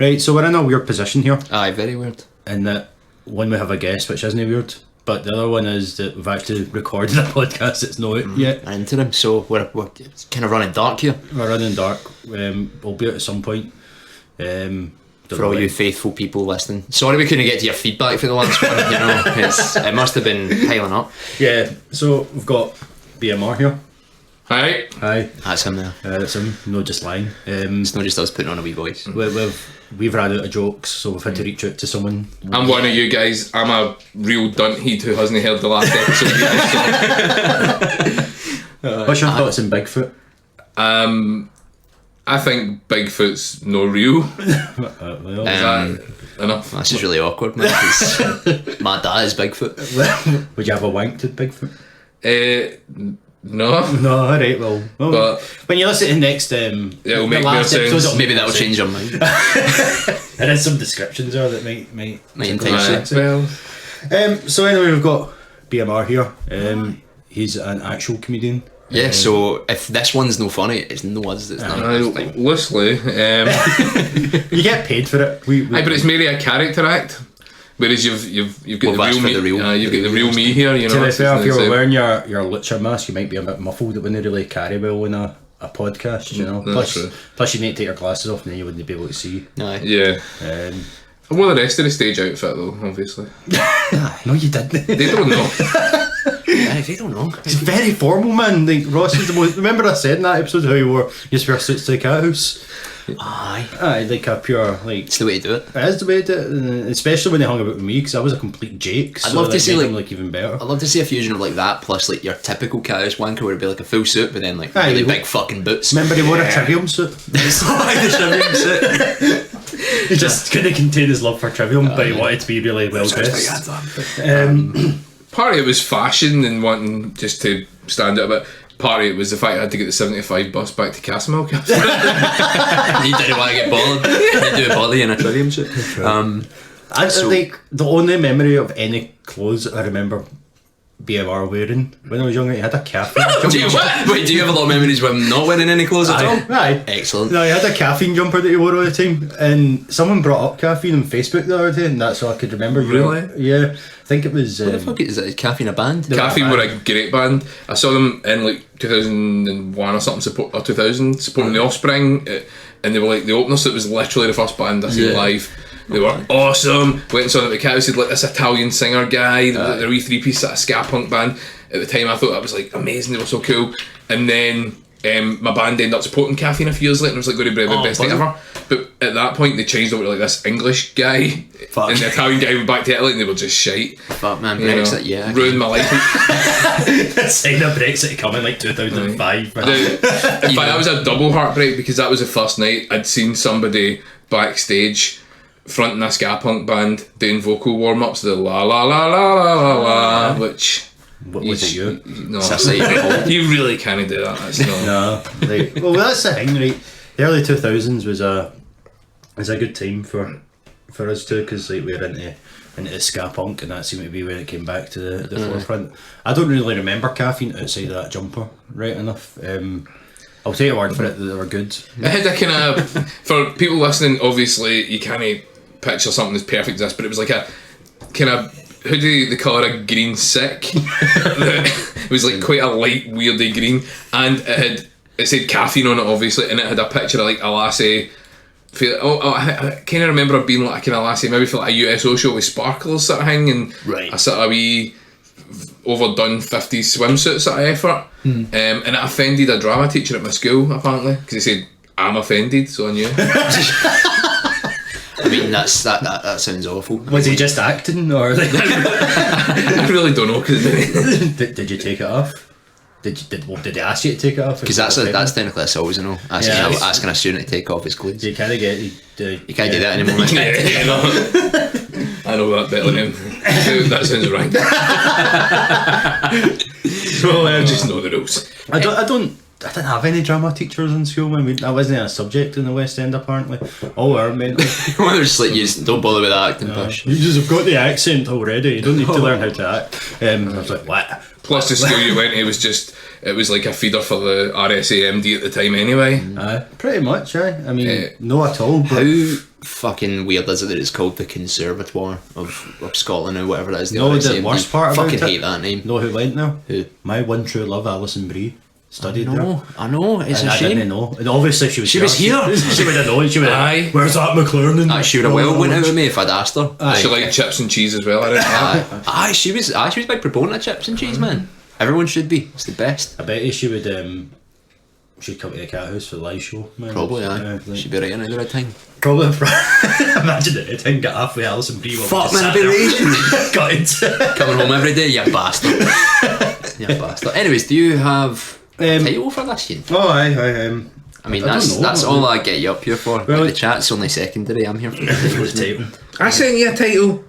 Right, so we're in a weird position here. Aye, very weird. In that one we have a guest, which isn't weird, but the other one is that we've actually recorded a podcast that's not out yet. An interim, so we're kind of running dark here. We're running dark. We'll be out at some point. For all you faithful people listening, sorry we couldn't get to your feedback for the last one. You know, it must have been piling up. Yeah, so we've got BMR here. Hi. That's him there. That's him, no just lying. It's not just us putting on a wee voice. We've ran out of jokes, so we've had to reach out to someone. I'm one of you guys. I'm a real Dunting who hasn't heard the last episode. What's your thoughts on Bigfoot? I think Bigfoot's no real. Well, Is that enough? This is really awkward, man. 'Cause my dad is Bigfoot. would you have a wank to Bigfoot? No. No, alright, well, But when you listen to the next it'll the make more last sense. episode, Maybe that'll change your mind. There is some descriptions there that might entice you. Well, so anyway, we've got BMR here. He's an actual comedian. Yeah, so if this one's no funny, it's no us that's not. loosely. You get paid for it. Aye, but it's merely a character act. Whereas you've got Well, the real me. You've got the real me here. You know. To be it's fair, if the you're same. wearing your lucha mask, you might be a bit muffled. It wouldn't really carry well in a podcast, you know. That's true. Plus, you need to take your glasses off, and then you wouldn't be able to see. Aye. Yeah. Um, I wore the rest of the stage outfit though, obviously. no, you didn't. They don't know. Aye, they don't know. It's very formal, man. Like Ross is the most. Remember I said in that episode how you wear suits to the cat house. Aye. Like a pure like. It's the way to do it. It is the way to do it, and especially when they hung about with me because I was a complete Jake. So I'd love to see made like him, even better. I'd love to see a fusion of like that plus like your typical cat house wanker where it'd be like a full suit but then like Aye, really like- big fucking boots. Remember he wore a Trivium suit. The trivium suit. He just couldn't contain his love for Trivium, but he wanted to be really well dressed. Part of it was fashion and wanting just to stand out a bit. Part of it was the fact I had to get the 75 bus back to Castlemilk. You didn't want to get bothered. You do a body in a trivium suit. Like the only memory of any clothes I remember BMR wearing when I was younger, he had a caffeine jumper. Wait, do you have a lot of memories with him not wearing any clothes at all? Aye. Excellent. No, he had a caffeine jumper that he wore all the time, and someone brought up caffeine on Facebook the other day, and that's all I could remember. Really? Yeah. I think it was. What the fuck is it? Caffeine a band? Caffeine were a great band. I saw them in like 2001 or something, or 2000, supporting the Offspring, and they were like the openers. It was literally the first band I seen live. They were awesome. Went and saw them at the Cows. Had like this Italian singer guy. They were a wee three-piece sort of ska punk band. At the time, I thought that was like amazing. They were so cool. And then my band ended up supporting Caffeine a few years later, and it was like going to be the best thing ever. But at that point, they changed over to like this English guy, and the Italian guy went back to Italy, and they were just shite. Fuck man, Brexit, yeah. Ruined my life. Sign of Brexit coming like 2005. In fact, that was a double heartbreak because that was the first night I'd seen somebody backstage fronting a ska punk band doing vocal warm-ups, the la la la la la la la, which... What was it you? No, you really can't do that. That's not... No. Like, well, that's the thing, right? The early 2000s was a good time for us too, because like we were into ska punk, and that seemed to be when it came back to the forefront. I don't really remember Caffeine outside of that jumper right enough. I'll take your word for it that they were good. It had a kind of... For people listening, obviously you can't picture something as perfect as this, but it was like a kind of... How do they call it? A green sick? It was like quite a light, weirdy green, and it said Caffeine on it, obviously, and it had a picture of like a lassie. I kind of remember it being like a kind of lassie, maybe for like a USO show with sparkles sort of thing, and a sort of wee overdone 50s swimsuit sort of effort. And it offended a drama teacher at my school, apparently, because he said, "I'm offended," so I knew. I mean, that sounds awful. Was he just acting, or like? I really don't know. Cause did you take it off? Did they ask you to take it off? Because that's technically assault, isn't it? Asking a student to take off his clothes. You can't get you can't do that anymore. I know that better than him. That sounds right. So just know the rules. I don't I didn't have any drama teachers in school, man. That wasn't a subject in the West End, apparently. All our mental. Well, they're just like, you just don't bother with that acting push. You just have got the accent already. You don't need to learn how to act. I was like, what? Plus, the school you went to it was like a feeder for the RSAMD at the time anyway. Pretty much, I mean, no at all. But How fucking weird is it that it's called the Conservatoire of Scotland or whatever that is? No, the worst part about fucking it, hate that name. know who went there? Who? My one true love, Alison Brie, studied I know, it's there. a I shame. didn't know. And obviously she was here. She would have known. She would Aye. have, where's that McLaren? She would have well went out with me if I'd asked her. She liked chips and cheese as well. I didn't know. She was a big proponent of chips and cheese, man. Everyone should be. It's the best. I bet you she would she'd come to the cat house for the live show, man. Probably, Like, She'd be right in at the right time. probably. Imagine it. I didn't get halfway Alison Brie. Fuck, man, I'd be raging. Got Coming home every day, you bastard. You bastard. Anyways, do you have a title for this, Ian? Oh, I mean, I don't know. that's all I get you up here for. Well, The chat's only secondary. I'm here for the titles. the title. I sent you a title.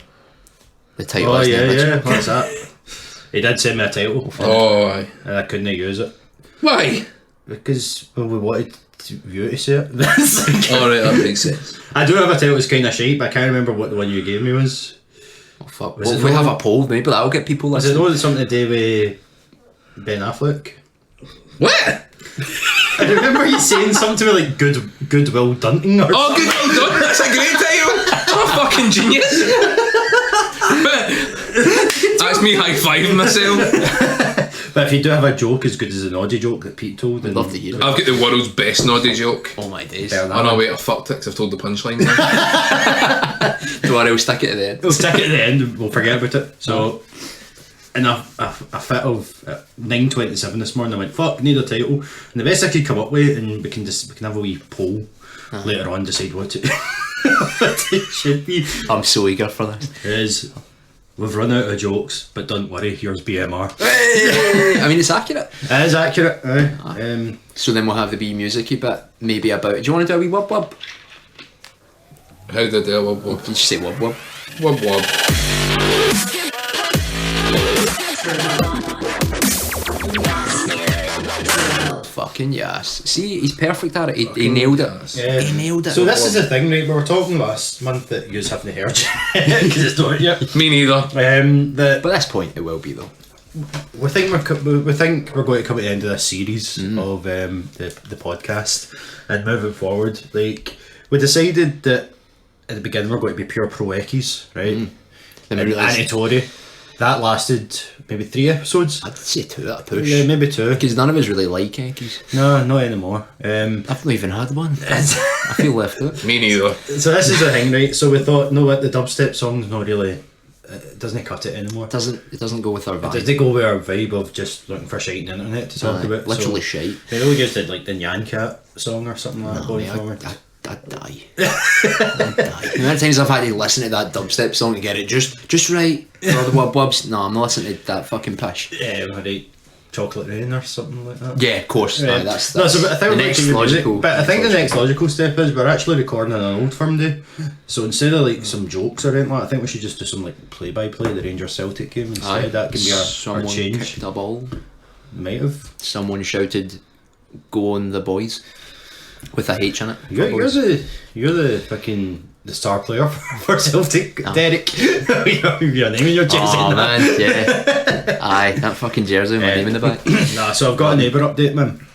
The title Oh is yeah, the yeah. image. What's that? He did send me a title. Oh, aye. And I couldn't use it Why? because we wanted you to say it. That's like- Alright, that makes sense. I do have a title that's kind of shite, but I can't remember what the one you gave me was. Oh, fuck. Was What it if we not- have a poll? Maybe that'll get people Was it listening. know something to do with Ben Affleck? What? I remember you saying something to me like Goodwill Dunting or Oh, something. good, well done. That's a great title. I'm a fucking genius. That's me high-fiving myself. But if you do have a joke as good as the naughty joke that Pete told, then I'd love to hear it. I've got the world's best naughty joke. Oh my days. Fair enough. Oh no, wait, I fucked it 'cause I've told the punchline now. Don't worry, we'll stick it at the end. we'll stick it at the end and we'll forget about it. So, in a fit of 9:27 this morning, I went, fuck, need a title. And the best I could come up with, and we can have a wee poll later on, decide what it, what it should be, I'm so eager for this. is we've run out of jokes, but don't worry, yours BMR. I mean, it's accurate. It is accurate. Aye. So then we'll have the wee music-y bit, maybe about... Do you want to do a wee wub wub? How did I do a wub wub? Did you say wub wub? Wub wub. Fucking yes. See, he's perfect at it. He nailed it. He nailed it. So this is the thing, right? We were talking last month that you haven't heard because it's not yet. Me neither. But But at this point, it will be, though. we think we're going to come at the end of this series of the podcast, and moving forward, like we decided that at the beginning we're going to be pure pro Eckies, right? Then we And realised- anti-Tory. That lasted maybe 3 episodes. I'd say 2 at a push. Yeah, maybe 2. Because none of us really like Yankees. No, not anymore. I've not even had one. I feel left out. Me neither. So this is the thing, right? So we thought, no, what, the dubstep song's not really, it doesn't cut it anymore. It doesn't go with our vibe. Does it go with our vibe of just looking for shite on the internet to talk Aye, about? literally So shite. they really just did like the Nyan Cat song or something like that No, going mate, forward. I'd die. I'd die. The amount of times I've had to listen to that dubstep song to get it just right for the wub wubs. No, I'm not listening to that fucking pish. Yeah, right. Chocolate Rain or something like that. Yeah, of course. Yeah. That's no, so I think the we're next making music, logical. but I think the next logical step is we're actually recording on an old firm day. So instead of like some jokes or anything like that, I think we should just do some like play-by-play the Rangers Celtic game instead. Aye. That can be our Someone change. kicked a ball. Might have. Someone shouted, "Go on the boys," with a H in it. for You're boys. the fucking the star player for Celtic, Derek. Your name in your jersey. Oh and that. man, yeah. Aye, that fucking jersey with my name in the back. Nah, so I've got a neighbour update, man.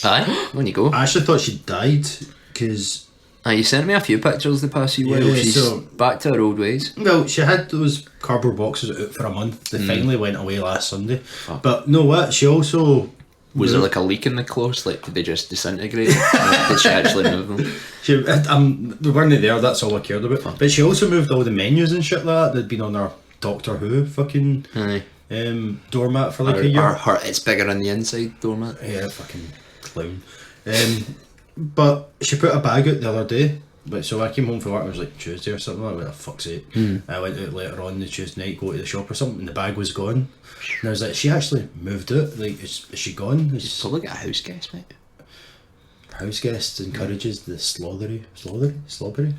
Aye, when you go. I actually thought she died because, Aye, you sent me a few pictures the past few Yeah, while. She's so- back to her old ways. well, she had those cardboard boxes out for a month. They finally went away last Sunday. But no, what? She also Was there like a leak in the clothes? Like, did they just disintegrate? Or did she actually move them? we weren't there. That's all I cared about. But she also moved all the menus and shit like that that'd been on her Doctor Who fucking Aye. doormat for like a year. Her, it's bigger on the inside, doormat. Yeah, fucking clown. But she put a bag out the other day. But so I came home from work, it was like Tuesday or something, like that, fuck's sake. I went out later on the Tuesday night, go to the shop or something, and the bag was gone. And I was like, she actually moved out, like, is she gone? She's probably got a house guest, mate. House guests encourages the slobbery? Slobbery.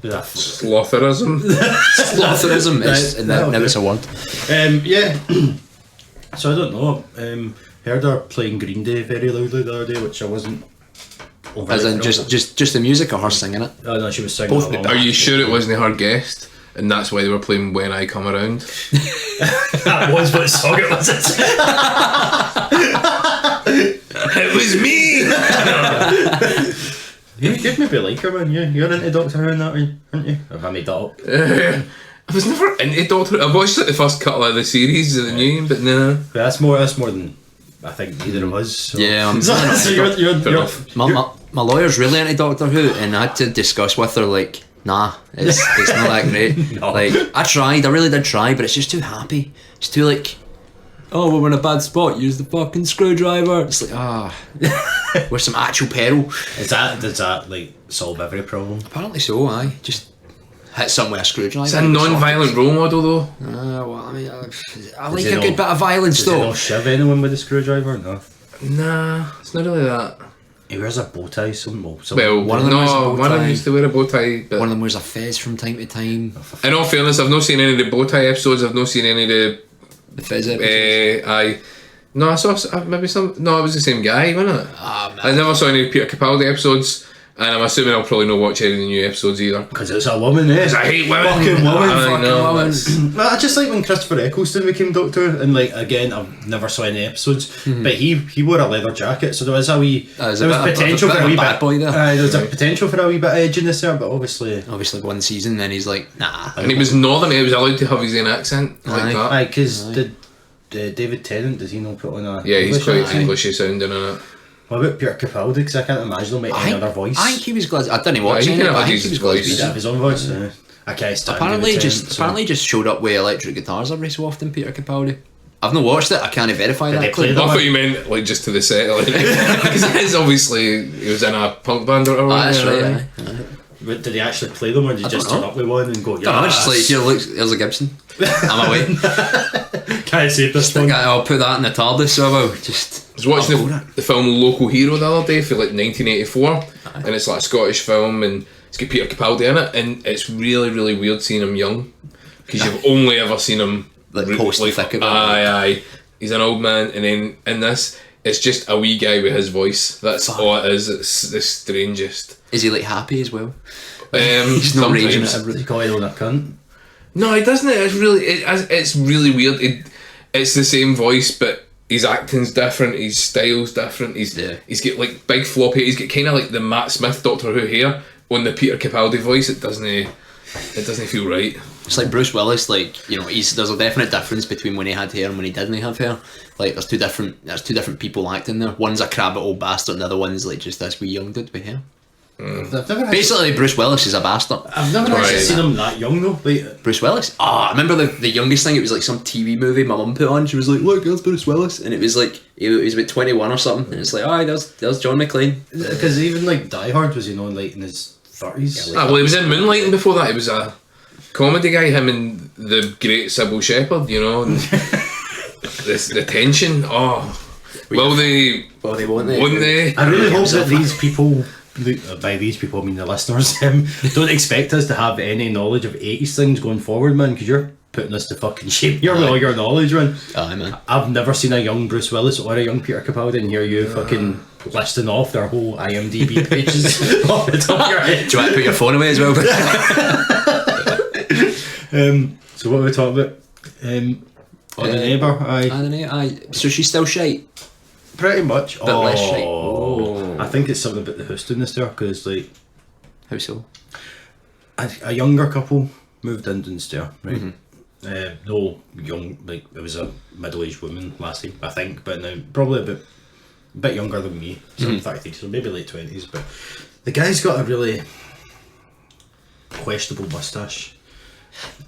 Yeah. Slotherism. Slotherism is, Right, and now it's a word. Yeah. So I don't know. heard her playing Green Day very loudly the other day, which I wasn't. As in just the music or her singing it? Oh no, she was singing. Both. Along. Are you sure it wasn't her guest? And that's why they were playing When I Come Around? That was what song it was. It was me! You'd maybe like her, man. You're into Doctor Who and that, aren't you? Or have I made that up? I was never into Doctor Who. I watched like the first couple of the series of the new, but no. But that's more than I think either of us. So. Yeah, I'm so you're my lawyer's really into Doctor Who, and I had to discuss with her like, nah, it's not that great. No. Like I really did try, but it's just too happy. It's too like, oh, we're in a bad spot. Use the fucking screwdriver. It's like with some actual peril. does that like solve every problem? Apparently so. I just hit something with a screwdriver. It's a non-violent role model though. Well, I mean, I like a good bit of violence Does he though. not shiv anyone with a screwdriver? No. Nah, it's not really that. He wears a bow tie. Some Well, One of them wears a bow one of them tie. used to wear a bow tie. But One of them wears a fez from time to time. in all fairness, I've not seen any of the bow tie episodes. I've not seen any of the. The fez episodes. No, I saw maybe some. No, it was the same guy, wasn't it? Man. I never saw any Peter Capaldi episodes, and I'm assuming I'll probably not watch any of the new episodes either. because it's a woman, eh? I hate women. Fucking woman. I know, woman. that's- Well, I just like when Christopher Eccleston became Doctor, and like again, I've never saw any episodes, but he wore a leather jacket, so there was a wee, There's there was potential for a wee bad bit. boy there. There was a potential for a wee bit of edginess there, but obviously, Obviously, one season, then he's like, nah. And he was northern. He was allowed to have his own accent like Aye. that. aye, because David Tennant, does he not put on a Yeah, he's English quite accent? Englishy sounding in it. What about Peter Capaldi? Because I can't imagine him making any other voice. I think he was glad. I didn't watch he it, can but have I a think he decent was glad. voice. He'd have his own voice. I can't stand Apparently, David just Tennant, so- apparently just showed up with electric guitars every so often. Peter Capaldi. I've not watched it. I can't verify Did that. they play clip. them? I thought you meant like just to the set, like, because it is obviously he was in a punk band or whatever. That's right. yeah. Aye. But did he actually play them, or did he just don't turn know. up with one and go, I don't know, just like, here, look, here's a Gibson. I'm away. can't save this one. I'll put that in the TARDIS, so I will. Just. I was watching I'll go the film Local Hero the other day for like 1984, and it's like a Scottish film, and it's got Peter Capaldi in it, and it's really, really weird seeing him young, because you've only ever seen him Like post the thick of it. Aye. He's an old man, and then in this, it's just a wee guy with his voice. That's all it is. It's the strangest. Is he like happy as well? He's not raging Does at he call anyone a cunt? No, he doesn't. It's really weird. It's the same voice, but his acting's different. His style's different. He's got like big floppy. He's got kind of like the Matt Smith Doctor Who hair on the Peter Capaldi voice. It doesn't feel right. It's like Bruce Willis, like, you know, there's a definite difference between when he had hair and when he didn't have hair. Like, there's two different people acting there. One's a crabbit old bastard, and the other one's like just this wee young dude with hair. I've never actually, Basically, Bruce Willis is a bastard. I've never actually Right. seen him that young though. Like, Bruce Willis? I remember the youngest thing, it was like some TV movie my mum put on. She was like, look, there's Bruce Willis. And it was like, he was about 21 or something. And it's like, oh, there's John McClane. because even like Die Hard was, like in his 30s. Well, he was in Moonlighting before that. He was a comedy guy. Him and the great Sybil Shepherd. You know, and the tension. Oh, well, they won't they? wouldn't they? I really hope that these people, by these people I mean the listeners, don't expect us to have any knowledge of 80s things going forward, man, because you're putting us to fucking shame here with all your knowledge, man. Aye, man. I've never seen a young Bruce Willis or a young Peter Capaldi, and hear you fucking listing off their whole IMDb pages off the top of your head. Do you want to put your phone away as well? So what are we talking about? The neighbour, I don't know. Aye. So she's still shite. pretty much. Bit less shite. Oh, I think it's something about the houstoness there, because like How so? a younger couple moved in downstairs, right? No young, like it was a middle-aged woman last time, I think, but now probably a bit younger than me, so I'm 33, so maybe late 20s. But the guy's got a really questionable moustache.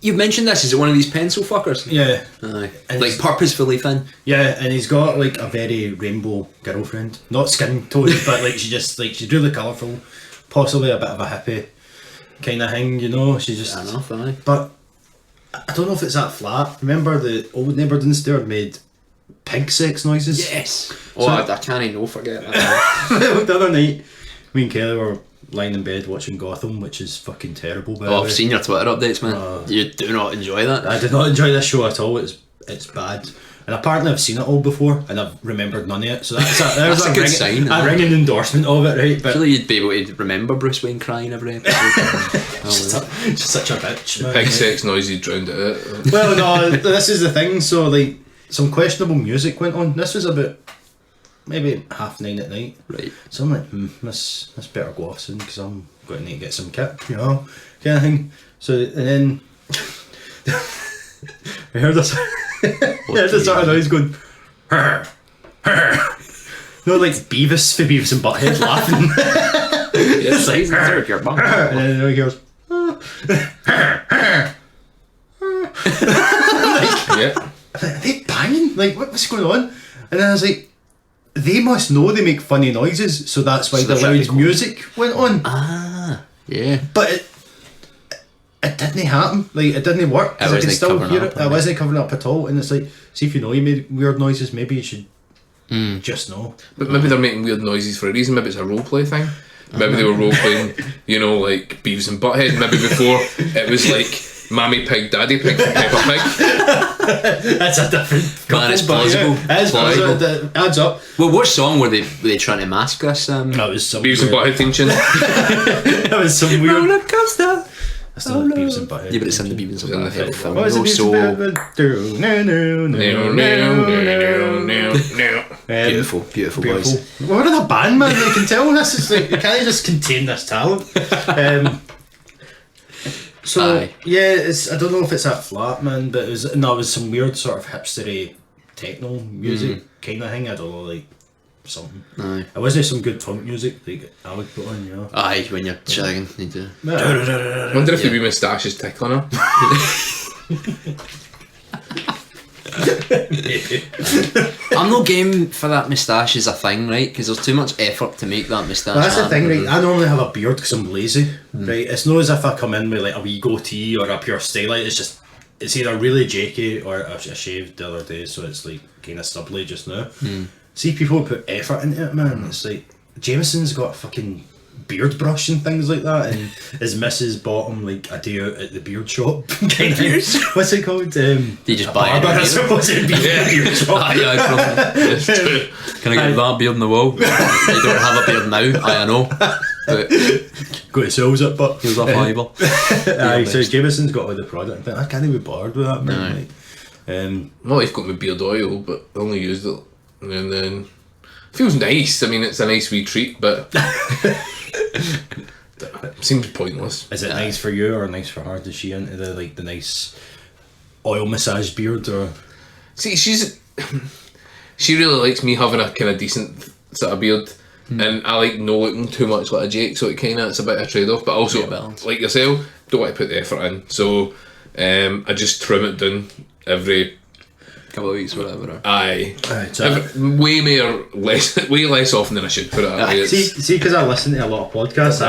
You've mentioned this. Is it one of these pencil fuckers? Yeah, Aye. And Like it's- purposefully thin. yeah, and he's got like a very rainbow girlfriend, not skin toned, but like she's really colourful, possibly a bit of a hippie kind of thing, you know. She's just, Fair enough, aye. but I don't know if it's that flat. Remember the old neighbour downstairs made pig sex noises? Yes. Oh, So- I can't no forget that. The other night, me and Kelly were lying in bed watching Gotham, which is fucking terrible, by the Oh, way. I've seen your Twitter updates, man. You do not enjoy that. I did not enjoy this show at all. It's bad. And apparently I've seen it all before, and I've remembered none of it. So that's a good sign. A ringing endorsement of it, right? I But feel like you'd be able to remember Bruce Wayne crying every episode. just such a bitch, man. Pig sex noises drowned it out. Well, no, this is the thing. So, like, some questionable music went on. This was about maybe 9:30 at night. Right. So I'm like, this better go off soon because I'm going to need to get some kit, you know, kind of thing. So, and then I heard this. I heard this sort of noise going. "Hur, hur." No, like Beavis for Beavis and Butthead laughing. It's like, your mum. And then he goes. Yeah. Are they banging? Like, what's going on? And then I was like, they must know they make funny noises, so that's why So the they're trying loud to go- music went on. Yeah. But it didn't happen. Like, it didn't work because I could wasn't still covering hear up, it. I wasn't covering up at all. And it's like, see, if you know you made weird noises, maybe you should just know. But maybe they're making weird noises for a reason. Maybe it's a role play thing. Maybe they were role playing, you know, like Beavis and Butthead. Maybe before it was like Mammy Pig, Daddy Pig from Peppa Pig. That's a different. Man, it's couple, but plausible. yeah, it is plausible. It adds up. Well, what song were they trying to mask this? That was some Beavis and weird. Butthead theme tune. That was some weird. Roller coaster. That's not Beavis and Butthead. Yeah, but it's in the Beavis and in the Butthead film. film. What is it? Beavis So and Butthead? No, no, no, no, no. beautiful, beautiful voice. Beautiful. We're in a band, man. You can tell this is like you can't just contain this talent. So Aye. yeah, it's I don't know if it's that flat, man, but it was some weird sort of hipstery techno music kind of thing. I don't know, like something. Aye. It wasn't some good funk music like I would put on, you know. Aye, when you're chilling, need to. I wonder if the wee moustache is tickling her. Well, I'm not game for that moustache as a thing, right? Because there's too much effort to make that moustache. that's the happen. thing, right? I normally have a beard because I'm lazy, right? It's not as if I come in with like a wee goatee or a pure stylight. It's just it's either really jakey or I shaved the other day, so it's like kind of stubbly just now. See people who put effort into it, man. It's like Jameson's got a fucking beard brush and things like that, and his missus bought him like a day out at the beard shop. Kind of. What's it called? You just a buy it. barber, I suppose it'd be a beard shop. Aye, aye, probably. Can I get that beard on the wall? You don't have a beard now, I know. But Go to sales it, but here's a fiver. aye, so Jameson's got all the product. I can't even be bothered with that, man. No. Like, My wife got me beard oil, but I only used it. And then it feels nice. I mean, it's a nice wee treat, but it seems pointless. is it nice for you or nice for her? Is she into the nice oil massage beard or? See, she really likes me having a kind of decent sort of beard, and I like no looking too much like a Jake, so it's a bit of a trade off. But also, Yeah, balance. like yourself, don't want to put the effort in, so I just trim it down every. Couple of weeks, whatever. Aye, So way less often than I should. Put it that way. see, because I listen to a lot of podcasts.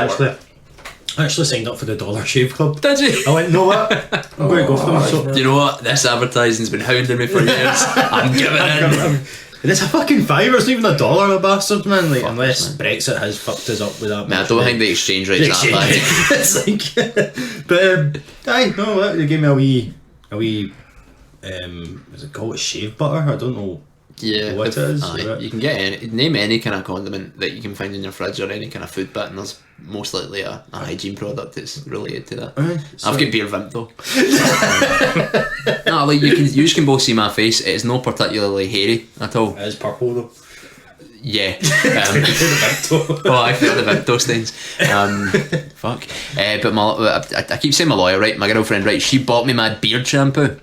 I actually signed up for the Dollar Shave Club. Did you? I went, no what? I'm going to go for them. So Do you know what? This advertising's been hounding me for years. I'm giving in. and it's a fucking $5. It's not even $1, a bastard, man. Like, Fuck, unless man. Brexit has fucked us up with that. Man, I much, don't man. think the exchange rate's The that exchange bad. it's like, but aye, no, what? They gave me a wee, is it called shave butter? I don't know. Yeah, What it is, aye, right? you can get name any kind of condiment that you can find in your fridge or any kind of food bit, and there's most likely a hygiene product that's related to that. Aye, so- I've got beer vimp though. No, like you can both see my face. It is not particularly hairy at all. It is purple though. Yeah. Oh, I feel the Vimto stains. Fuck. But I keep saying my lawyer, right? My girlfriend, right? She bought me my beard shampoo.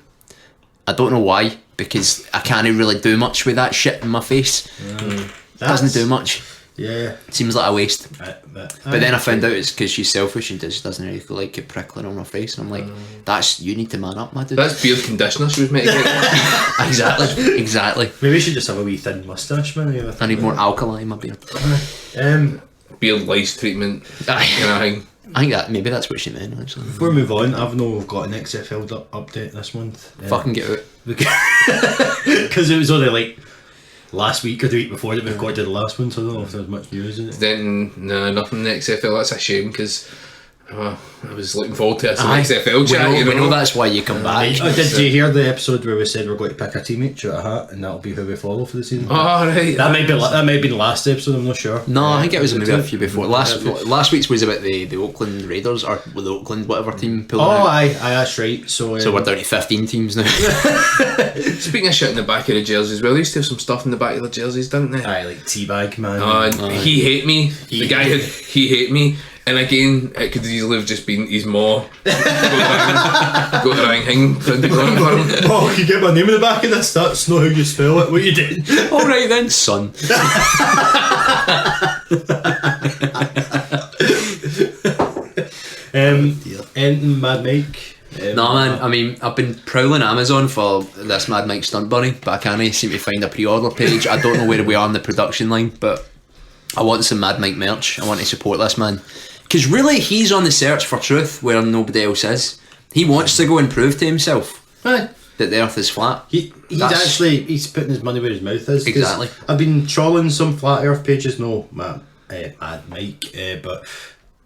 I don't know why, because I can't really do much with that shit in my face. Doesn't do much. Yeah. Seems like a waste. But Then I found out it's because she's selfish and just doesn't really like it prickling on her face. And I'm like, you need to man up, my dude. That's beard conditioner she was making. Exactly. maybe we should just have a wee thin moustache, man. I need more alkali in my beard. Beard lice treatment Aye. kind of thing. I think that's maybe what she meant actually. Before we move on, I've got an XFL update this month. Fucking get out. Because it was only like last week or the week before that we recorded the last one, so I don't know if there's much news in it. Then no, nothing in the XFL. That's a shame because I was looking forward to this XFL chat. We know that's why you come back. Did you hear the episode where we said we're going to pick a team each out a hat, and that'll be who we follow for the season? Oh, right. That might be the last episode. I'm not sure. No, I think it was maybe a few before. Last week's was about the Oakland Raiders or the Oakland whatever team pulling out. Aye, that's right. So we're down to 15 teams now. Speaking of shit in the back of the jerseys, well, they used to have some stuff in the back of the jerseys, didn't they? Aye, like teabag man. He hate me. The guy had he hate me. And again, it could easily have just been his maw. Got the wrong thing printed on it. Oh, can you get my name in the back of this? That's not how you spell it. What you did? Alright then, son. Anything Mad Mike? No man, I mean, I've been prowling Amazon for this Mad Mike Stunt Bunny, but I can't seem to find a pre-order page. I don't know where we are in the production line, but I want some Mad Mike merch. I want to support this man. Because really, he's on the search for truth where nobody else is. He wants to go and prove to himself that the earth is flat. He's putting his money where his mouth is. Exactly. I've been trawling some flat earth pages, Mad Mike, but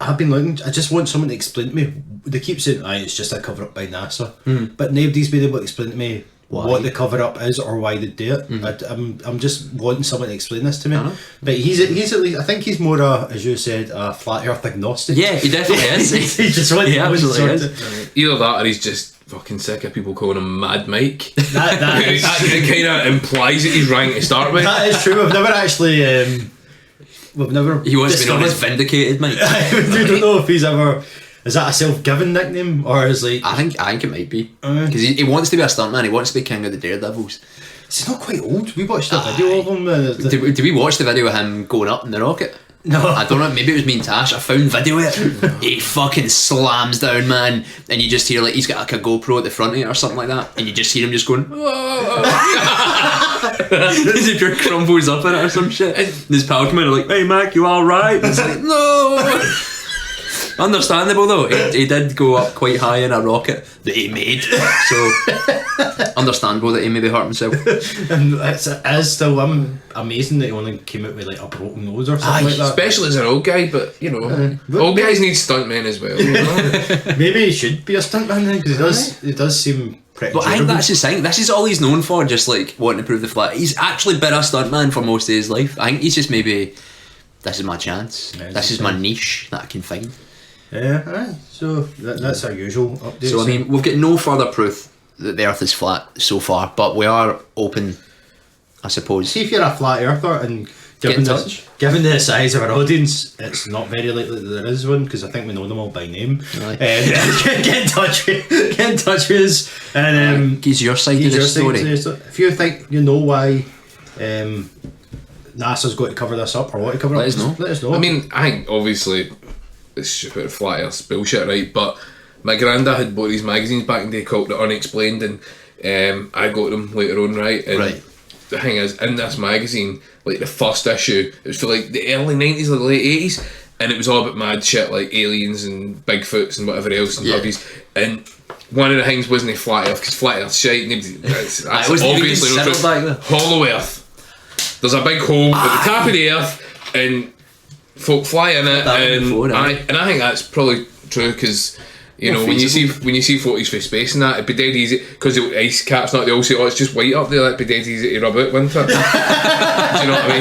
I've been looking, I just want someone to explain to me. They keep saying, it's just a cover up by NASA, but nobody's been able to explain to me what the cover up is or why they do it. I'm just wanting someone to explain this to me. But he's at least, I think he's more as you said, a flat earth agnostic. Yeah, he definitely is. He just wants absolutely is. Either that or he's just fucking sick of people calling him Mad Mike. That kind of implies that he's rank to start with. That is true. We've never actually He wants to be known as Vindicated Mike. We don't know if he's ever. Is that a self-given nickname, or is like? I think it might be because he wants to be a stuntman. He wants to be king of the Daredevils. He's not quite old. We watched a video of him. Did we watch the video of him going up in the rocket? No, I don't know. Maybe it was me and Tash. I found video of it. He fucking slams down, man, and you just hear like he's got like a GoPro at the front of it or something like that, and you just hear him just going. As he just crumbles up in it or some shit. And his pal come in and like, "Hey, Mac, you all right?" And it's like, no. Understandable though, he did go up quite high in a rocket that he made, so understandable that he maybe hurt himself. And it is still amazing that he only came out with like a broken nose or something like that. Especially as an old guy, but you know, old guys need stuntmen as well. You know? Maybe he should be a stuntman then, because he does seem pretty. But I think that's his thing. This is all he's known for, just like wanting to prove the flat. He's actually been a stuntman for most of his life. I think he's just maybe, this is my chance. This is my niche that I can find. Yeah, so that's our usual update. So I mean, we've got no further proof that the earth is flat so far, but we are open, I suppose. See if you're a flat earther and given the size of our audience, it's not very likely that there is one, because I think we know them all by name. Get in touch with us and he's your side of the story. If you think you know why NASA's got to cover this up or what to cover let up, let us know. I mean, I think obviously it's stupid flat earth bullshit, right? But my granda had bought these magazines back in the day called The Unexplained, and I got them later on, right? And the thing is, in this magazine, like the first issue, it was for like the early 90s or the late 80s, and it was all about mad shit like aliens and Bigfoots and whatever else and buggies. And one of the things wasn't a flat earth, because flat earth's shite. That's obviously hollow earth. There's a big hole at the top of the earth, and folk fly in it, and I think that's probably true, because you know when you see photos for space and that, it'd be dead easy, because the ice cap's not, they all say, it's just white up there, it'd be dead easy to rub out winter. Do you know what I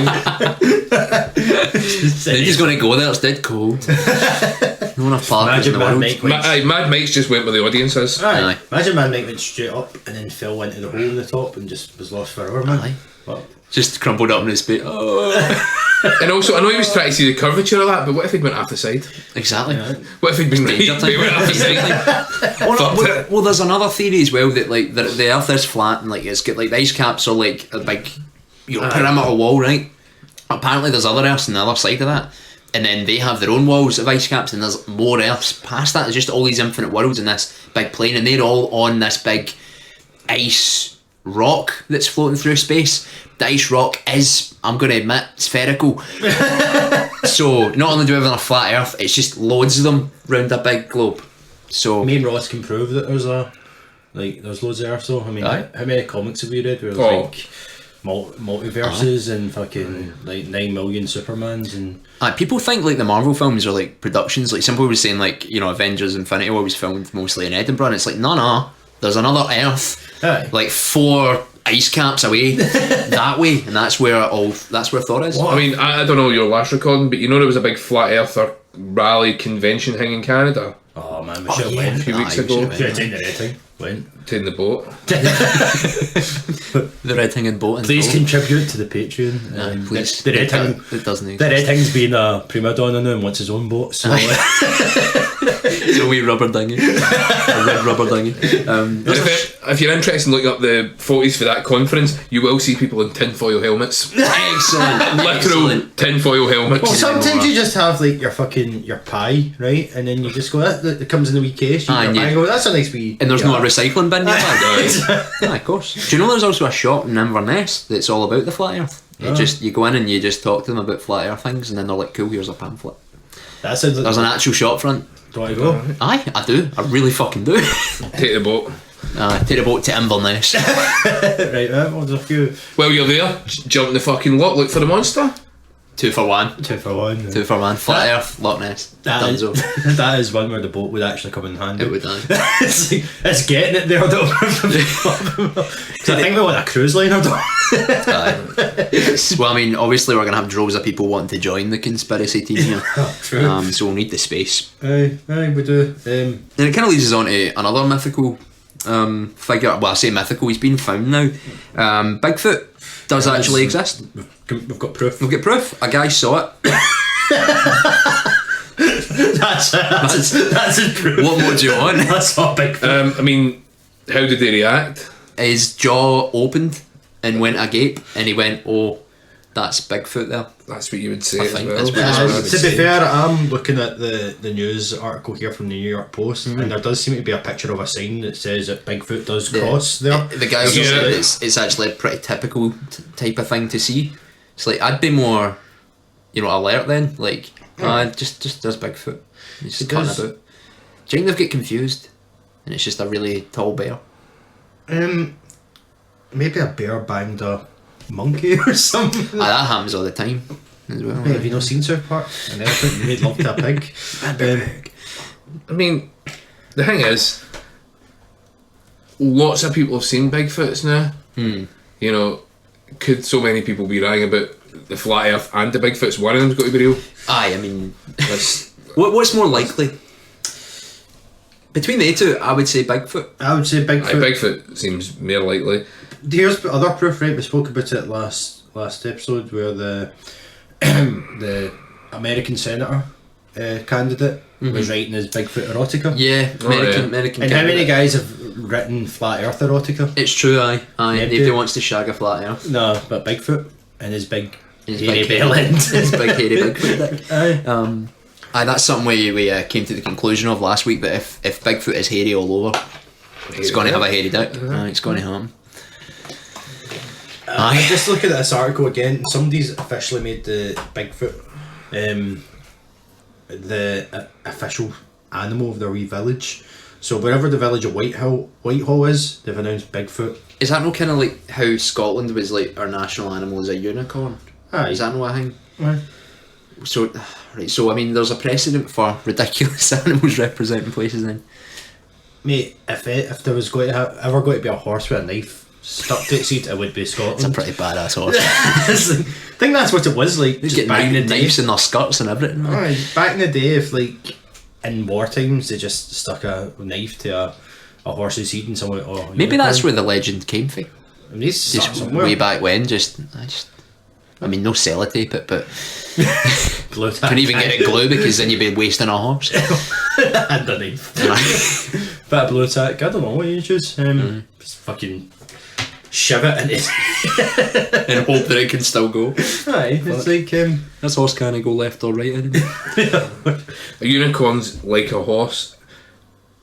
mean? He's going to go there, it's dead cold. No enough parkers in the world. Mad Mike's just went where the audience is. Imagine Mad Mike went straight up and then fell into the hole in the top and just was lost forever, man. Just crumpled up in his bit. And also, I know he was trying to see the curvature of that, but what if he'd went off the side? Exactly. What if he'd been right? He went off the side. Well, there's another theory as well that like the Earth is flat and like it's got like the ice caps are like a big, perimeter wall, right? Apparently, there's other Earths on the other side of that, and then they have their own walls of ice caps, and there's more Earths past that. There's just all these infinite worlds in this big plane, and they're all on this big ice rock that's floating through space. The ice rock is, I'm going to admit, spherical. So not only do we have a flat earth, it's just loads of them round a big globe. So me and Ross can prove that there's loads of earth. So I mean, how many comics have we read where there's like multiverses and fucking like 9 million Supermans and. People think like the Marvel films are like productions. Like some people were saying like Avengers Infinity War was filmed mostly in Edinburgh, and it's like no, there's another Earth, like 4 ice caps away that way, and that's where Thor is. I mean, I don't know your last recording, but there was a big flat earther rally convention thing in Canada. Oh man, we should have went a few weeks ago. Should have taken the red thing. Went. In the boat. The red thing and boat. Please contribute to the Patreon. Please. The red thing. It doesn't exist. The red thing's been a prima donna now and wants his own boat. So it's a wee rubber dinghy. A red rubber dinghy. If you're interested in looking up the photos for that conference, you will see people in tinfoil helmets. Excellent. Literal tinfoil helmets. well, sometimes you just have like your pie, right? And then you just go, that comes in the wee case. You and pie and go, that's a nice wee. And there's no recycling bin nearby. Of course. Do you know there's also a shop in Inverness that's all about the flat earth? You go in and you just talk to them about flat earth things, and then they're like, cool, here's a pamphlet. That sounds like there's an actual shop front. Do I go? Aye, I do. I really fucking do. Take the boat. Take the boat to Inverness. Right, well, there's a few. Well, you're there. Jump in the fucking lock. Look for the monster. 2 for 1. 2 for 1. 2 for 1. Flat Earth, Loch Ness. That is one where the boat would actually come in handy. It would. It's getting it there though. Because I think we want a cruise liner though. Well, I mean, obviously we're going to have droves of people wanting to join the conspiracy team here. True. So we'll need the space. Aye, we do. And it kind of leads us on to another mythical figure. Well, I say mythical, he's been found now. Bigfoot does actually exist. We've got proof. We've got proof. A guy saw it. That's his proof. What more do you want? That's not Bigfoot. I mean, how did they react? His jaw opened and went agape, and he went, "Oh, that's Bigfoot there." That's what you would say I as think well. that's what I would To say. be fair, I'm looking at the news article here from the New York Post, and there does seem to be a picture of a sign that says that Bigfoot does cross there. The guy also said it's actually a pretty typical type of thing to see. It's like I'd be more, alert then. Like, just there's Bigfoot. He's just cutting about. Do you think they've get confused, and it's just a really tall bear? Maybe a bear banged a monkey or something. That happens all the time as well. Hey, have you not seen South Park? An elephant made love to a pig. I mean, the thing is, lots of people have seen Bigfoots now. Could so many people be lying about the flat earth and the Bigfoots? One of them's got to be real. Aye, I mean, what's more likely? Between the two, I would say Bigfoot. I would say Bigfoot. Bigfoot seems more likely. Here's other proof, right? We spoke about it last episode where the American senator candidate was writing his Bigfoot erotica. Yeah, American. And how many guys have written flat Earth erotica? It's true, aye. Nobody Nobody wants to shag a flat Earth. No, but Bigfoot and his big hairy big bell end. His big hairy Bigfoot dick. Aye. Aye, that's something we came to the conclusion of last week, that if Bigfoot is hairy all over, it's going to have a hairy dick. It's going to happen. I just look at this article again. Somebody's officially made the Bigfoot the official animal of their wee village. So wherever the village of Whitehall is, they've announced Bigfoot. Is that no kind of like how Scotland was like our national animal is a unicorn? Aye. Is that no a thing? Aye. So I mean, there's a precedent for ridiculous animals representing places then. Mate, if there was ever going to be a horse with a knife stuck to its seat, it would be Scotland. It's a pretty badass horse. I think that's what it was like. They Just get back in the day. knives in their skirts and everything. Aye, back in the day, if like in war times they just stuck a knife to a horse's seat and someone. Maybe that's where the legend came from. I mean, Just somewhere. way back when, I mean, no sellotape it, but Glue couldn't even get it glue because then you'd be wasting a horse. and a knife. Bit of blue tack. I don't know what you choose. Just fucking shove it in it. And hope that it can still go. Aye, it's like This horse can't go left or right anymore. A unicorn's like a horse,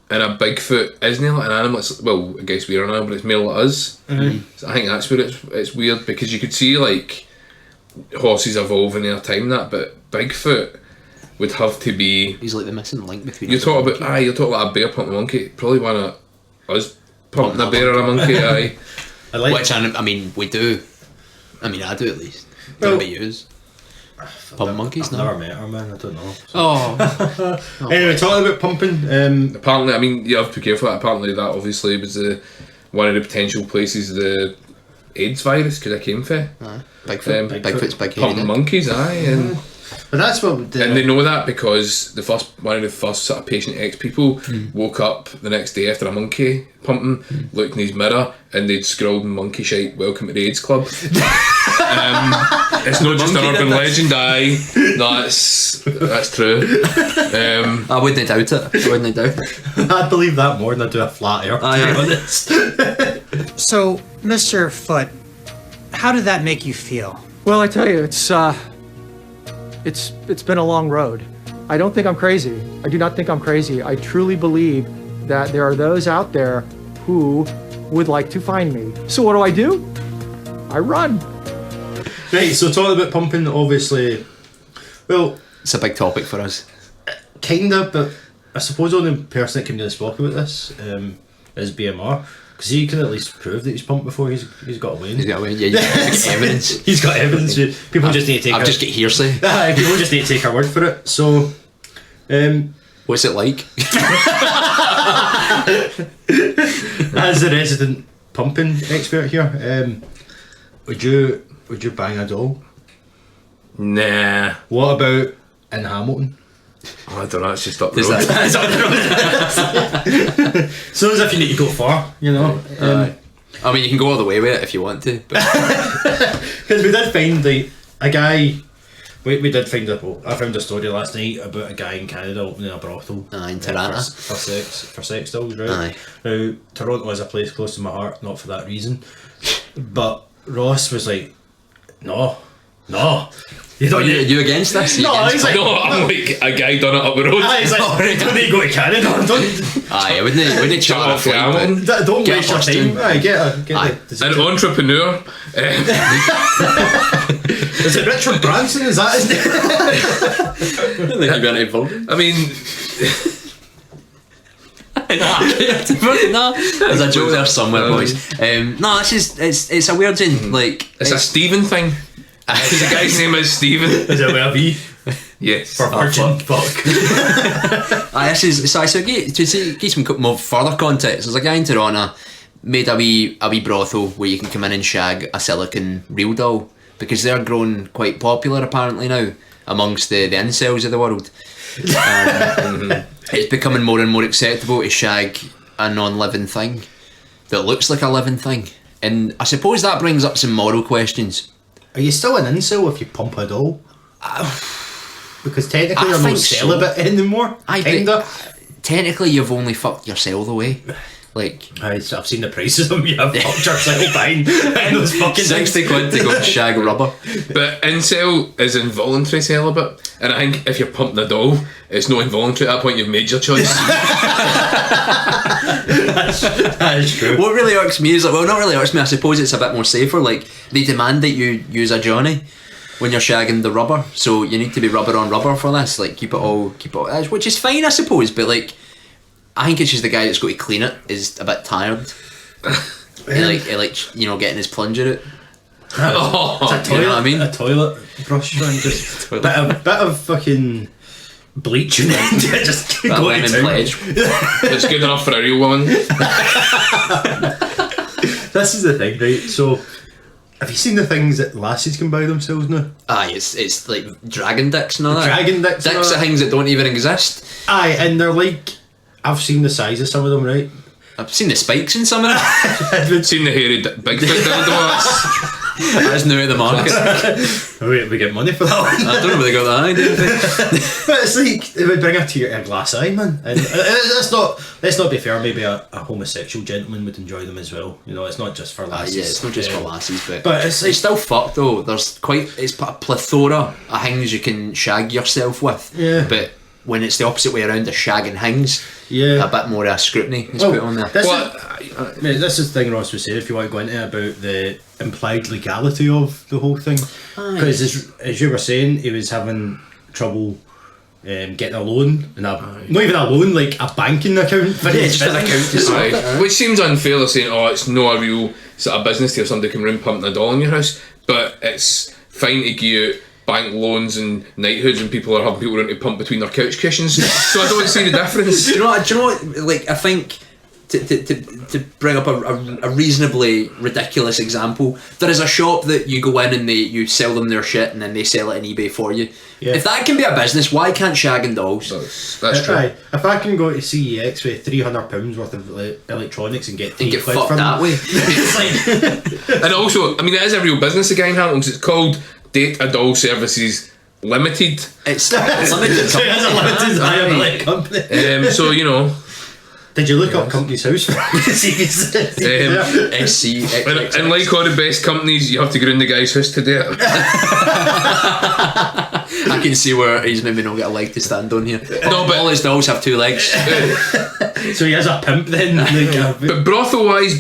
and a Bigfoot isn't it like an animal? It's, well, I guess we're an animal, but it's more like us. So I think that's where it's weird, because you could see like horses evolve in their time, but Bigfoot would have to be. He's like the missing link between. You're talking about a bear pumping a monkey. Probably one of us pumping a bear or a monkey. Aye. I like. Which I mean, we do. I mean, I do at least. Well, Don't be used. Pump monkeys, I've no. never met her, man. I don't know. Oh, Anyway, talking about pumping. Apparently, I mean, you have to be careful. Apparently, that obviously was one of the potential places the AIDS virus could have came from. Bigfoot. Bigfoot's big. Pumping monkeys, aye, and But that's what. they know that because one of the first sort of patient X people woke up the next day after a monkey pumping, looked in his mirror, and they'd scrawled in monkey shite, "Welcome to the AIDS Club." It's not just an urban legend, aye. No, that's true. I wouldn't doubt it. I believe that more than I do a flat earth, to be honest. So, Mr. Foot, how did that make you feel? Well, I tell you, it's been a long road. I don't think I'm crazy. I do not think I'm crazy. I truly believe that there are those out there who would like to find me. So what do? I run. Right, so talking about pumping, obviously, well, It's a big topic for us. kinda, but I suppose the only person that can really spoke about this is BMR, because he can at least prove that he's pumped before he's got away. He's got away. Yeah, you get evidence. He's got evidence. People just need to take. I've just get hearsay. People just need to take our word for it. So, What's it like? as the resident pumping expert here, would you bang a doll? Nah, What about in Hamilton? I don't know. It's just up the Is road. that? So as if you need to go far, you know. I mean, you can go all the way with it if you want to. Because we did find a guy. We did find I found a story last night about a guy in Canada opening a brothel. In Toronto. For sex dolls, right? Aye. Now Toronto is a place close to my heart, not for that reason. But Ross was like, no, you don't. You against this? No, he's like, No, I'm like a guy done it up the road. He's like, you don't need to go to Canada. Don't Aye, I wouldn't chat Jump off off the Hamilton. don't Get waste your lost time. in. Aye, get Aye. An entrepreneur. Is it Richard Branson? Is that his name? I don't think you've got involved. I mean, No, there's a joke there somewhere, boys. No, it's a weird thing. Like it's a Stephen thing. Because the guy's name is Stephen. Is it with a V? Yes. For virgin? Fuck. this is so to give some more further context. There's a guy in Toronto made a wee brothel where you can come in and shag a silicone real doll, because they're growing quite popular apparently now amongst the incels of the world. It's becoming more and more acceptable to shag a non-living thing that looks like a living thing, and I suppose that brings up some moral questions. Are you still an incel if you pump a doll? Because technically I you're not think so. celibate anymore. Kinda. Technically, you've only fucked yourself away. Like, I've seen the prices of them. You have fucked yourself behind those fucking 60 quid to go and shag rubber. But incel is involuntary celibate, and I think if you're pumping a doll, it's not involuntary. At that point, you've made your choice. That is true. What really irks me is, like, well, not really irks me, I suppose it's a bit more safer. Like, they demand that you use a Johnny when you're shagging the rubber, so you need to be rubber on rubber for this. Like, keep it all, which is fine, I suppose, but like, I think it's just the guy that's got to clean it is a bit tired. He like, you know, getting his plunger out. It's a toilet, you know what I mean? A toilet brush and just bit of fucking bleach and then just That go lemon to town. pledge. It's good enough for a real woman. This is the thing, right? So, have you seen the things that lassies can buy themselves now? Aye, it's like dragon dicks and all that. Dragon dicks and all Dicks that. are things that don't even exist. Aye, and they're like, I've seen the size of some of them, right? I've seen the spikes in some of them. I've seen the hairy Bigfoot dildo. That's new at the market. We get money for that one. I don't know where they got that idea. But it's like, they would bring a to your glass eye, man. And let's not be fair, maybe a homosexual gentleman would enjoy them as well. You know, it's not just for lassies. Yeah, it's not just for lassies, But it's like, still fucked though. There's it's a plethora of things you can shag yourself with. Yeah. But when it's the opposite way around, the shagging things, yeah. a bit more scrutiny is put on there. This is the thing Ross was saying, if you want to go into it, about the implied legality of the whole thing. Because as you were saying, he was having trouble getting a loan, and not even a loan, like a banking account for his just an account to sort it. Which seems unfair, they're saying, oh, it's not a real sort of business to have somebody come round pumping a doll in your house. but it's fine to give out bank loans and knighthoods when people are having people around to pump between their couch cushions. So I don't see the difference. Do you know what? Like, I think to bring up a reasonably ridiculous example, there is a shop that you go in and you sell them their shit and then they sell it on eBay for you. Yeah. If that can be a business, why can't Shag and Dolls? That's true. Aye. If I can go to CEX with £300 worth of electronics and get And get quid fucked from that them, way. it's like, And also, I mean, it is a real business again, Hamilton, because it's called Date a Doll Services Limited. It's limited. so it has a limited liability company. So, you know. Did you look up Company's House for see if it's there? SC. And like all the best companies, you have to go in the guy's house to do it. I can see where he's maybe not got a leg to stand on here. No, but all his dolls have 2 legs. So he has a pimp then. But brothel wise,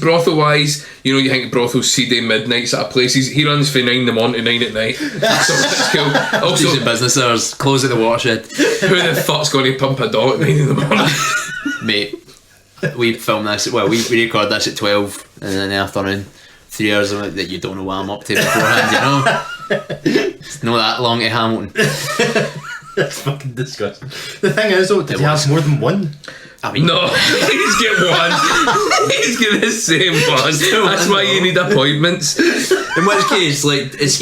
you know, you think brothels CD midnights at places. He runs from 9 in the morning to 9 at night. So that's cool. Also, Decent business hours. Close at the watershed. who the fuck's going to pump a doll at 9 in the morning? Mate, we film this. Well, we record this at 12, and then the afternoon, 3 hours of it that you don't know what I'm up to beforehand. You know, it's not that long to Hamilton. That's fucking disgusting. The thing is though, did he have more than one? I mean, No, he's get one. He's get the same one. That's why you need appointments. in which case, like, is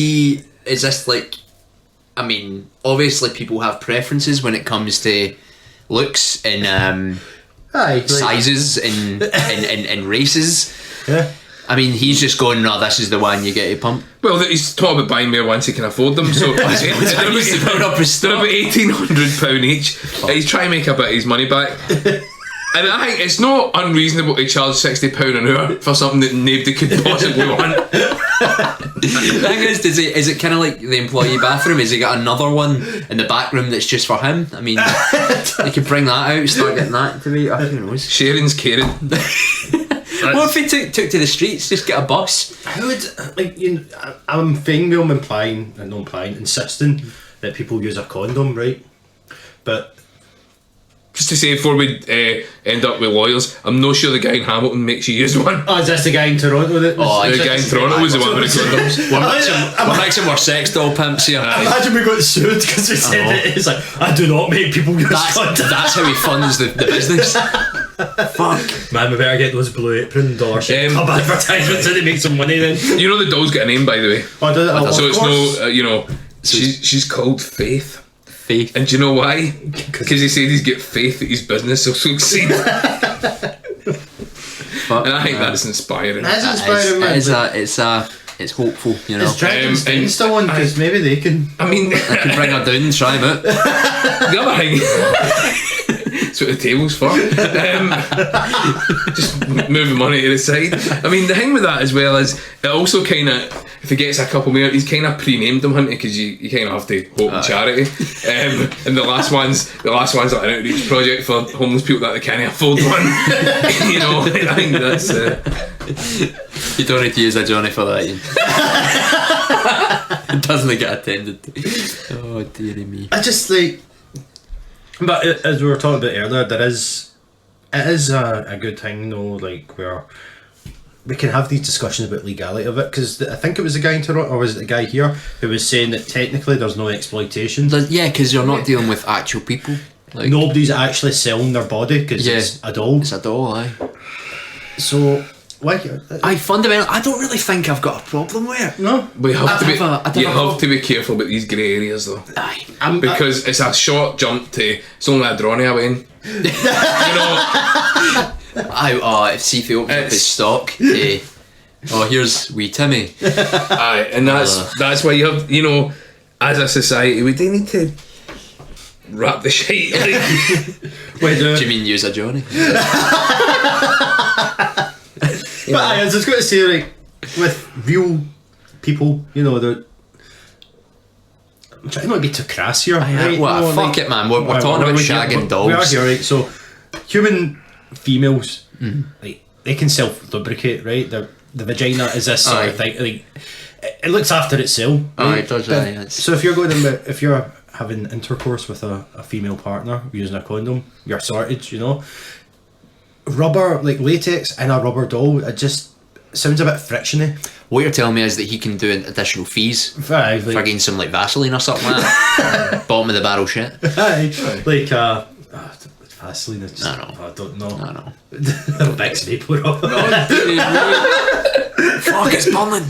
this like? I mean, obviously, people have preferences when it comes to looks and Aye, like, sizes and races. Yeah. I mean, he's just going, no, this is the one you get to pump. Well, he's talking about buying more once he can afford them. So they're about £1,800 each. He's trying to make a bit of his money back. And I think it's not unreasonable to charge £60 an hour for something that nobody could possibly want. The thing is it kind of like the employee bathroom? Has he got another one in the back room that's just for him? I mean, you could bring that out, start getting that to be. Who knows? Sharon's caring. What if he took to the streets, just get a bus? How would, like, you know, I'm insisting that people use a condom, right? But Just to say, before we end up with lawyers, I'm not sure the guy in Hamilton makes you use one. is this the guy in Toronto that was, The guy in Toronto was the one with the condoms. We're mixing more sex doll pimps here. Imagine we got sued because we said that it's like, I do not make people use condoms. That's how he funds the business. Fuck. Man, we better get those Blue Apron dollar club advertisements so they make some money then. You know the doll's got a name, by the way. Oh, does it? So Of it's course. no, she's called Faith. Faith. And do you know why? Because he said he's got faith that his business will succeed. And I think that's inspiring. That's inspiring, man. It's hopeful, you know. Is Dragon's Den and still on? Because maybe they can. I mean, I could bring her down and try him out. the other thing. That's what the table's for. Just moving money to the side. I mean, the thing with that as well is it also kind of, if he gets a couple more, he's kind of pre-named them, hunting, because you kind of have to hope and charity. And the last one's like an outreach project for homeless people that they can't afford one. You know, I think that's. You don't need to use a Johnny for that, Ian. It doesn't get attended. Oh dearie me. I just like. But as we were talking about earlier, it is a good thing though, like where we can have these discussions about legality of it, because I think it was the guy in Toronto, or was it the guy here, who was saying that technically there's no exploitation. Yeah, because you're not dealing with actual people. Like, Nobody's actually selling their body because it's a doll. It's a doll, aye. So why? Fundamentally, I don't really think I've got a problem with it. No, We have to be. You have have to be careful about these grey areas though. Aye. Because it's a short jump to it's only a drawing away in. You know, See if he opens up his stock. Here's wee Timmy. aye, and that's why you have, you know, as a society, we do need to wrap the shit. Like, Do you mean use a Johnny? But I was just going to say, like, with real people, you know, they're. I'm trying not to be too crass here. Right? Well, fuck it, man. We're talking about shagging dolls. We are here, right? So, human females, like, they can self-lubricate, right? The vagina is this sort of thing. Like, it looks after itself. Right? It does. So if you're having intercourse with a female partner using a condom, you're sorted, you know. Rubber, like latex in a rubber doll, sounds a bit frictiony. What you're telling me is that he can do additional fees Aye, for like, getting some like Vaseline or something like that. Bottom of the barrel shit. like Vaseline. Just, I know. I don't know. I know. Big vapor up. Fuck, it's burning.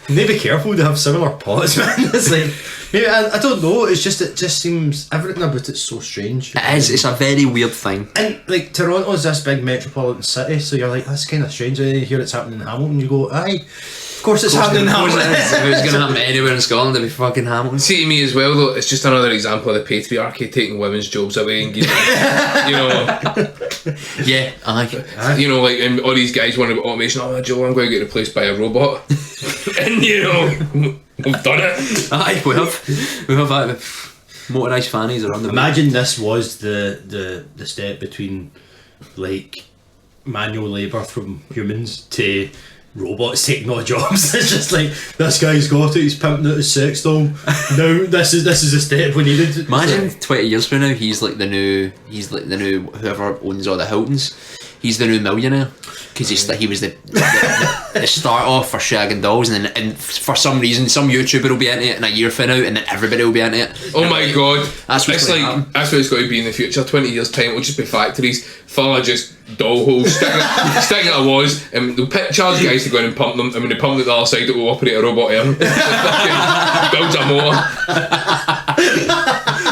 You need to be careful to have similar pots, man. It's like, maybe, I don't know. It just seems everything about it's so strange. It is. It's a very weird thing. And like Toronto's this big metropolitan city, so you're like, that's kind of strange. And then you hear it's happening in Hamilton, you go, aye, of course it's happening in Hamilton. If it was going to happen anywhere in Scotland, it'd be fucking Hamilton. See, to me as well, though, it's just another example of the patriarchy taking women's jobs away and giving, you know, Yeah, aye. you know, like, and all these guys want about automation. Oh, Joe, I'm going to get replaced by a robot, and you know, we've done it. Aye, we have motorised fannies around the Imagine this was the step between like manual labour from humans to robots taking all jobs. It's just like, this guy's got it, he's pimping out his sex doll. Now this is the step we needed. Imagine 20 years from now, he's like the new whoever owns all the Hiltons. He's the new millionaire because he was the start off for shagging dolls, and for some reason some YouTuber will be into it in a year from now, and then everybody will be into it. Oh my god, That's what's it's gonna like happen. that's what it's got to be in the future. 20 years time, it'll just be factories full of just doll holes sticking at walls, and they'll charge guys to go in and pump them, and when they pump them at the other side, it will operate a robot arm. Builds a motor.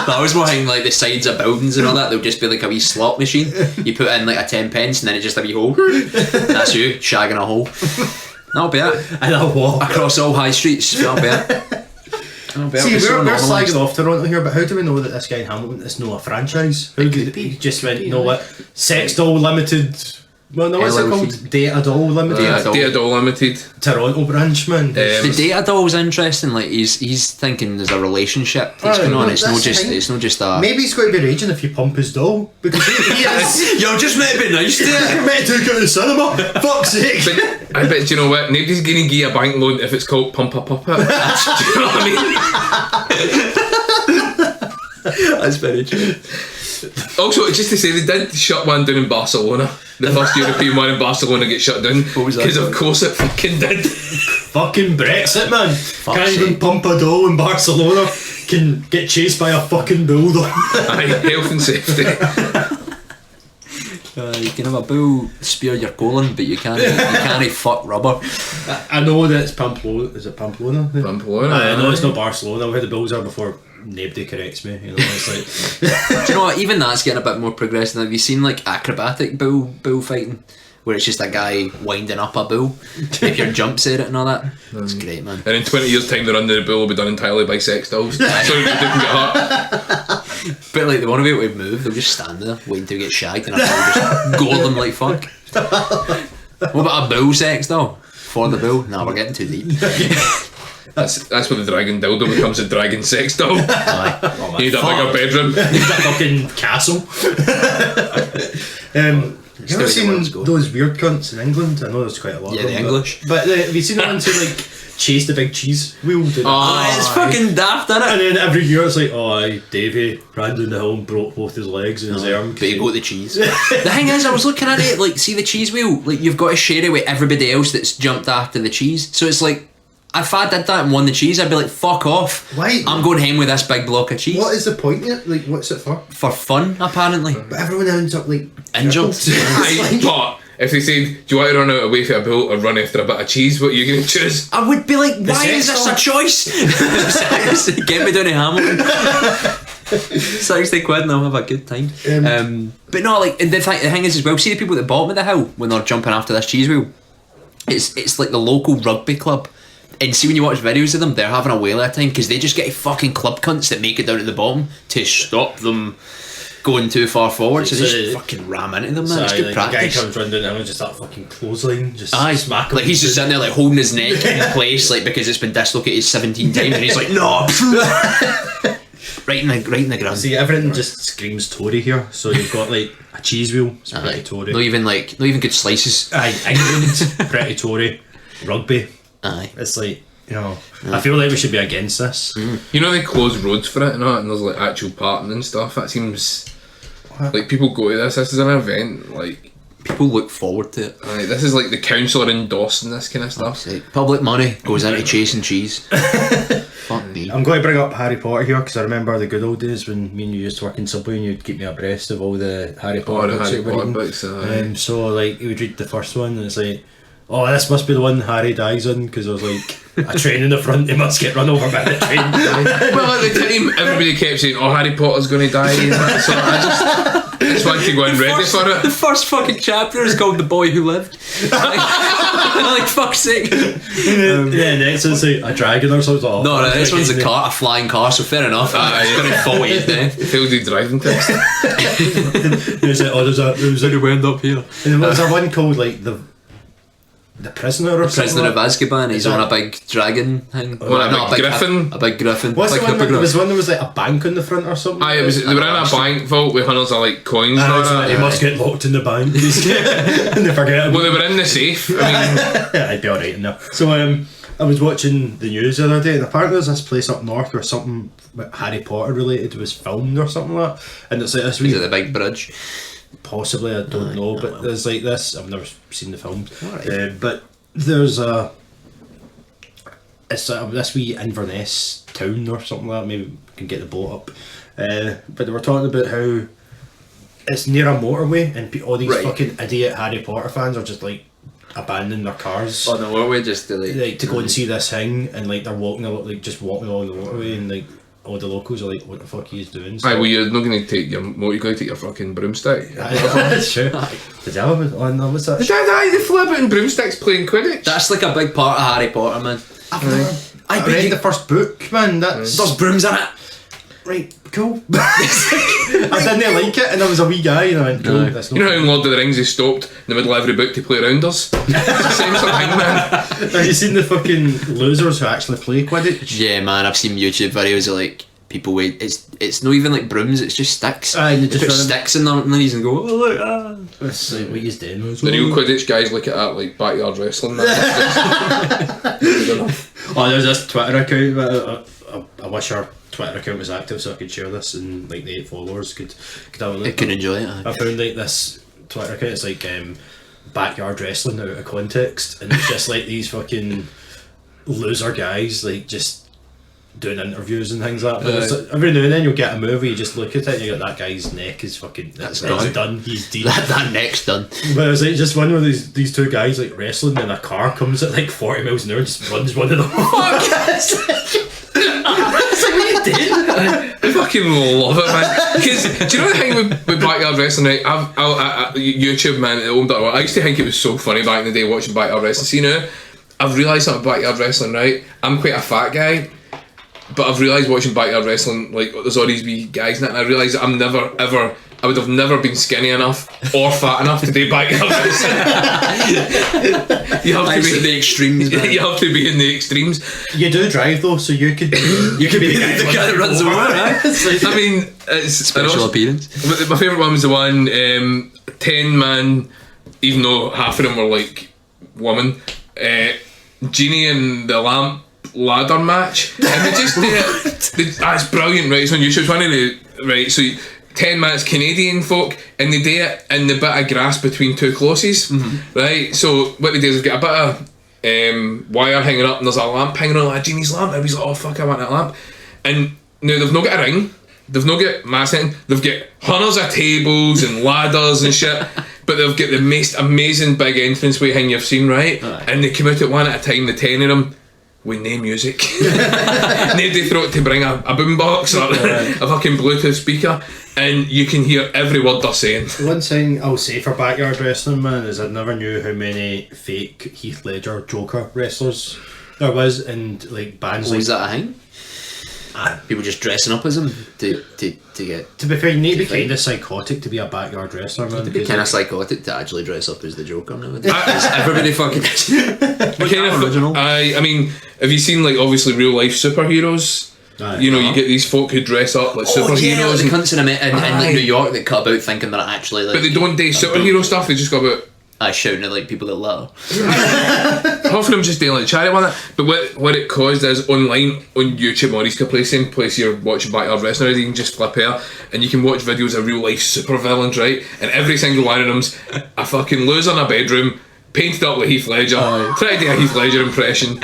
That was behind like the sides of buildings and all that. There'll just be like a wee slot machine. You put in like a 10 pence, and then it's just a wee hole. That's you shagging a hole. That'll be it. And a walk. Across all high streets. That'll be it. That'll be it. See, It's so we're normalised. slagging off Toronto here, but how do we know that this guy in Hamilton is not a franchise? How could he just went, you know what, Sex Doll Limited. Well, no, what's it LLC. called? Data Doll Limited. Data Doll Limited. Toronto branch, man. The data doll's interesting. Like he's thinking there's a relationship that's going on. It's not just a. Maybe he's going to be raging if you pump his doll, because he is. You're just meant to be nice to it. You're meant to take it to the cinema. Fuck's sake. But I bet, do you know what? Nobody's going to give you a bank loan if it's called Pump a Puppet. Do you know what I mean? That's very true. Also, just to say, they did shut one down in Barcelona. The first European one in Barcelona get shut down. What was that Because for? of course it fucking did. Fucking Brexit, man. Can't sake. even pump a doll in Barcelona. Can get chased by a fucking bulldog. Aye, health and safety. You can have a bull spear your colon, but you can't fuck rubber. I know that it's Pamplona. Is it Pamplona? Pamplona. I know it's not Barcelona. I've had the Bulls are before nobody corrects me. You know, it's like. Do you know what? Even that's getting a bit more progressive. Have you seen like acrobatic bullfighting, where it's just a guy winding up a bull, if your jumps at it and all that? It's great, man. And in 20 years' time, the run of the bull will be done entirely by sex dolls. So they can get hurt. But like they want to be able to move, they'll just stand there waiting to get shagged, and a bull just gore them like fuck. What about a bull sex though? For the bull? Nah, we're getting too deep. That's where the dragon dildo becomes a dragon sex doll. Oh, You need a bigger bedroom. Need a fucking castle. You ever Still the words seen go. those weird cunts in England? I know there's quite a lot Yeah, of the them. English. But have you seen the ones who like chase the big cheese wheel? It's fucking daft, isn't And it? then every year it's like, oh, aye, Davey ran down the hill and broke both his legs and his arm. But you got the cheese. The thing is, I was looking at it, like, see the cheese wheel? Like, you've got to share it with everybody else that's jumped after the cheese. So it's like, if I did that and won the cheese, I'd be like, fuck off. Why? I'm going home with this big block of cheese. What is the point yet? Like, what's it for? For fun, apparently. But everyone ends up like Injured. crippled. Aye, but if they said, do you want to run out away for a bull or run after a bit of cheese, what are you going to choose? I would be like, why is sex this a doll. choice? Get me down to Hamilton. 60 quid and I'll have a good time. But no, like, the thing is as well, see the people at the bottom of the hill when they're jumping after this cheese wheel? It's like the local rugby club. And see when you watch videos of them, they're having a whale of a time because they just get fucking club cunts that make it down to the bottom to stop them going too far forward. So they just fucking ram into them, man. It's good The guy practice. comes running down and just that fucking clothesline, just Aye, smack him. like he's just sitting there like holding his neck in place, like because it's been dislocated 17 times, and he's like, no, right in the ground. See, everything just screams Tory here. So you've got like a cheese wheel, it's pretty Aye. Tory. Not even good slices. Aye, England, pretty Tory. Rugby, Aye. it's like, you know, I feel like we should be against this. You know they close roads for it and all, and there's like actual parking and stuff. That seems like people go to this. This is an event. Like people look forward to it. Aye, this is like the councillor endorsing this kind of stuff. Public money goes into chasing cheese. Fuck me. I'm going to bring up Harry Potter here because I remember the good old days when me and you used to work in Subway and you'd keep me abreast of all the Harry Potter the books. Harry that we're Potter reading. books, aye. So like you would read the first one and it's like, oh, this must be the one Harry dies in, because I was like, a train in the front, he must get run over by the train. Well, at the time, everybody kept saying, "Oh, Harry Potter's going to die," so I just wanted to go in ready for The it. first fucking chapter is called The Boy Who Lived. like fuck's sake. Yeah, next one's like a dragon or something. Oh, No, this one's a flying car, so fair enough. It's going to fall his death. Failed the driving test. It was like, oh, there's a end up here. and was there one called like the prisoner or something? Prisoner of like? Azkaban. He's on a big dragon thing. a big griffin? A big griffin. What's Like the one? There hippogriff. was one that was like a bank on the front or something. Aye, they were in a bank vault with hundreds of like coins. And and all it's like, that. he must get locked in the bank. And they forget about Well, they were in the safe. I mean, I'd be alright now. So I was watching the news the other day, and apparently there's this place up north where something Harry Potter related was filmed or something like that. And it's like this Is it wee, the big bridge? possibly, I don't know, but there's like this. I've never seen the film, Alright. but there's it's this wee Inverness town or something like that. Maybe we can get the boat up. But they were talking about how it's near a motorway, and all these Right. fucking idiot Harry Potter fans are just like abandoning their cars. On the motorway, just to Like to go and see this thing, and like they're walking just walking along the motorway, and like all the locals are like, "What the fuck are you doing?" So, aye, well, you're not going to take your motor. You're going to take your fucking broomstick. that's true. Did you have oh no, what's that? They flip it in broomsticks playing Quidditch. That's like a big part of Harry Potter, man. I read the first book, man. That's There's brooms in it. right. Cool. I didn't like it, and I was a wee guy, and I went, "Cool." No. That's You know how in Lord of the Rings they stopped in the middle of every book to play rounders? It's the same sort of thing, man. Have you seen the fucking losers who actually play Quidditch? Yeah, man, I've seen YouTube videos of like people with it's not even like brooms, it's just sticks. Aye, they They just put run- sticks in their knees and go, oh look, ah. It's like what he's doing. The real Quidditch guys look at that like backyard wrestling. Oh, there's this Twitter account. I wish our Twitter account was active so I could share this, and like the 8 followers could have a look. I can enjoy it. I found like this Twitter account. It's like backyard wrestling out of context, and it's just like these fucking loser guys like just doing interviews and things like that. But it's like, every now and then you'll get a movie, you just look at it and you go, that guy's neck is fucking that's gone. done. He's deep. That neck's done. But it was like just one where these two guys like wrestling, and a car comes at like 40 miles an hour and just runs one of them. It's like, what are you doing? I fucking love it, man. Because do you know the thing with backyard wrestling? Right, I YouTube, man. I used to think it was so funny back in the day watching backyard wrestling. See now, I've realised something about backyard wrestling. Right, I'm quite a fat guy, but I've realised watching backyard wrestling, like there's all these wee guys in it, and I realised that I would have never been skinny enough or fat enough to do backyard wrestling. You have to be in the extremes, man. You have to be in the extremes. You do drive though, so you could be You could be the guy that runs over, right? I mean, it's Special appearance. My favourite one was the one 10-man, even though half of them were like women, Genie and the Lamp ladder match, and they just do it. That's brilliant, right? It's on YouTube. It's one of the right. So 10 minutes Canadian folk, and they do it in the bit of grass between two closes, right? So what they do is they've got a bit of wire hanging up, and there's a lamp hanging on, like a genie's lamp. And he's like, oh fuck, I want that lamp. And now they've not got a ring, they've not got mats in, they've got hundreds of tables and ladders and shit. But they've got the most amazing big entranceway thing you've seen, right? And they come out at one at a time, the 10 of them, with no music. Nobody thought to bring a boombox or a fucking Bluetooth speaker, and you can hear every word they're saying. One thing I'll say for backyard wrestling, man, is I never knew how many fake Heath Ledger Joker wrestlers there was, and like bands Was like. that a thing? People just dressing up as him to get. To be fair, you need to be fight. kind of psychotic to be a backyard wrestler, man. To be 'cause, kind of like, psychotic to actually dress up as the Joker nowadays. Everybody fucking. Original. I mean, have you seen like obviously real life superheroes? You know, you get these folk who dress up like Oh yeah, superheroes, the and- cunts in like New York that cut about thinking they're actually like. but they don't do superhero stuff. They just go about. Shouting at like people that litter. half of them just doing like charity one. But what it caused is online on YouTube or same place you're watching Backyard Wrestling, you can just flip here and you can watch videos of real life super villains, right? And every single one of them's a fucking loser in a bedroom, painted up like Heath Ledger, trying to do a Heath Ledger impression.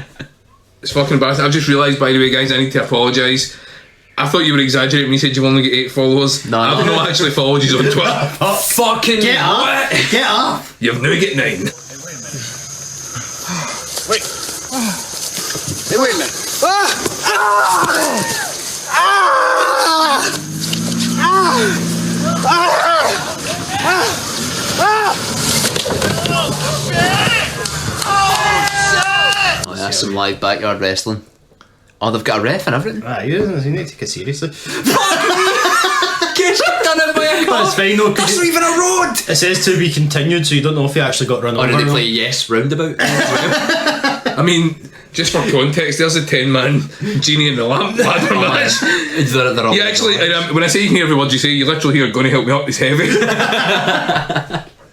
It's fucking embarrassing. I've just realised, by the way, guys, I need to apologise. I thought you were exaggerating when you said you only get 8 followers. No, I've not actually followed you on Twitter. Fucking Get up! what? Get up! You've now got 9. Wait. Hey, wait a minute. Oh, that's some live backyard wrestling. Oh, they've got a ref and everything. You need to take it seriously. Guess I've done it by a car. That's fine though, That's because not even a road. it says to be continued, so you don't know if he actually got run Or over. did they or play not. Yes Roundabout? I mean, just for context, there's a 10-man Genie in the Lamp ladder match. They're all Yeah, actually, when I say you can hear every word you say, you literally hear "Gonna help me up" is heavy.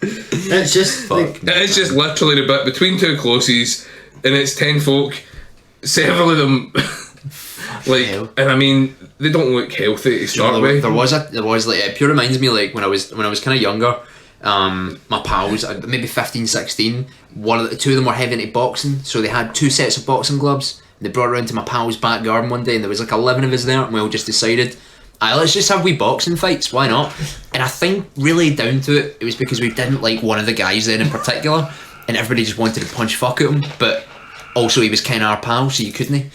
It's just like It is just literally the bit between two closes, and it's 10 folk, several of them, like, hell. and I mean, they don't look healthy to start with. there was like, it pure reminds me like when I was kind of younger. My pals, maybe 15, 16, two of them were heavy into boxing, so they had 2 sets of boxing gloves. And they brought it around to my pal's back garden one day, and there was like 11 of us there, and we all just decided, let's just have wee boxing fights, why not? And I think really down to it, it was because we didn't like one of the guys then in particular, and everybody just wanted to punch fuck at him, but also he was kind of our pal, so you couldn't.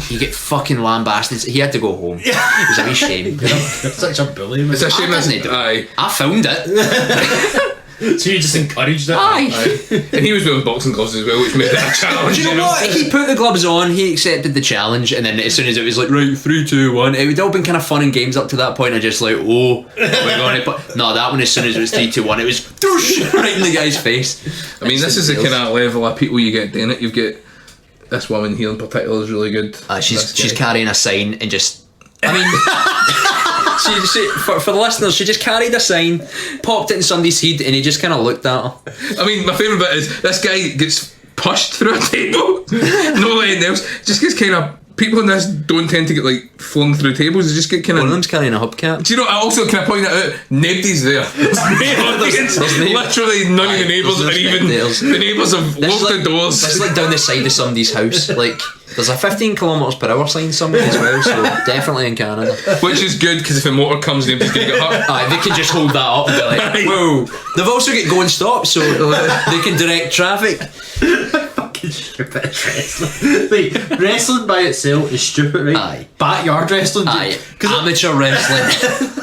You get fucking lambasted. He had to go home. It was a wee shame. you're such a bully, man. It's a shame, I isn't didn't it? do Aye. I filmed it. So you just encouraged it. Aye. And he was wearing boxing gloves as well, which made it a challenge. Do you know what? He put the gloves on, he accepted the challenge, and then as soon as it was like, right, 3, 2, 1, it would all been kind of fun and games up to that point. I just like, we're going to put... No, that one, as soon as it was 3, 2, 1, it was doosh, right in the guy's face. I mean, this is the kind of level of people you get doing it. You've got this woman here in particular is really good. She's carrying a sign and just... I mean... She, for the listeners, she just carried a sign, popped it in somebody's head, and he just kind of looked at her. I mean, my favourite bit is this guy gets pushed through a table. No anything else. Just gets kind of... People in this don't tend to get like flung through tables. They just get kind One of of... them's carrying a hubcap. Do you know, I also, can I point that out? Nobody's there. There's no audience. Literally none of the neighbours are even... The neighbours have locked the doors. This is like down the side of somebody's house. Like, there's a 15 km/h sign somewhere as well, so definitely in Canada. Which is good, because if a motor comes, nobody's going to get hurt. Aye, they can just hold that up and be like, whoa. They've also got go and stop, so they can direct traffic. Fucking stupid wrestling. Like, wrestling by itself is stupid, right? Aye. Backyard wrestling. Aye, amateur wrestling.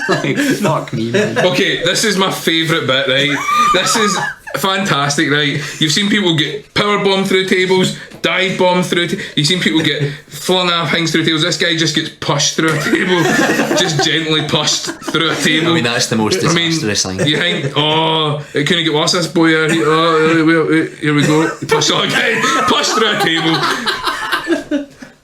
Like, fuck me, man. Okay, this is my favourite bit, right? This is fantastic, right? You've seen people get power bombed through tables, dive bombed through. You've seen people get flung off things through tables. This guy just gets pushed through a table, just gently pushed through a table. I mean, that's the most disastrous thing. You think, oh, it couldn't get worse, this boy. Here we go. Pushed through a table.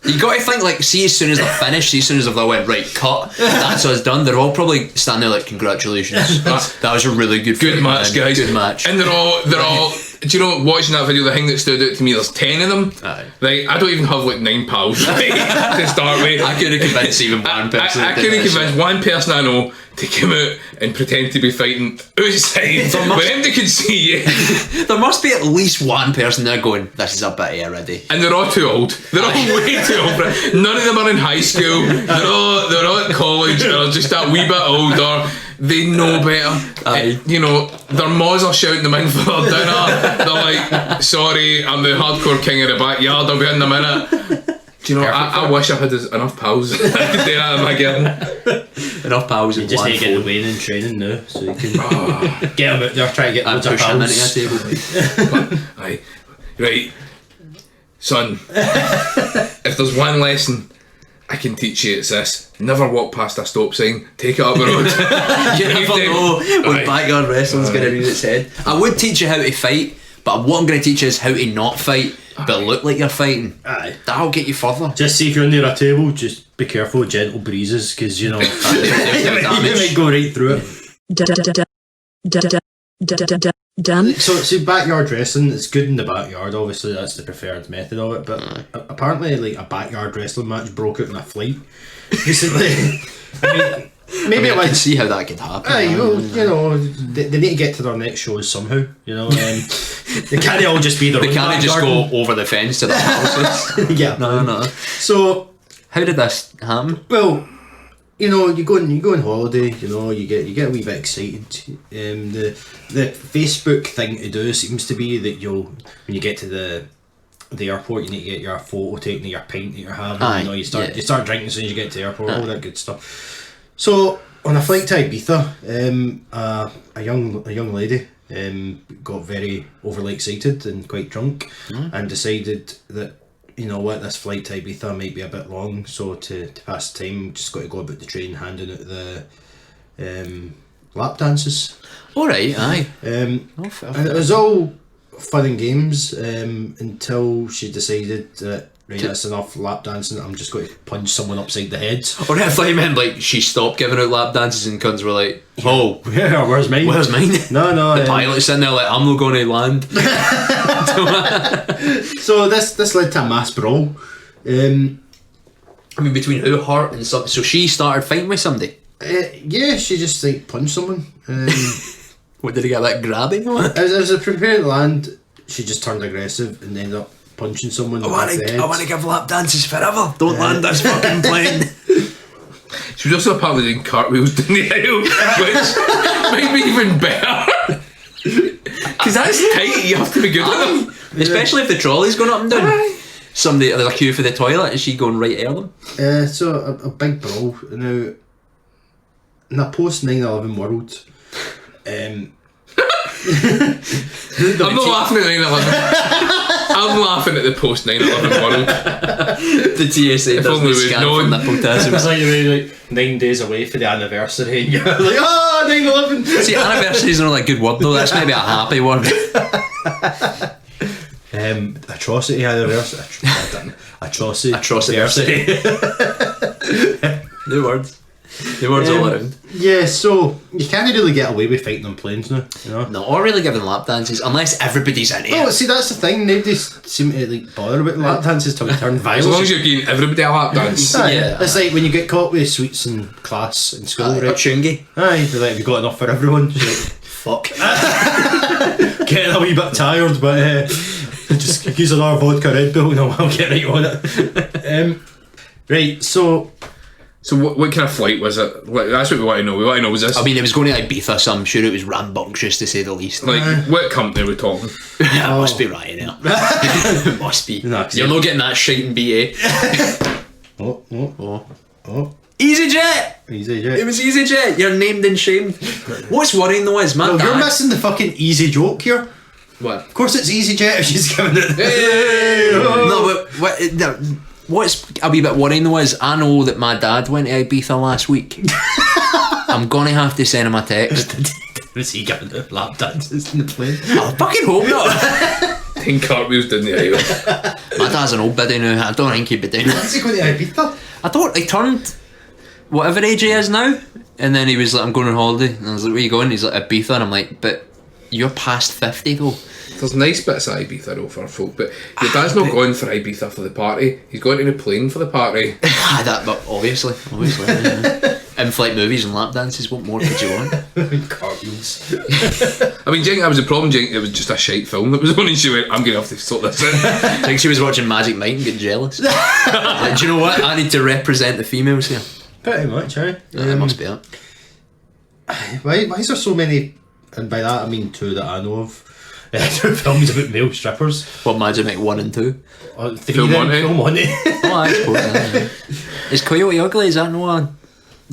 You got to think, like, see as soon as they're finished, see as soon as they went, right, cut, that's us done, they're all probably standing there like, congratulations, that was a really good Good fight, match, man. guys. Good match. And they're all. Do you know, watching that video, the thing that stood out to me, there's 10 of them. Aye. Like, I don't even have like 9 pals right, to start with. I couldn't convince even one person. I couldn't convince one person I know to come out and pretend to be fighting outside when everybody can see you. There must be at least one person there going, this is a bit already. And they're all too old. They're all way too old. None of them are in high school. They're all at college. They're just that wee bit older. They know better. You know, their maws are shouting them in for their dinner. They're like, sorry, I'm the hardcore king of the backyard. I'll be in a minute. Do you know, I wish I had enough pals. I could do that in my garden. Enough pals in Just one need to get phone. the Wayne in training now, so you can get him out there, try to get And loads of push him into a pals. table. Aye. Right, son, if there's one lesson I can teach you, it's this: never walk past a stop sign. Take it up the road. You never know when Aye. backyard wrestling's going to rear its head. I would teach you how to fight, but what I'm going to teach you is how to not fight, but look like you're fighting. Aye. That'll get you further. Just see if you're near a table, just be careful with gentle breezes, because you know They'll do you damage. might go right through it. Done. So, see, backyard wrestling, it's good in the backyard, obviously, that's the preferred method of it, but apparently, like, a backyard wrestling match broke out in a fight recently. Maybe I can see how that could happen. They need to get to their next shows somehow, they can't all just be their They own can't just backyard. go over the fence to their houses. Yeah. No. So, How did this happen? well, you go on holiday, you get a wee bit excited. The Facebook thing to do seems to be that when you get to the airport, you need to get your photo taken of your pint that you're having. Aye, You start drinking as soon as you get to the airport, all that good stuff. So on a flight to Ibiza, a young lady got very overly excited and quite drunk, and decided that, you know what, this flight to Ibiza might be a bit long, so to pass the time, just got to go about the train handing out the lap dances. Alright, aye. And it was all fun and games until she decided that, right, that's enough lap dancing, I'm just going to punch someone upside the head. Or I thought you meant like she stopped giving out lap dances and cunts were like, oh, Yeah, where's mine? where's mine? No. The pilot's sitting there like, I'm not going to land. So this led to a mass brawl. I mean, between who, her and some. So she started fighting with somebody. Yeah, she just like punched someone. What, did he get that grabbing? As a preparing to land, she just turned aggressive and ended up punching someone. I want to give lap dances forever. Don't land this fucking plane. She was also apparently doing cartwheels down the aisle, which might be even better. Because that's tight, you have to be good at them. Especially if the trolley's going up and down. Somebody, there's a queue for the toilet, is she going right at them? So a big brawl. Now, in a post 9/11 world, I'm not laughing at 9/11. I'm laughing at the post 9/11 world. The TSA If doesn't only we'd scan known. for nipple it's tattoos. like you're like 9 days away for the anniversary and you're like, 9/11. See, anniversary's not like a good word though, that's maybe a happy word. Atrocity anniversary. Atrocity. Atrocity. New words. New words all around. Yeah, so you can't really get away with fighting on planes now, No, or really giving lap dances, unless everybody's in Oh, it. see, that's the thing. Nobody seem to like bother about lap dances till they turn violent. As long as you're getting everybody a lap dance. Aye, Yeah. it's like when you get caught with sweets in class in school, Or right? chungy. Aye, they're like, have you got enough for everyone? She's like, Fuck. getting a wee bit tired, but just use another vodka Red Bull and I'll get right on it. Right, so what kind of flight was it? Like, that's what we want to know. We want to know, was this... I mean, it was going to Ibiza, so I'm sure it was rambunctious to say the least. like, what company are we talking? It must be Ryanair. It must be. No, 'cause You're not getting that shite in BA. oh, EasyJet! easy, It yeah. was EasyJet. You're named and shamed. What's worrying though is, man, Well, you're missing the fucking easy joke here. What? Of course, it's EasyJet if she's giving it. No, but what's a wee bit worrying though is, I know that my dad went to Ibiza last week. I'm gonna have to send him a text. Was he giving the lap dances in the plane? I fucking hope not. 10 cartwheels down the aisle. My dad's an old biddy now. I don't think he'd be doing that. What's he going to Ibiza? I thought he turned whatever age he is now, and then he was like, I'm going on holiday, and I was like, where you going? He's like, Ibiza, and I'm like, but you're past 50 though. There's nice bits of Ibiza though for folk, but your dad's not going for Ibiza for the party. He's going to the plane for the party. That, but obviously. Yeah. In-flight movies and lap dances, what more could you want? Cartwheels. I mean, Jink, that was the problem, Jink. It was just a shite film that was on, and she went, I'm going to have to sort this out. I think she was watching Magic Mike and getting jealous. Like, do you know what? I need to represent the females here. Pretty much, aye. That must be it. Why is there so many, and by that I mean two that I know of, films about male strippers? What, Magic Mike 1 and 2? Three Film then, Monty. Film Monty. Oh, I suppose. Yeah. Is Coyote Ugly? Is that no one?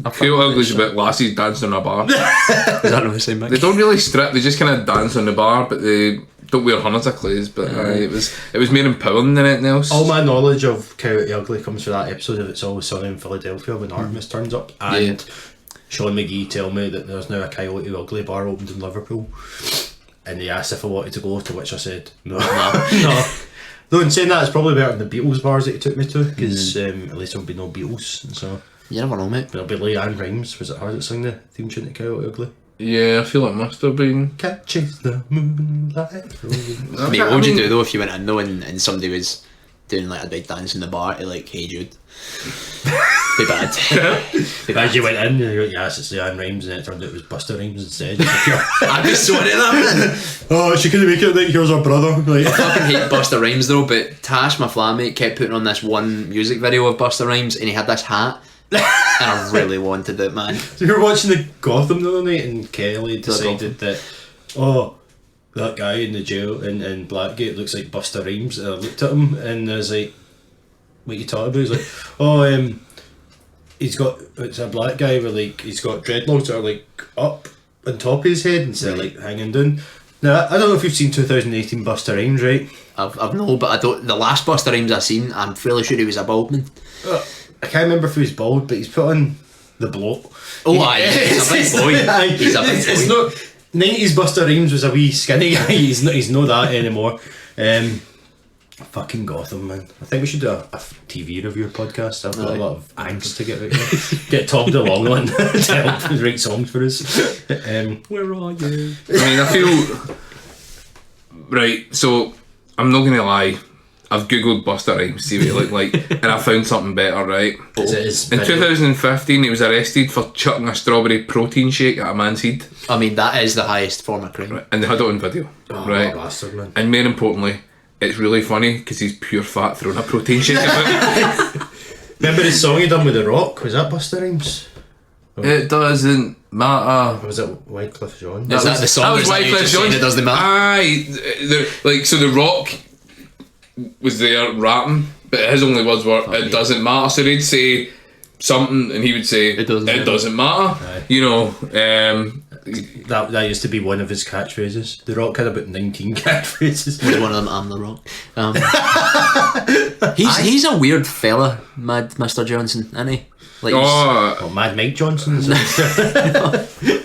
Cool Ugly's about lassies dancing in a bar. Is that not the same They Mike? don't really strip, they just kind of dance in the bar, but they don't wear hundreds of clothes, but it was more empowering than anything else. All my knowledge of Coyote Ugly comes from that episode of It's Always Sunny in Philadelphia when Artemis turns up, and Sean McGee tell me that there's now a Coyote Ugly bar opened in Liverpool, and they asked if I wanted to go, to which I said no. No. Though in saying that, it's probably better than the Beatles bars that he took me to, because at least there'll be no Beatles, and so... You never know, mate. But it'll be Leanne Rimes, was it her that sang the theme tune to Coyote Ugly? Yeah, I feel it must have been. Can't chase the moonlight. Mate, what would you do though if you went in though and somebody was doing like a big dance in the bar to like Hey Jude? Be bad. As you went in, you're like, yes, it's the Anne Rhymes, and it turned out it was Buster Rhymes instead. I'd be so into that, man. Oh, she couldn't make it, like, here's her brother. Like, I fucking hate Busta Rhymes though, but Tash, my flatmate, kept putting on this one music video of Busta Rhymes and he had this hat. And I really wanted it, man. so we were watching the Gotham the other night, and Kelly decided that, that guy in the jail in Blackgate looks like Buster Rhymes. And I looked at him and I was like, what you talking about? He's like, it's a black guy with like, he's got dreadlocks that are like up on top of his head instead of like hanging down. Now, I don't know if you've seen 2018 Buster Rhymes, right? I've no, but I don't. The last Busta Rhymes I've seen, I'm fairly sure he was a bald man. I can't remember if he was bald, but he's put on the bloat. Oh, aye, he's a big boy. He's a big boy. It's not 90s Busta Rhymes was a wee skinny guy. He's not that anymore. Fucking Gotham, man. I think we should do a TV review podcast. I've got a lot of angst to get out here. Get Tom DeLonge on to help write songs for us. Where are you? I mean, I feel right. So I'm not gonna lie. I've googled Busta Rhymes, see what he looked like, and I found something better. Right. In 2015, he was arrested for chucking a strawberry protein shake at a man's head. I mean, that is the highest form of crime. Right. And they had it on video. Right. What a bastard, man. And more importantly, it's really funny because he's pure fat throwing a protein shake about. Remember his song he done with The Rock? Was that Busta Rhymes? It doesn't matter. Or was it Wycliffe Jean? Is that the song? That was Wycliffe Jean. It doesn't matter. Aye, so The Rock was there rapping, but his only words were "it doesn't matter." So they'd say something, and he would say "it doesn't matter." Aye. You know, that used to be one of his catchphrases. The Rock had about 19 catchphrases. Was one of them "I'm the Rock"? He's a weird fella, Mad Mr. Johnson, isn't he? Like Mad Mike Johnson.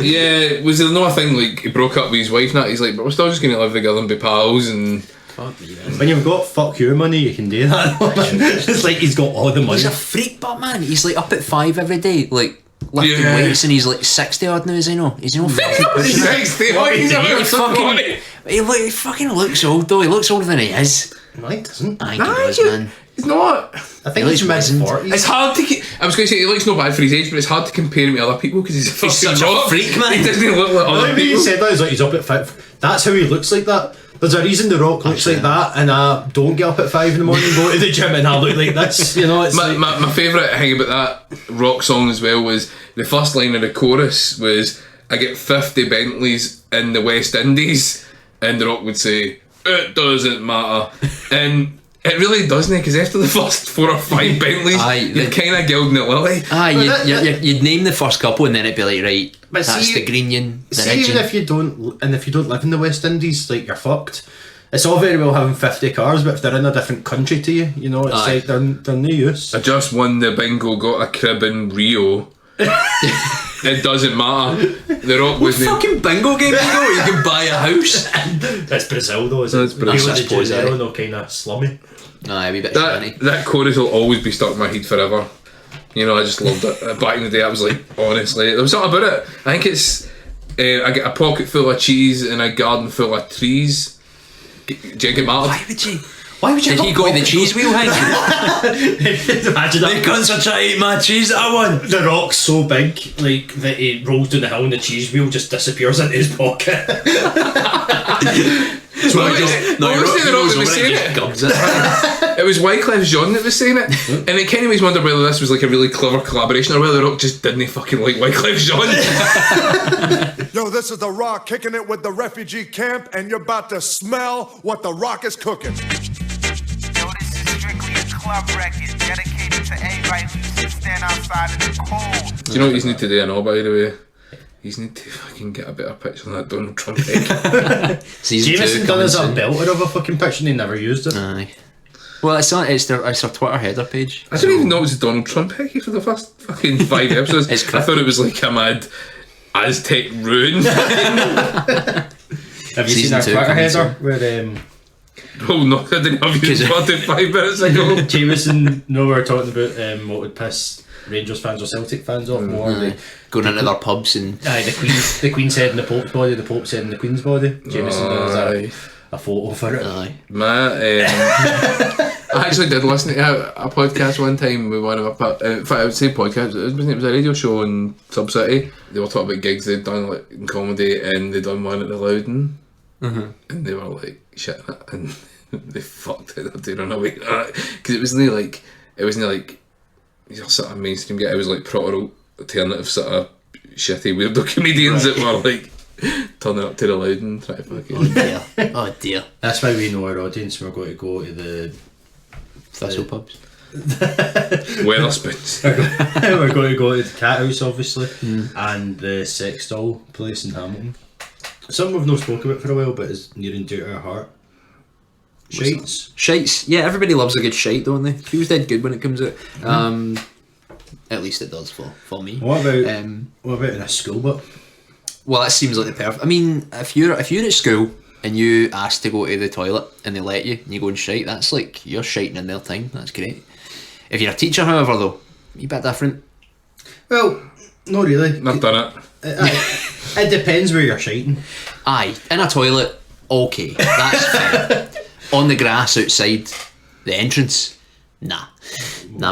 Yeah, was there no thing like he broke up with his wife? Now he's like, but we're still just gonna live together and be pals and. Fuck me, man. When you've got fuck your money, you can do that. It's like he's got all the money. He's a freak, but man, he's like up at 5 every day, like lifting weights, and he's like 60 odd now. Is he no? He's no fucking pushing it. 60. He fucking looks old though. He looks older than he is. No, he doesn't. I think he does, man. He's not. I think he's mid 40s. It's hard to. I was going to say he looks no bad for his age, but it's hard to compare him to other people because he's a fucking such rock. a freak, man. He doesn't look like other Maybe you people. said that, he's like he's up at 5. That's how he looks like that. There's a reason The Rock looks like that, and I don't get up at 5 in the morning and go to the gym and I look like this. You know, it's my favourite thing about that rock song as well was the first line of the chorus was "I get 50 Bentleys in the West Indies," and The Rock would say "it doesn't matter," and it really doesn't, because after the first 4 or 5 Bentleys, you're kind of gilding it lily. You'd name the first couple, and then it'd be like, right, But that's see, the Greenian. See, even if you don't live in the West Indies, like, you're fucked. It's all very well having 50 cars, but if they're in a different country to you, you know, it's like they're no use. I just won the bingo, got a crib in Rio. It doesn't matter. The Rock What wasn't. fucking bingo game you go where you can buy a house? That's Brazil though, isn't it? That's Brazil, Rio de I suppose, Janeiro, they're kind of slummy. Nah, a wee bit shiny. That chorus will always be stuck in my head forever. You know, I just loved it. Back in the day, I was like, honestly, there was something about it. I think it's I get a pocket full of cheese and a garden full of trees. Do you think it mattered? Why would you? Did he go to the cheese wheel, Hank? Imagine that. The cunts are trying to eat my cheese that I won. The Rock's so big, like, that he rolls down the hill and the cheese wheel just disappears into his pocket. So The Rock was saying it. It was Wycliffe Jean that was saying it, and it kind of makes me wonder whether this was like a really clever collaboration or whether The Rock just didn't fucking like Wycliffe Jean. Yo, this is The Rock kicking it with the refugee camp, and you're about to smell what The Rock is cooking. Yo, this is strictly a club record dedicated to everybody who used to stand outside in the cold. Do you know what you need to do? I know, by the way. You need to fucking get a better picture on that Donald Trump egg. Jameson done as a belter of a fucking picture and he never used it. Aye. Well, it's their Twitter header page. I didn't even know it was a Donald Trump egg for the first fucking 5 episodes. I thought it was like a mad Aztec ruin. Have you seen our Twitter header where oh no, I didn't have you spotted 5 minutes ago. Jameson, we were talking about what would piss Rangers fans or Celtic fans off more. Going into their pubs and the Queen's head in the Pope's body, the Pope's head in the Queen's body. Jameson does a photo for it. aye. I actually did listen to a podcast one time with one of my in fact I would say podcast, it was a radio show on Sub City. They were talking about gigs they'd done like in comedy, and they'd done one at the Loudon, and they were like shitting it, and they fucked it up doing on a week because it wasn't like your sort of mainstream guy. It was like proper alternative sort of shitty weirdo comedians that were like turning up to the Loudon trying to fucking Oh dear. That's why we know our audience. We're going to go to the Thistle pubs. Weatherspoons. We're going to go to the Cat House, obviously, and the Sex Doll place in Hamilton. Something we've not spoken about for a while, but is near and dear to our heart. Shites. Yeah, everybody loves a good shite, don't they? Feels dead good when it comes out. At least it does for me. What about in a school book? Well, that seems like the perfect. I mean, if you're at school and you ask to go to the toilet and they let you and you go and shite, that's like you're shiting in their time. That's great. If you're a teacher, however, though, a bit different. Well, not really. I've done it. It depends where you're shiting. Aye, in a toilet, okay, that's fine. On the grass outside the entrance, nah,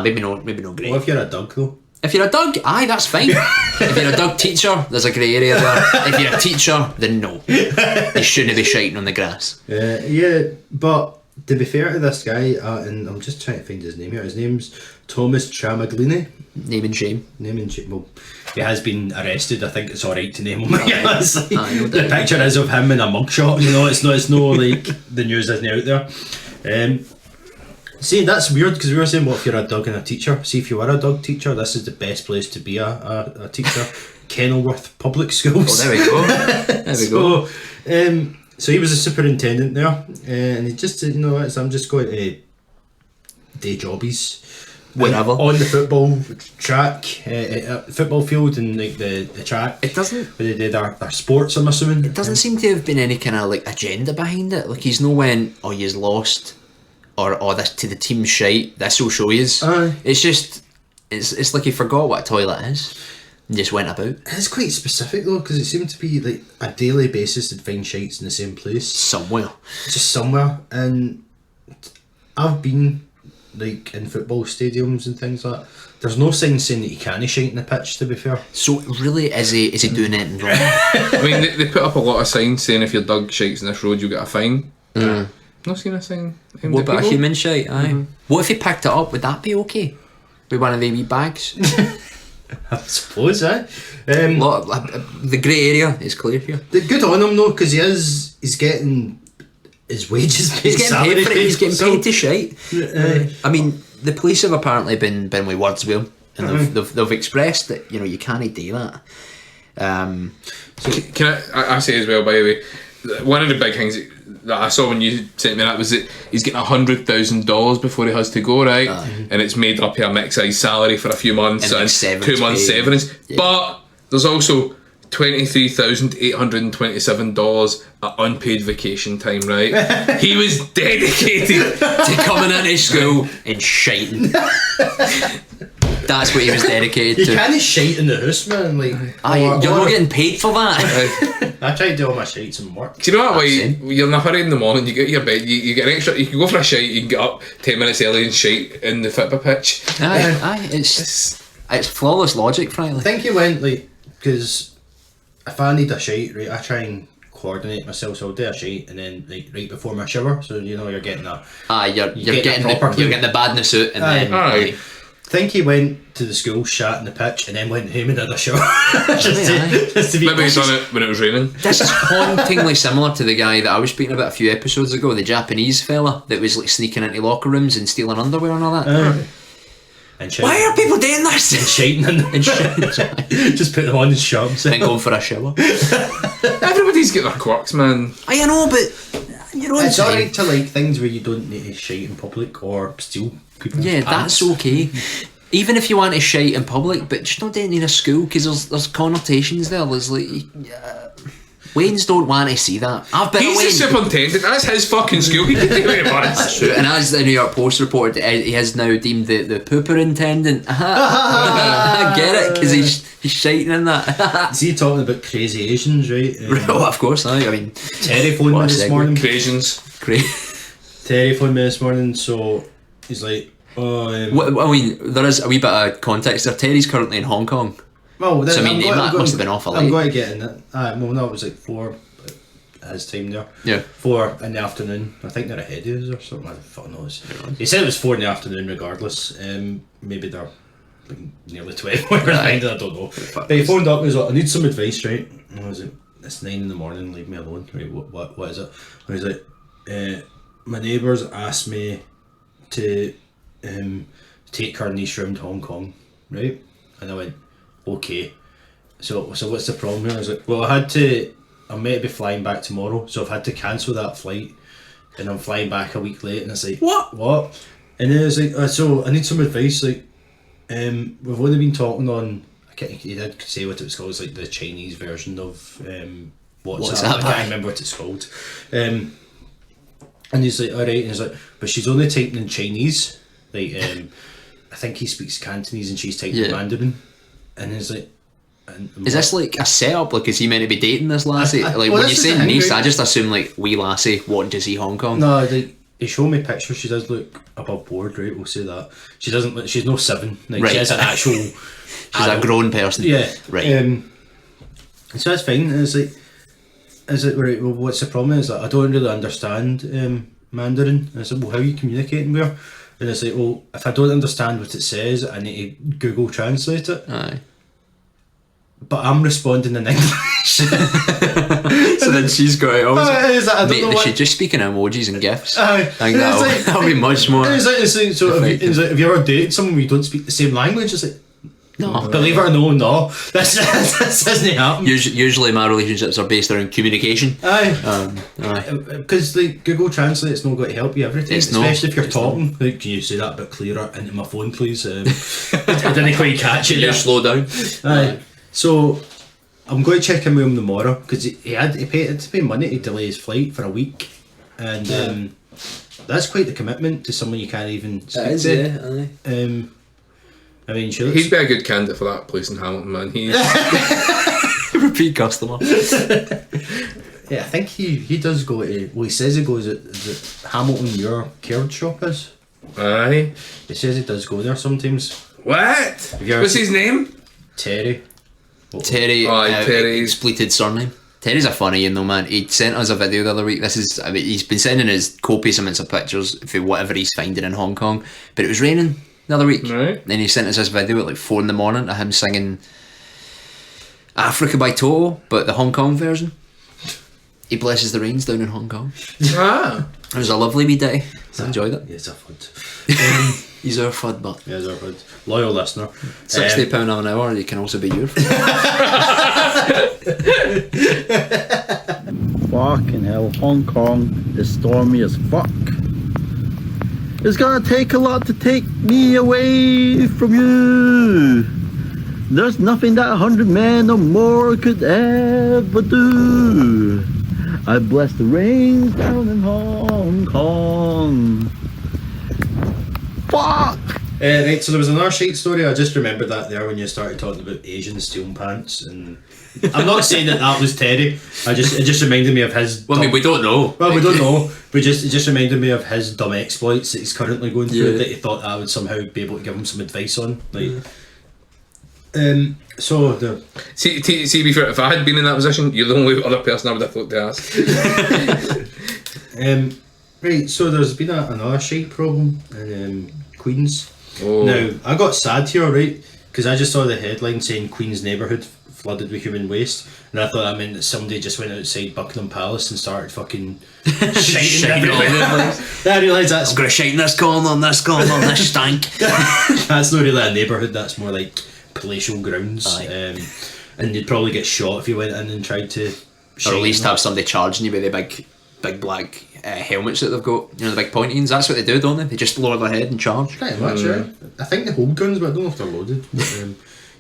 maybe not great. What if you're a dog though? If you're a dog, aye, that's fine. If you're a dog teacher, there's a grey area there. If you're a teacher, then no, you shouldn't be shiting on the grass. Yeah, but to be fair to this guy, and I'm just trying to find his name here. His name's Thomas Tramaglini. Name and shame. Well, he has been arrested. I think it's alright to name him. Honestly. No The doubt. picture is of him in a mugshot. You know, it's no like the news isn't out there. See, that's weird because we were saying, what if you're a dog and a teacher? See, if you were a dog teacher, this is the best place to be a teacher. Kenilworth Public Schools. Oh, there we go. There we go. So he was a superintendent there, and he just said, I'm just going to day jobbies. Whatever. On the football track, football field and like the track. It doesn't. Where they did their sports, I'm assuming. It doesn't seem to have been any kind of like agenda behind it. Like he's no went, oh, you's lost, or this to the team shite. This will show yous. Aye. It's just, it's like he forgot what a toilet is and just went about. It's quite specific though, because it seemed to be like a daily basis to find shites in the same place, Somewhere. just somewhere. And I've been like in football stadiums and things like that. There's no sign saying that you can't shite in the pitch, to be fair. So really, is he doing anything wrong? I mean, they put up a lot of signs saying if your dog shites in this road, you'll get a fine. Not seen a sign. What about a human shite? Aye. What if he picked it up? Would that be okay? With one of the wee bags? I suppose, The grey area is clear here. good on him though, because he's getting his wages paid. He's getting paid for it. He's getting so- paid to shite. I mean, the police have apparently been with words with him, and they've expressed that you can't do that. Can I say as well, by the way, one of the big things that I saw when you sent me that was that he's getting $100,000 before he has to go, right? And it's made up of a mixed salary for a few months And and severance 2 months pay. severance. Yeah. But there's also $23,827 at unpaid vacation time, right? He was dedicated To coming into school and shiting. That's what he was dedicated You to. can't shite in the house, man. Like, You're not getting paid for that. I try to do all my shites in work. Do you know what way? Same. You're in a hurry in the morning, you get your bed, you get an extra, you can go for a shite, you can get up 10 minutes early and shite in the football pitch. Aye, it's flawless logic, I frankly. think he went like, because if I need a shite, right, I try and coordinate myself, so I'll do a shite and then like right before my shower, so you're getting a. Aye, you're getting a proper you're getting the badness out, and then Aye. I think he went to the school, shat in the pitch, and then went home and did a shower. just to be. Maybe he's done it when it was raining. This is hauntingly similar to the guy that I was speaking about a few episodes ago, the Japanese fella that was like sneaking into locker rooms and stealing underwear and all that. And Why are people doing this? shiting in them? And shit. Just put them on and shut Then going for a shower. Everybody's got their quirks, man. I know, but your own It's time. alright to like things where you don't need to shite in public or steal people's Yeah, pants. that's okay. Even if you want to shite in public, but just not doing it in a school, because there's connotations there. There's like, Waynes don't want to see that. I've been He's Wayne. the superintendent. That's his fucking school. He can do what he wants. That's true. And as the New York Post reported, he has now deemed the pooperintendent. I get it, because he's shiting in that. Is he talking about crazy Asians, right? Oh, of course. I mean, Terry phoned me what a this segue. morning. Equations. great. Terry phoned me this morning, so he's like, oh, I mean, there is a wee bit of context there. Terry's currently in Hong Kong. well, So, I mean, he must have been off a I'm late. going to get in it. Well, no, it was like 4 his time there. Yeah. 4 in the afternoon. I think they're ahead of us or something. I don't know. He said it was 4 in the afternoon regardless. Maybe they're nearly 12 when we're behind, I don't know. But he phoned up and was like, I need some advice, right? And I was like, it's 9 in the morning, leave me alone. Right, what is it? And he's like, my neighbours asked me to take her niece round Hong Kong, right? And I went, okay. So what's the problem here? I was like, well, I'm meant to be flying back tomorrow, so I've had to cancel that flight, and I'm flying back a week late. And it's like, what? And then it's like, so I need some advice. Like, we've only been talking on. He did say what it was called. It's like the Chinese version of WhatsApp. I can't remember what it's called. And he's like, all right. And he's like, but she's only typing in Chinese. Like, I think he speaks Cantonese and she's typing Mandarin. And he's like, is this like a setup? Like, is he meant to be dating this lassie? Like, well, when you this is say the thing, niece, right? I just assume like wee lassie wanting to see Hong Kong. no, like he showed me pictures. She does look above board, right? We'll say that. She doesn't. She's no 7. Like, Right. she is an actual. She's a grown person. Yeah. Right. So that's fine. And it's like, right? Well, what's the problem? Is that I don't really understand Mandarin. And I said, well, how are you communicating with her? And it's like, well, if I don't understand what it says, I need to Google Translate it. Aye. But I'm responding in English. So then she's got it. It's like, I don't Mate, know they what- should just speak in emojis and gifs. Aye. I think And it's like- that'll be much more. It's like, so effective. if you ever date someone where you don't speak the same language, it's like, No. believe it or no, this doesn't happen. Usually my relationships are based around communication. Aye. Aye. Because like Google Translate's not going to help you every time, It's not. especially if you're talking. Like, can you say that a bit clearer into my phone, please? I didn't quite catch it. You there. slow down. Aye. So I'm going to check in with him tomorrow because he had to pay money to delay his flight for a week, and that's quite the commitment to someone you can't even speak to. Aye. I mean, she looks. He'd be a good candidate for that place in Hamilton, man. He's Repeat customer. Yeah, I think he does go to. Well, he says he goes at Hamilton. Your curd shop is. aye. He says he does go there sometimes. What? you ever What's seen- his name? Terry. Terry, Aye, Terry's- expleted surname. Terry's a funny one though, man. He sent us a video the other week. He's been sending us copious amounts of pictures for whatever he's finding in Hong Kong. But it was raining the other week. Right. Then he sent us this video at like 4 in the morning of him singing Africa by Toto, but the Hong Kong version. He blesses the rains down in Hong Kong. Ah. It was a lovely wee day. I enjoyed it. Yes, I've heard. He's our fud, but Yes, I've heard. Loyal listener. £60 an hour, you can also be your fud. Fucking hell, Hong Kong is stormy as fuck. It's gonna take a lot to take me away from you. There's nothing that 100 men or more could ever do. I bless the rains down in Hong Kong. Fuck! Right, so there was another shite story. I just remembered that there when you started talking about Asians stealing pants, and I'm not saying that was Terry. It just reminded me of his. Well, I mean, we don't know. Well, we don't know, but it just reminded me of his dumb exploits that he's currently going through. Yeah. That he thought I would somehow be able to give him some advice on. Like, so the See, before if I had been in that position, you're the only other person I would have thought to ask. right, so there's been another shite problem in Queens. Oh. Now I got sad here, right, because I just saw the headline saying Queen's neighbourhood flooded with human waste, and I thought that meant that somebody just went outside Buckingham Palace and started fucking shiting everywhere. Then I realised that's I'm gonna shite in this corner, this stank. that's not really a neighbourhood. That's more like palatial grounds, Aye. and you'd probably get shot if you went in and tried to. Or shite at least in have somebody charging you with the big black helmets that they've got. You know, the big pointy-ins. That's what they do, don't they? They just lower their head and charge. Pretty much, right? I think they hold guns, but I don't know if they're loaded. But,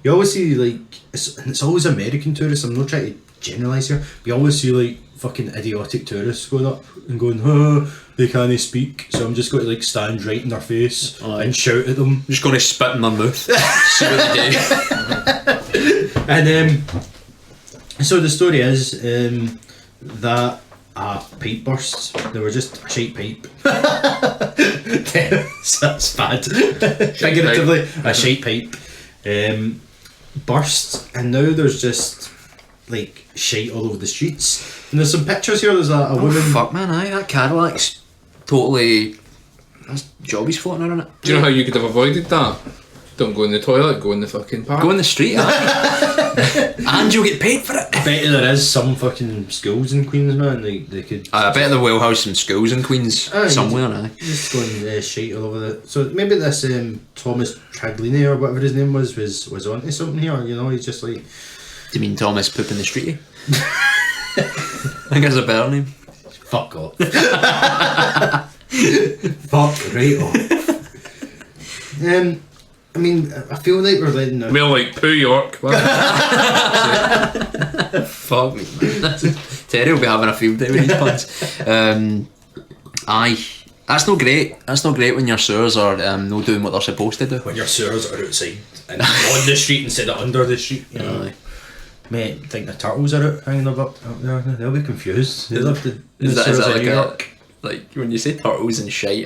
you always see like it's always American tourists. I'm not trying to generalise here. You always see like fucking idiotic tourists going up and going, oh, they can't speak, so I'm just going to like stand right in their face and shout at them. I'm just going to spit in their mouth. See what they do. And so the story is that a pipe burst. They were just a shite pipe. That's bad. Figuratively, a shite pipe burst, and now there's just like shite all over the streets. And there's some pictures here. There's a woman. Fuck, man, that Cadillac's totally. That's jobbies floating around it. Do you know how you could have avoided that? Don't go in the toilet, go in the fucking park. Go in the street, and you'll get paid for it. I bet you there is some fucking schools in Queens, man. They could. I bet there will have some schools in Queens somewhere. Just going shite all over the. So maybe this Thomas Traglini or whatever his name was onto something here. You know, he's just like. Do you mean Thomas Poop in the Street? I think that's a better name. Fuck off. Fuck right off. I mean, I feel like we're letting them. We're like Poo York. Fuck me, man. Terry will be having a field day with these puns. Aye. That's not great. That's not great when your sewers are not doing what they're supposed to do. When your sewers are outside and on the street instead of under the street. You know? Aye. Mate, think the turtles are out hanging up there? They'll be confused. They'll have to. Is that like when you say turtles and shite?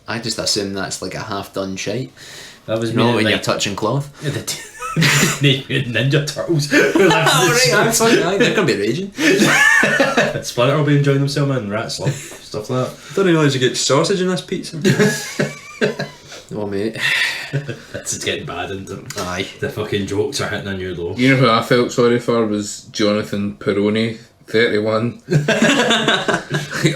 I just assume that's like a half-done shite. That was when you're touching cloth. Ninja Turtles. They're gonna be raging. Splinter will be enjoying themselves, man. Rats love stuff like that. I didn't realise you get sausage in this pizza. Oh mate, this is getting bad, isn't it? Aye, the fucking jokes are hitting a new low. You know who I felt sorry for was Jonathan Peroni, 31.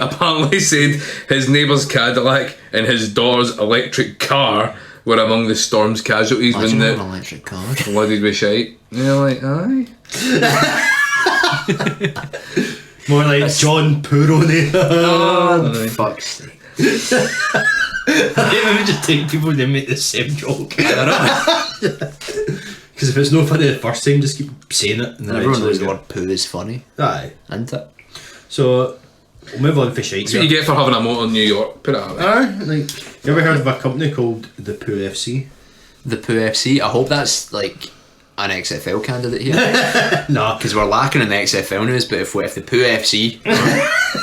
Apparently said his neighbour's Cadillac and his daughter's electric car were among the storm's casualties. Imagine when an electric car flooded with shite. And you're like, aye. More like John Peroni. Oh, fuck's sake. Maybe we just take people and then make the same joke. I don't know. Because if it's no funny the first time, just keep saying it. And everyone knows the word poo is funny. Aye. Isn't it? So, we'll move on for shite. That's what you get for having a motor in New York. Put it out there. Aye. Like, you ever heard of a company called the Poo FC? The Poo FC? I hope that's like an XFL candidate here. No. Because we're lacking in the XFL news, but if the Poo FC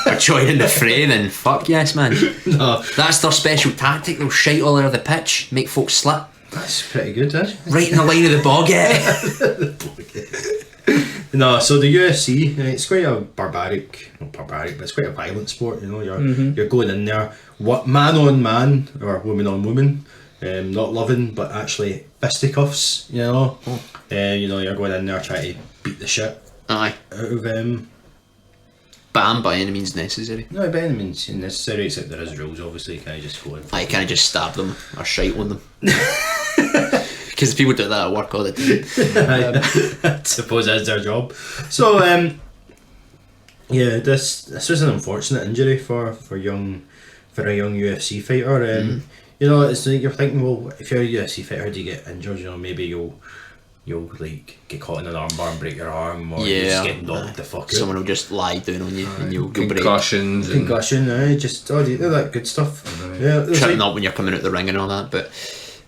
are joining the fray, then fuck yes, man. No. That's their special tactic. They'll shite all over the pitch, make folks slip. That's pretty good, eh? Right in the line of the bogey. No, so the UFC, it's quite a barbaric, not barbaric, but it's quite a violent sport. You know, you're going in there, man on man or woman on woman, not loving, but actually fisticuffs. You know, you know, you're going in there trying to beat the shit Aye. out of them. Bam, by any means necessary. No, by any means necessary, except there is rules. Obviously, you can't just go in. I can't just stab them or shite on them. Because people do that at work all the time. I suppose that's their job. So, yeah, this was an unfortunate injury for a young UFC fighter. You know, it's like you're thinking, well, if you're a UFC fighter, do you get injured? You know, maybe you'll like get caught in an armbar and break your arm, or you just get knocked the fuck out. Someone will just lie down on you and you'll break. Concussion, just that good stuff. Yeah, tripping up when you're coming out the ring and all that. But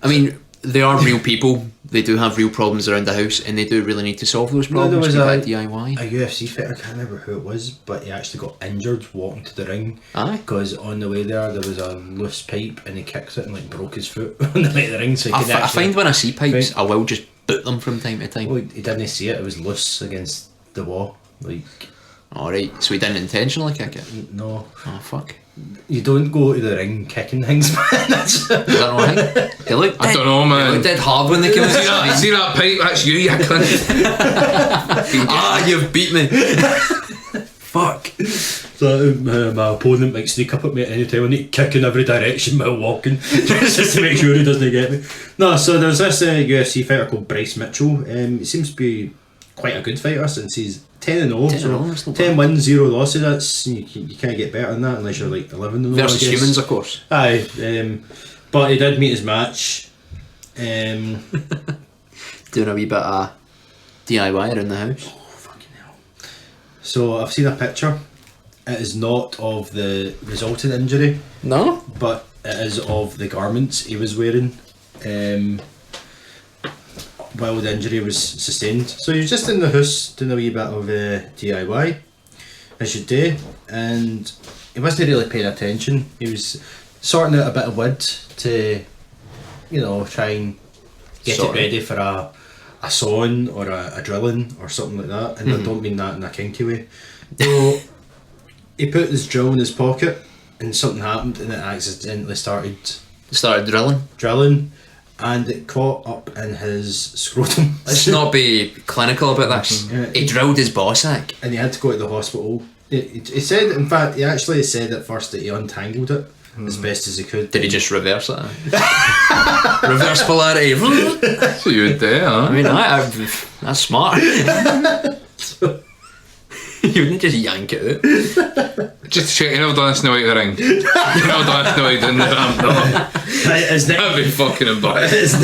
I mean, they are real people. They do have real problems around the house, and they do really need to solve those problems. There was DIY. a UFC fighter, I can't remember who it was, but he actually got injured walking to the ring. Aye. Because on the way there was a loose pipe, and he kicked it and like broke his foot on the way to the ring. So he I find when I see pipes, I will just boot them from time to time. Well, he didn't see it. It was loose against the wall. Like. Alright, so he didn't intentionally kick it? No. Oh fuck. You don't go to the ring kicking things, man. Is that not a thing? They look I don't know, man. They look dead hard when they kill see that pipe? That's you cunt. You've beat me. Fuck. So my opponent might sneak up at me at any time. I need to kick in every direction while walking just to make sure he doesn't get me. No, so there's this UFC fighter called Bryce Mitchell. He seems to be quite a good fighter since he's 10-0. So 10 wins, 0 losses. That's you can't get better than that unless you're like 11-0. Versus humans, of course. Aye, but he did meet his match. Doing a wee bit of DIY around the house. So I've seen a picture. It is not of the resulting injury, No? but it is of the garments he was wearing while the injury was sustained. So he was just in the house doing a wee bit of DIY, as you do, and he wasn't really paying attention. He was sorting out a bit of wood to, try and get it ready for a sawing or a drilling or something like that, and I don't mean that in a kinky way. So he put his drill in his pocket and something happened and it accidentally started drilling and it caught up in his scrotum. Let's not be clinical about this. He drilled his bossack. And he had to go to the hospital. He said, in fact, he actually said at first that he untangled it as best as he could. Did he just reverse it? Reverse polarity. That's what you would do, huh? I mean, that's smart. You wouldn't just yank it out. Just to check, you never done a Snow White the Ring. You never done a Snow White in the ramp, no. That'd be fucking embarrassing.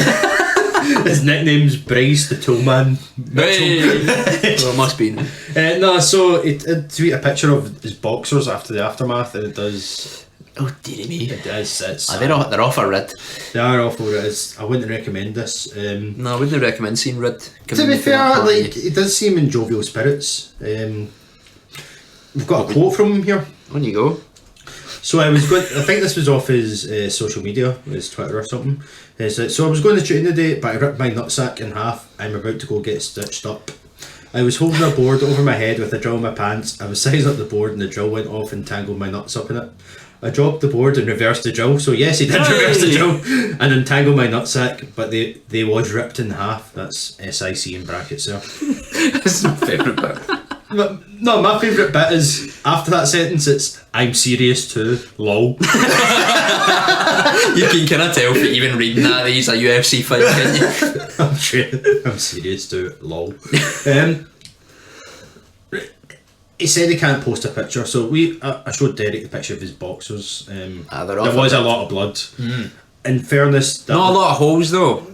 His nickname's Bryce the Toolman. Hey. Well, it must be. No, so it tweet a picture of his boxers after the aftermath, and it does. Oh dearie me! It is. It's. They're off a rid. They are awful. It is. I wouldn't recommend this. No, I wouldn't recommend seeing rid. To be fair, like it does seem in jovial spirits. We've got a quote from him here. On you go. So I was going. I think this was off his social media, his Twitter or something. So I was going to train today, but I ripped my nutsack in half. I'm about to go get stitched up. I was holding a board over my head with a drill in my pants. I was sizing up the board and the drill went off and tangled my nuts up in it. I dropped the board and reversed the drill. So yes, he did reverse the drill and untangle my nutsack, but they was ripped in half. That's SIC in brackets there. That's my favourite bit. No, my favourite bit is after that sentence. It's I'm serious too. Lol. You can kind of tell from even reading that he's a UFC fighter, can't you? I'm sure. I'm serious too. Lol. He said he can't post a picture, so I showed Derek the picture of his boxers. There was a lot of blood. In fairness, not a lot of holes though.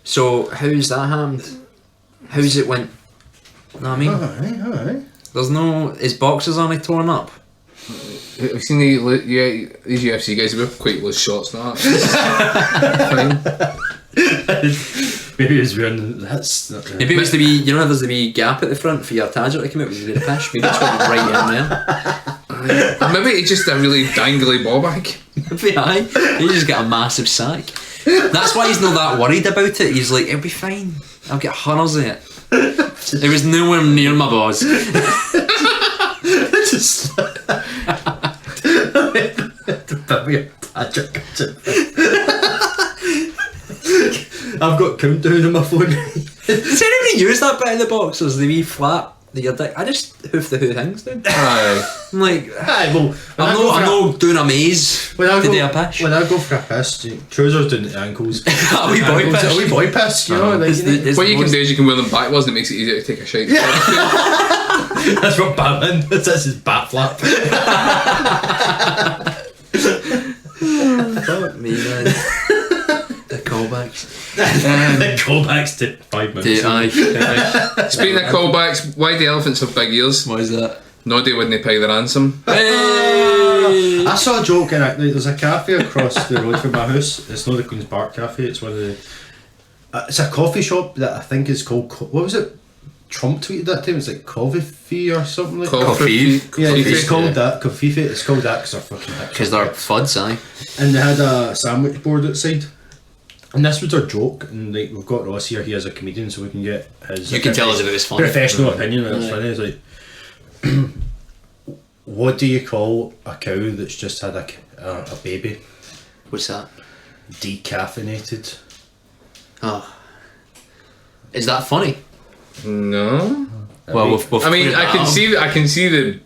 So how's that happened? How's it went? Know what I mean? Alright. There's no. His boxers aren't torn up. I've seen these UFC guys with quite loose shots now. Fine. Maybe he was wearing that's. Maybe it was the wee. You know, there's the wee gap at the front for your Tadger to come out when you do the pish. Maybe it's went right in there. Maybe it's just a really dangly ball bag. Maybe he just got a massive sack. That's why he's not that worried about it. He's like, it'll be fine. I'll get hunters of it. It was nowhere near my balls. Just. I've got countdown on my phone. Does anybody use that bit in the boxers? The wee flap that your dick. I just hoof the things down. Aye. I'm like, well, I'm not doing a maze to do a pish. When I go for a piss, trousers down to the ankles. A wee boy piss. A wee boy piss, you know. What you can do is you can wear them backwards and it makes it easier to take a shite. That's what Batman. That's his bat flap. Fuck me, man. The callbacks. The callbacks to 5 minutes. Speaking of callbacks, why do elephants have big ears? What is that? Nobody wouldn't pay the ransom. Hey! I saw a joke in it. There's a cafe across the road from my house. It's not the Queen's Park Cafe. It's one of the. It's a coffee shop that I think is called. What was it? Trump tweeted that time. It's like Coffee or something like that. Coffee. Yeah, it's called that. Coffee. It's called that because they're fucking. Because they're fuds, aye. And they had a sandwich board outside. And this was our joke, and like we've got Ross here. He is a comedian, so we can get his. You can tell us if it was funny. Professional opinion. That's funny. It's like. What do you call a cow that's just had a baby? What's that? Decaffeinated. Oh. Is that funny? No. Well, we've I mean, I can see the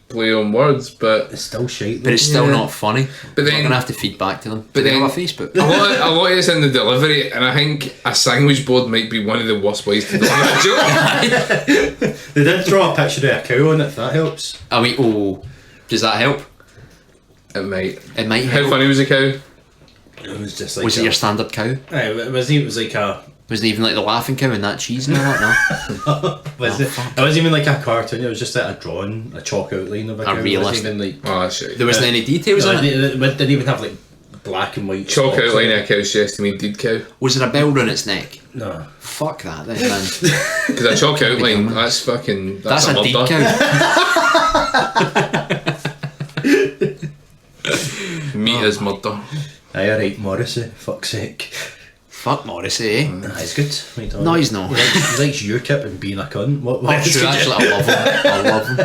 play on words, but it's still shite. But it's still not funny. But then we're gonna have to feed back to them. But then on Facebook. a lot of it's in the delivery, and I think a sandwich board might be one of the worst ways to deliver a joke. They did draw a picture of a cow on it. If that helps. I mean, does that help? It might. It might help. How funny was the cow? It was just like. Was it your standard cow? It was like a Wasn't even like the laughing cow and that cheese and all that, no. It wasn't even like a cartoon, it was just like a drawing, a chalk outline of a cow. realistic. It wasn't even like, Oh, that's shit. There wasn't any details no, in it. it didn't even have like black and white Chalk spots outline on of it. a cow suggests to me dead cow. Was there a bell round its neck? No. Fuck that then, man. Because a chalk outline, that's fucking... That's a dead murder. cow. Meat is murder. Aye, alright, Morrissey, fuck's sake. Fuck Morrissey, eh? Nah, he's good. What are you talking No, about? he's not. He likes UKIP and being a cunt. What Oh, else true, could you- actually, I love him. I love him.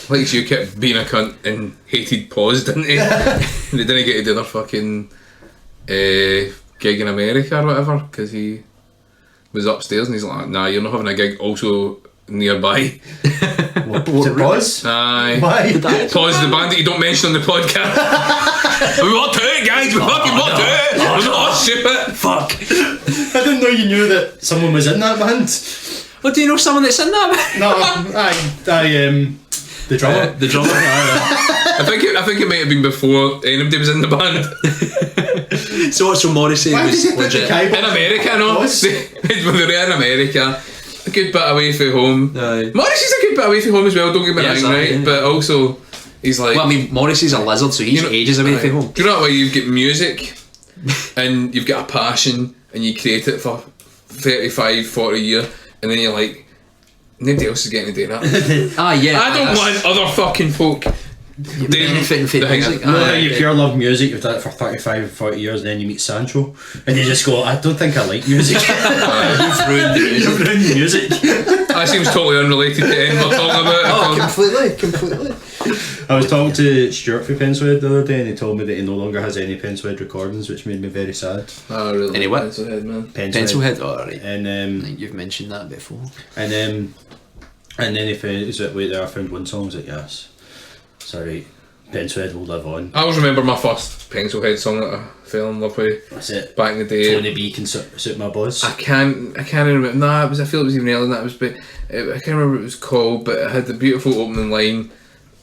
Like you kept being a cunt and hated pause, didn't he? And they didn't get to do their fucking gig in America or whatever because he was upstairs and he's like, nah, you're not having a gig also nearby. What, was it Buzz? Aye. Why? Pause, the band that you don't mention on the podcast. We want to it, guys. We fucking want to it. We're not stupid. Fuck. I didn't know you knew that someone was in that band. What, do you know someone that's in that? No, the drummer. The drummer. I think it might have been before anybody was in the band. So what's from Morrissey Why was did you put the legit. cowboy? In America, no. Buzz? When they were in America, a good bit away from home. Aye. Morrissey's a good bit away from home as well, don't get me Yes, wrong, aye, right? yeah. But also, he's like... Well, I mean, Morrissey's a lizard, so he's ages away from home. Do you know what way you've got music and you've got a passion and you create it for 35, 40 years and then you're like, nobody else is getting to do that. Ah, yeah. I don't want other fucking folk benefiting from the music. thing. You know how Aye. you pure love music, you've done it for 35, 40 years, and then you meet Sancho, and you just go, I don't think I like music. You've ruined the music. You've ruined the music. That seems totally unrelated to anything we're talking about. Oh, completely. I was talking to Stuart from Penswood the other day, and he told me that he no longer has any Penswood recordings, which made me very sad. Oh, really? Any what? Pencilhead, man. Pencilhead, alright. And I think you've mentioned that before. and then he found, is it, wait there, I found one song, I was like, yes. Sorry, Penswood will live on. I always remember my first Pencilhead song that I fell in love with That's it. back in the day. Tony B can suit my buzz. I can't remember. Nah, I feel it was even earlier than that. I can't remember what it was called, but it had the beautiful opening line.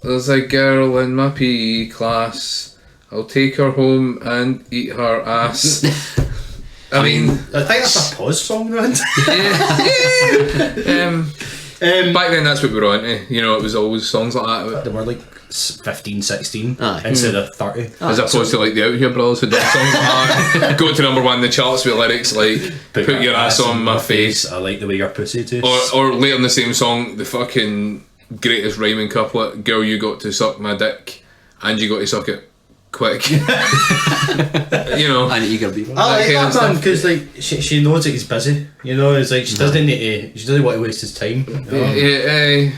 There's a girl in my PE class. I'll take her home and eat her ass. I mean, I think that's a pause song, man. back then that's what we were into. You know, it was always songs like that. They were like 15, 16 Aye. instead of 30. As opposed to like the Out Here Brothers who done songs like that. Go to number one in the charts with lyrics like "Put your ass on my face," I like the way your pussy tastes. or later in the same song, the fucking greatest rhyming couplet: "Girl, you got to suck my dick, and you got to suck it quick." You know. And eager beaver. I like kind of that man stuff. because like she knows that he's busy. You know, it's like she doesn't need to. She doesn't want to waste his time. You know?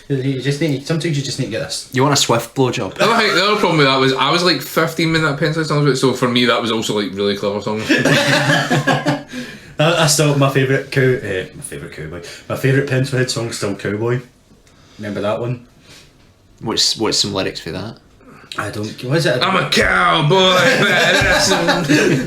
You just need. Sometimes you just need to get this. You want a swift blowjob? The other problem with that was I was like 15 when that Pencil song was out, so for me that was also like really clever song. I still my favourite cowboy. My favourite Pencilhead song is still Cowboy. Remember that one? What's some lyrics for that? I don't. What is it? I'm a cowboy.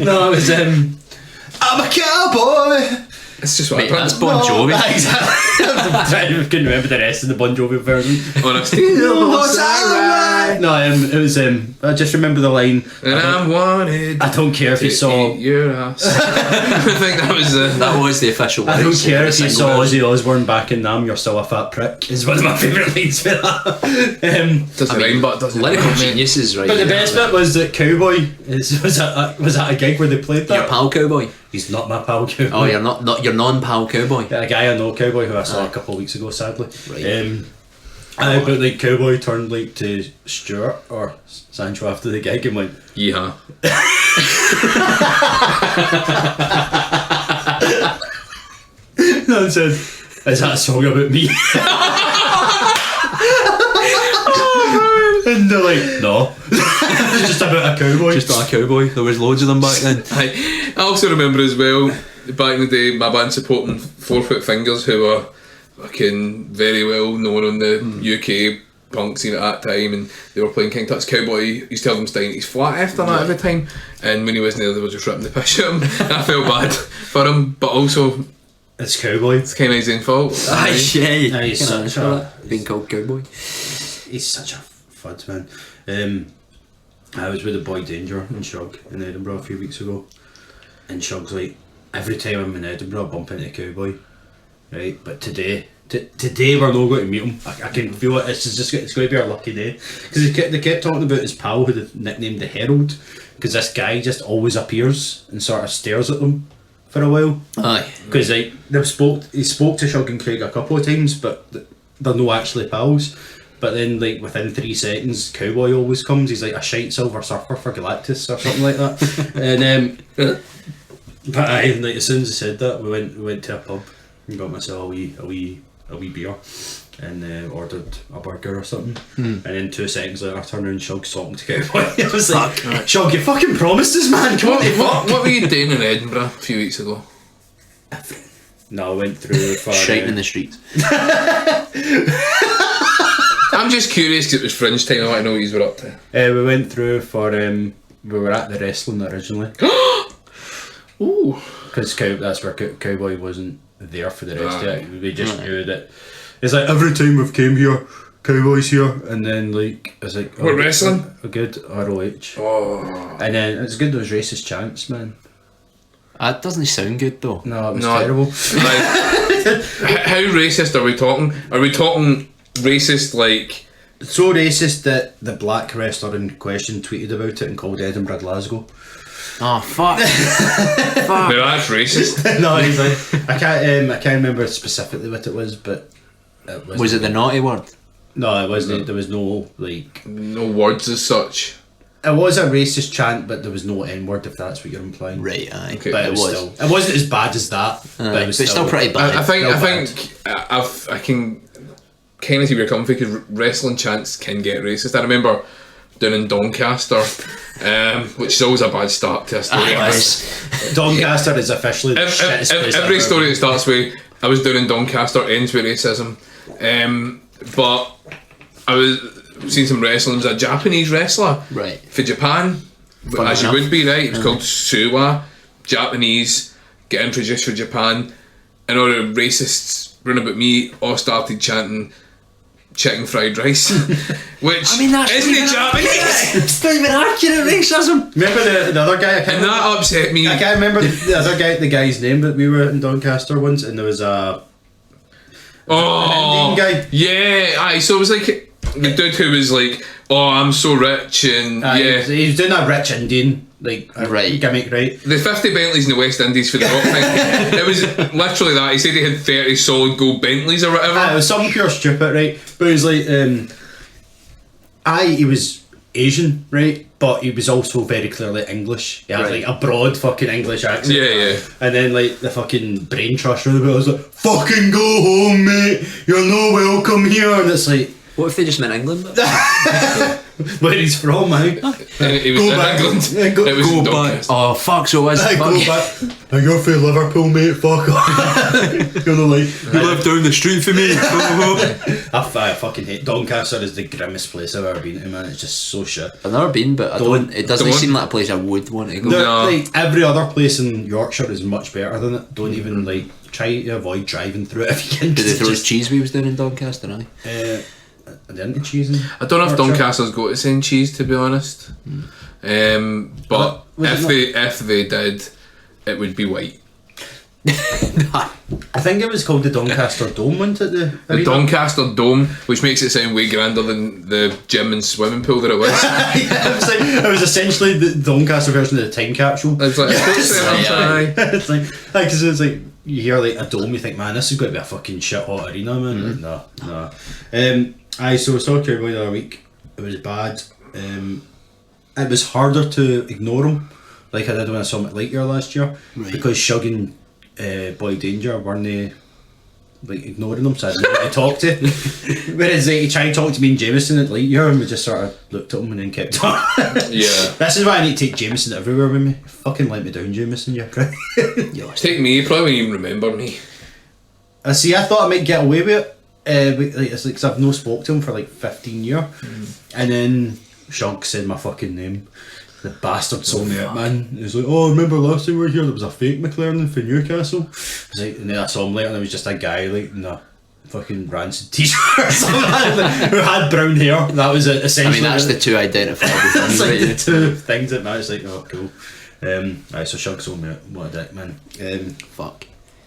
No, it was I'm a cowboy. It's just what Wait, I that's Bon Jovi. Exactly. I couldn't remember the rest of the Bon Jovi version. on a steel horse I ride, No, it was I just remember the line. and I'm wanted. I don't care if you to saw. eat your ass. I think that was That was the official I don't lyrics. care The if you single saw version. Ozzy Osbourne back in Nam, you're still a fat prick. Is one of my favourite lines for that. doesn't rhyme, but it doesn't Lyrical rhyme, mate. geniuses, right? But the yeah. best bit was that Cowboy was at a gig where they played that. Your pal cowboy. He's not my pal Cowboy. Oh, you're not your non-pal cowboy. A guy I know, Cowboy, who I saw a couple of weeks ago, sadly. Right. But like Cowboy turned like to Stuart or Sancho after the gig and went, Yeehaw. and said, "Is that a song about me?" And they're like, "No, it's just about a cowboy." Just not a cowboy. There was loads of them back then. I also remember as well, back in the day, my band supporting 4 Foot Fingers, who were fucking very well known on the UK punk scene at that time, and they were playing King Tut's Cowboy. He used to have them staying his flat after that every time, and when he wasn't there, they were just ripping the piss at him. And I felt bad for him, but also It's Cowboy. it's kind of his own fault. Aye, yeah. Aye, he's such a Being called cowboy. he's such a fud man. I was with the boy Danger and Shug in Edinburgh a few weeks ago, and Shug's like, every time I'm in Edinburgh, I bump into a cowboy, right? But today we're not going to meet him. I can feel it. It's going to be our lucky day, because they kept talking about his pal who they nicknamed the Herald, because this guy just always appears and sort of stares at them for a while. Aye. Because he spoke to Shug and Craig a couple of times, but they're not actually pals. But then, like, within 3 seconds, Cowboy always comes. He's like a shite Silver Surfer for Galactus or something like that. And but like, as soon as I said that, we went to a pub and got myself a wee beer and ordered a burger or something. And then 2 seconds later, I turned around and Shug's talking to Cowboy. I was like, Shug, you fucking promised us, man. Come on, What were you doing in Edinburgh a few weeks ago? No, I went through for Shite in the streets. I'm just curious because it was fringe time. I want to know what you were up to. we went through for we were at the wrestling originally. Ooh. Because that's where Cowboy wasn't there for the rest of it. We just knew that it's like every time we've came here, Cowboy's here, and then like it's like what, wrestling? A good ROH. Oh. And then it's good those racist chants, man. That doesn't sound good though. No, it was terrible. Like, how racist are we talking? Are we talking racist like? So racist that the black wrestler in question tweeted about it and called Edinburgh Glasgow. Oh fuck! Fuck. No, that's racist. No, he's like, I can't remember specifically what it was, but was it the naughty word? No, it wasn't. There was no like no words as such. It was a racist chant, but there was no N word, if that's what you're implying. Right, aye. Okay. But it was still. It wasn't as bad as that. But it was still pretty bad. I think I can kind of see where you're coming from, because wrestling chants can get racist. I remember down in Doncaster, which is always a bad start to a story. Doncaster is officially the shittest place every ever. story that starts with "I was down in Doncaster" ends with racism. But I was seeing some wrestling. It was a Japanese wrestler, right, for Japan, as you would be, right? It was called Suwa, Japanese, get introduced for Japan, and all the racists running about me all started chanting chicken fried rice, which I mean, that's isn't it Japanese? It's not even accurate racism. Remember the other guy? And that upset me. I can't remember the other guy, the guy's name, but we were in Doncaster once, and there was an Indian guy. Yeah, aye. So it was like the dude who was like, "Oh, I'm so rich," and he was doing a rich Indian like gimmick, right? The 50 Bentleys in the West Indies for the rock thing. It was literally that. He said he had 30 solid gold Bentleys or whatever. It was something pure stupid, right? But he was like, he was Asian, right? But he was also very clearly English. He had like a broad fucking English accent. Yeah. And then like the fucking brain trust really bit, I was like, fucking go home, mate. You're no welcome here. And it's like, what if they just meant England? Where he's from, man. He was in England. Go it was in back. Doncaster. Oh fuck! So it was. Go back. You're from Liverpool, mate. Fuck off. You're not like You live down the street for me. I fucking hate Doncaster. Is the grimmest place I've ever been to, man. It's just so shit. I've never been, but it doesn't seem like a place I would want to go. No. Like every other place in Yorkshire is much better than it. Don't even like try to avoid driving through it if you can. Did they throw his cheese we was down in Doncaster, aye? I didn't cheese in I don't know if Yorkshire. Doncaster's got its own cheese, to be honest. But if they did, it would be white. I think it was called the Doncaster Dome, wasn't it? The arena? Doncaster Dome, which makes it sound way grander than the gym and swimming pool that it was. It was essentially the Doncaster version of the time capsule. It's like, it's like, because it's like you hear like a dome, you think, man, this is going to be a fucking shit hot arena, man. Like, no. So we saw Cowboy the other week. It was bad. It was harder to ignore him, like I did when I saw him at Lightyear last year, because Shug and Boy Danger weren't like ignoring him, so I didn't know who to talk to. Whereas he tried to talk to me and Jameson at Lightyear, and we just sort of looked at him and then kept on. Yeah. This is why I need to take Jameson everywhere with me. Fucking let me down, Jameson, you prick. Take me, you probably won't even remember me. I thought I might get away with it. It's like, cause I've no spoke to him for like 15 years, and then Shug said my fucking name. The bastard sold me out, man. He was like, "Oh, remember last time we were here? There was a fake McLaren for Newcastle." I was like, and then I saw him later, and it was just a guy like in a fucking rancid t-shirt or something who had brown hair. That was it, essentially. I mean, that's the two identifiable That's things. like Right? the two things that matched. Like, oh, cool. So Shug's on me. What a dick, man. Fuck.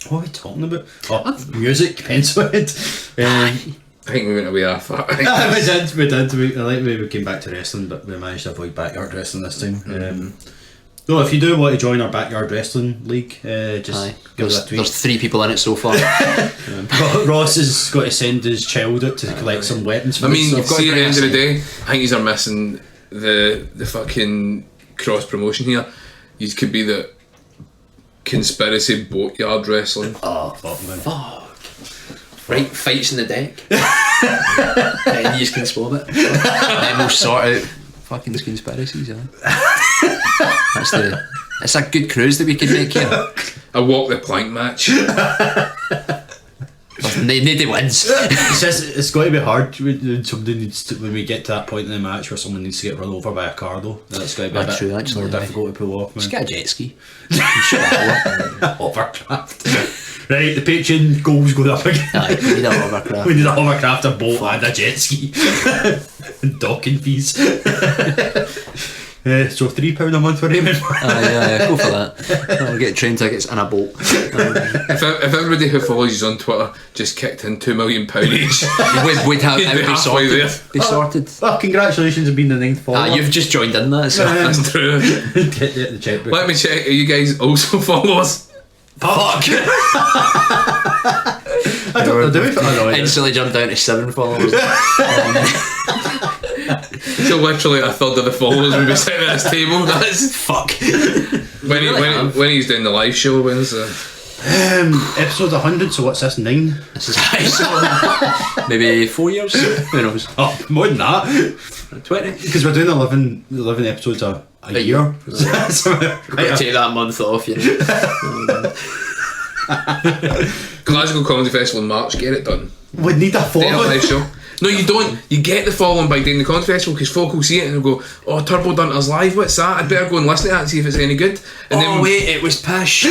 What are we talking about? Oh, music, Pencilhead. I think we went away off that. We did. We came back to wrestling, but we managed to avoid backyard wrestling this time. No, if you do want to join our backyard wrestling league, just give us a tweet. There's 3 people in it so far. Ross has got to send his child out to collect some weapons for I mean, us, so see, at the end of the day, I think he's are missing the fucking cross promotion here. You could be the conspiracy boatyard wrestling. Oh, fuck, man. Fuck. Right, fights in the deck. And you just can swab it. And then we'll sort out fucking conspiracies, It's a good cruise that we could make here. A walk the plank match. Nobody wins. It's got to be hard when somebody needs to, when we get to that point in the match where someone needs to get run over by a car, though. That's got to be a bit more difficult to pull off, man. Just get a jet ski. Hovercraft. Right, the Patreon goals going up again. Aye, we need a hovercraft. We need a hovercraft, a boat, and a jet ski. And docking fees. So £3 a month for Raymond. Yeah, go for that. I'll get train tickets and a boat. If everybody who follows you on Twitter just kicked in £2 million each, we'd have you'd be it halfway there. be sorted. Oh, congratulations on being the 9th follower. You've just joined in that, so That's true. Get the checkbook. Let me check. Are you guys also followers? Fuck! I don't know. Instantly jumped down to 7 followers. So literally a third of the followers will be sitting at this table. That's fuck. When he's doing the live show, when's the episode 100? So what's this, 9? This is high, so maybe 4 years. Who knows? Oh, more than that. 20. Because we're doing 11 episodes a year. Take that month off, you know. Glasgow Comedy Festival in March? Get it done. We need a follow. Live show. No, you don't. You get the following by doing the comedy festival because folk will see it and they'll go, "Oh, TurboDunters live. What's that? I'd better go and listen to that and see if it's any good." And then wait, it was pish.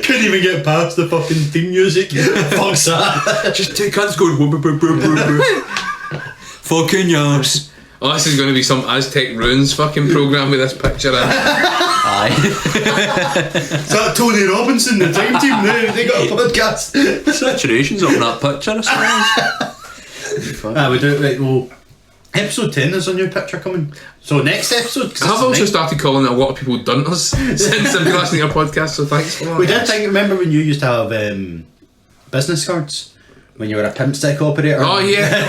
Couldn't even get past the fucking theme music. Fuck's that. Just 2 cunts going. Fucking yes. Oh, this is going to be some Aztec Ruins fucking programme with this picture in. Aye. Is that Tony Robinson, the time team? They got a podcast. Saturation's on that picture, I suppose. We do it right. Well, episode 10 is a new picture coming. So next episode. I've also started calling a lot of people Dunters since I've been listening to your podcast. So thanks for that. We did think. Remember when you used to have business cards? When you were a pimp stick operator? Oh yeah,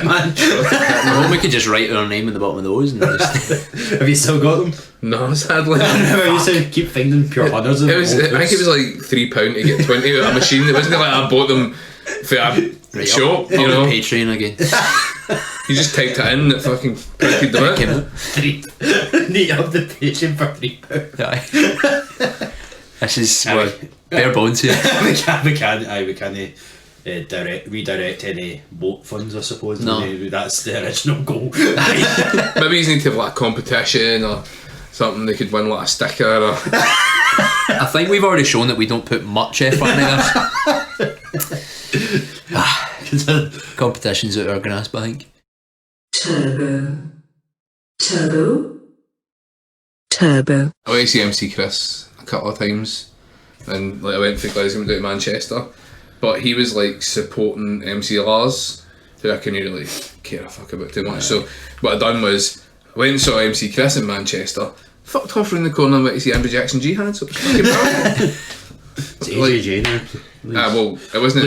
man. Well, we could just write our name in the bottom of those and just... Have you still got them? No, sadly. I used to keep finding pure hundreds of them. I think it was like £3 to get 20 out of a machine. It wasn't like I bought them for a shop, you know. Patreon again. You just typed it in, it fucking printed them out. Need up the Patreon for £3. Aye. This is bare bones here. we can't redirect any boat funds, I suppose. No. That's the original goal. Maybe you need to have like a competition or something. They could win like a sticker or... I think we've already shown that we don't put much effort into this. Competitions out our grasp, I think. Turbo. I went to see MC Chris a couple of times, and like I went for Glasgow and down to Manchester, but he was like supporting MC Lars, who I couldn't really care a fuck about too much. So what I done was I went and saw MC Chris in Manchester, fucked off around the corner and went to see Andrew Jackson Jihad. So it was fucking brilliant. It's AJJ now. Well, it wasn't.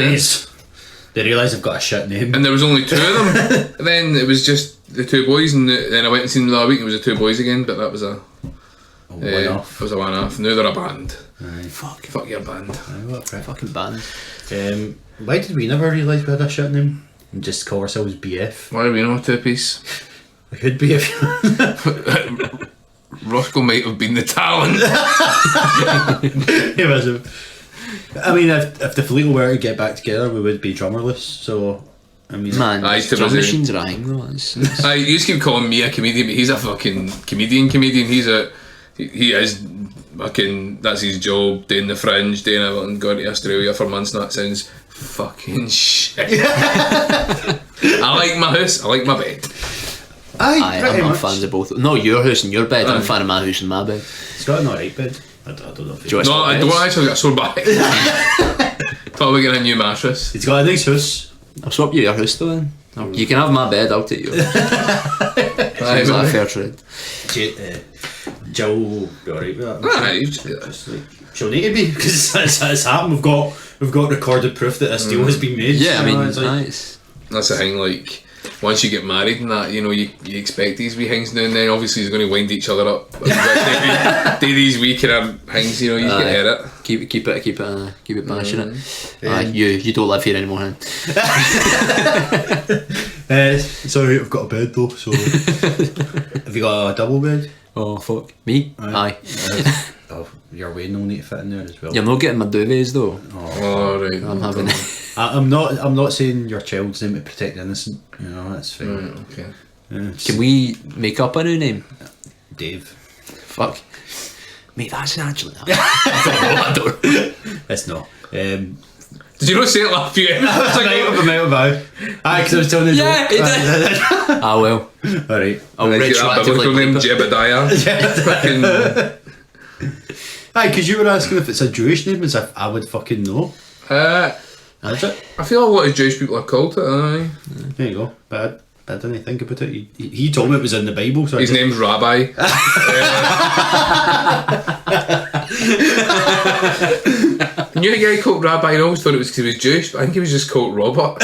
They realise they've got a shit name. And there was only 2 of them. And then it was just the 2 boys, and then I went and seen them the other week and it was the 2 boys again, but that was a one-off. It was a one-off. Now they're a band. Aye. Fuck your band. Aye, what a fucking band. Why did we never realise we had a shit name? And just call ourselves BF? Why do we know 2-piece? We could be if Roscoe might have been the talent. He was I mean, if the Fleet were to get back together, we would be drummerless. So, I mean, man, drum machines are a thing though. You just keep calling me a comedian, but he's a fucking comedian. He is fucking. That's his job. Doing the Fringe, doing everything, going to Australia for months. And that sounds fucking shit. I like my house. I like my bed. Aye, pretty I'm much. fans of both. No, your house and your bed. I'm a fan of my house and my bed. It's got an alright bed. I don't know if Do you it's... No, I don't actually get a sore back. Thought we were getting a new mattress. It's got a nice house. I'll swap you your house though then. You can have my bed, I'll take yours. Seems like a fair trade. Jill will be alright with that. Aye, Just like, she'll need to be, because it's happened. We've got recorded proof that this deal has been made. Yeah, I you know, mean, it's like, nice. that's the thing, like, once you get married and that, you know, you expect these wee things now and then. Obviously, you're going to wind each other up. Do these wee kind of things, you know, you can hear it. Keep it passionate. You don't live here anymore, huh? Sorry, I've got a bed though. So, have you got a double bed? Oh fuck me. Aye. Oh, your weight will need to fit in there as well. You're not getting my duvets though. Oh, right. I'm having it. I'm not saying your child's name to protect the innocent. You know, that's fine. Right, okay. Yeah, Can we make up a new name? Dave? Fuck. Mate, that's actually I don't know. It's not. Did you not say it last few episodes? Aye, because I was telling you. Yeah, it did. Ah well. Alright. I'll That biblical name retroactively Jebediah. Aye, because you were asking if it's a Jewish name, as if I would fucking know. That's it. I feel a lot of Jewish people have called it, aye. There you go. But I didn't think about it. He told me it was in the Bible. So His name's Rabbi. I knew a guy called Rabbi and I always thought it was because he was Jewish, but I think he was just called Robert.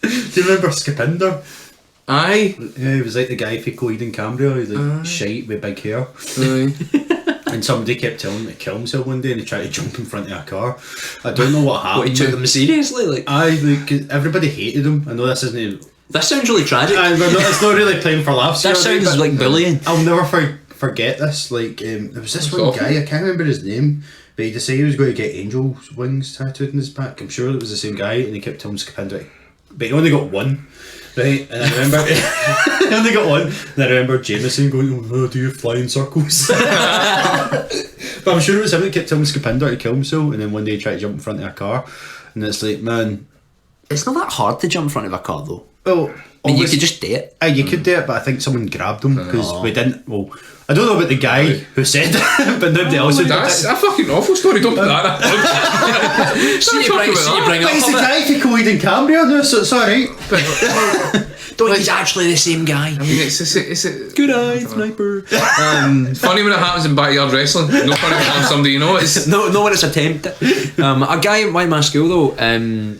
Do you remember Skipinder? Aye. Yeah, he was like the guy for Coed in Cambria. He was like shite with big hair. Aye. And somebody kept telling him to kill himself one day and he tried to jump in front of a car. I don't know what happened. What, he took them seriously? Like, Aye, like, 'cause everybody hated him. I know this isn't... that sounds really tragic. Aye, it's not really playing for laughs. That here, sounds but like bullying. I'll never forget this. Like, there was this one guy, I can't remember his name, but he decided he was going to get angel wings tattooed in his back. I'm sure it was the same guy, and he kept telling Skipinder, but he only got one. Right, and I remember I only got one, and I remember Jameson going, "Oh, do you fly in circles?" But I'm sure it was him that kept telling Skipinder to kill himself, and then one day he tried to jump in front of a car, and it's like, man, It's not that hard to jump in front of a car though. well, I mean, you could just do it. Aye, you could do it, but I think someone grabbed him because we didn't. Well, I don't know about the guy who said it, but nobody else had. That's a fucking awful story, don't put that up. See you bring But up he's the a guy for Coed in Cambria, no, so it's alright. Don't he's actually the same guy. I mean, it's a Good eye, sniper. it's funny when it happens in backyard wrestling. No funny when it happens to somebody you know. It's No when it's attempted. A guy at my school though,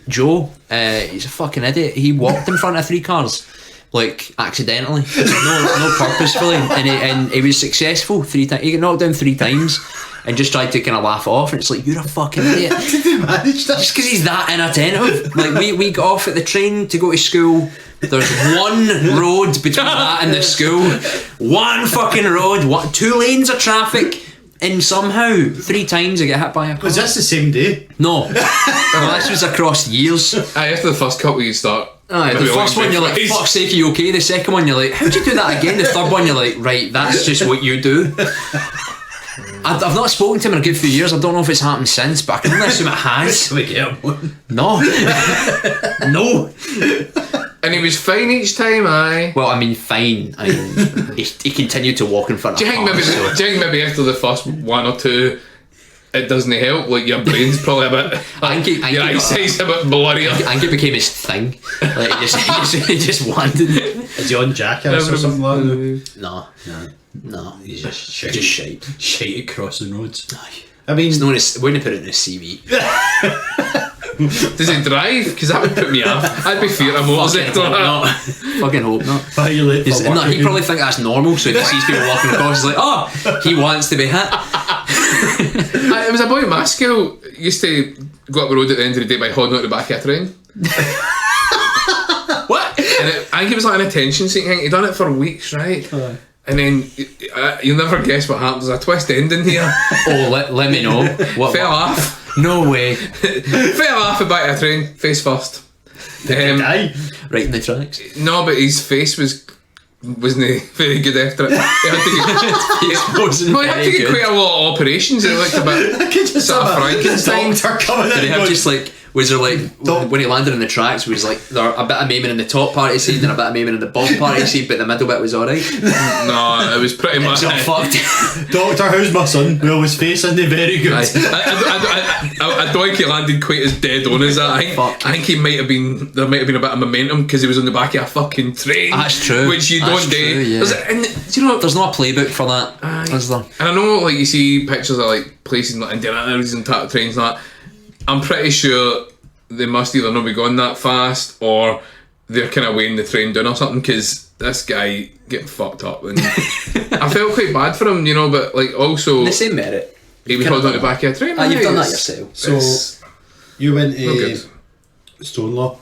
Joe, he's a fucking idiot. He walked in front of 3 cars, like accidentally, no purposefully, and he was successful 3 times. He got knocked down 3 times. And just tried to kind of laugh off, and it's like, you're a fucking idiot. Did he manage that? Just because he's that inattentive. Like, we got off at the train to go to school. There's one road between that and the school. One fucking road. 2 lanes of traffic. And somehow, 3 times I get hit by a car. Was this the same day? No. Well, this was across years. aye, after the first couple you start. Aye, the first one you're like, fuck's sake, are you okay? The second one you're like, how'd you do that again? The third one you're like, right, that's just what you do. I've not spoken to him in a good few years. I don't know if it's happened since, but I can only assume it has. Can we get one? No. No. And he was fine each time, aye. Well, I mean, fine. I mean, he continued to walk in front Do of you think maybe after the first 1 or 2 it doesn't help? Like your brain's probably a bit your eyesight's a bit blurry. I think it became his thing. Like he just wanted it. Is he on Jackass or something like that? No. He's just shite. Just shite. Shite at crossing roads. Aye. I mean, It's known as, wouldn't put it in his CV. Does he drive? Because that would put me off. I'd be fearing a motorcycle. Fucking hope not. why are you late for work No, he again? probably think that's normal, so if he sees people walking across, he's like, oh, he wants to be hit. It was a boy in my school used to go up the road at the end of the day by holding out the back of a train. What? And I think it was like an attention seeking thing. He'd done it for weeks, right? And then you'll never guess what happens. There's a twist ending here. Oh, let me know. What? Fell off. No way. Fell off the back of a train, face first. Guy. Right in the tracks. No, but his face wasn't very good after it. He had to get quite a lot of operations. It looked a bit sort of Frankenstein. Doctor coming in Did he and have going, just like Was there like when he landed on the tracks? Was like there a bit of maiming in the top part of the seat and a bit of maiming in the bottom part of the seat, but the middle bit was alright. No, it was pretty much. So fucked. Doctor, how's my son? Well, his face isn't very good. I don't think he landed quite as dead on as that. I think he might have been. There might have been a bit of momentum because he was on the back of a fucking train. That's true. Which you don't do. Yeah. And do you know? There's no playbook for that. Is there? And I know, like you see pictures of like places like Indianapolis and trains and that. I'm pretty sure they must either not be going that fast or they're kind of weighing the train down or something, because this guy getting fucked up, and I felt quite bad for him, you know, but like also the same merit. He was holding on the back of a train. You've done that yourself. So you went to Stonelaw.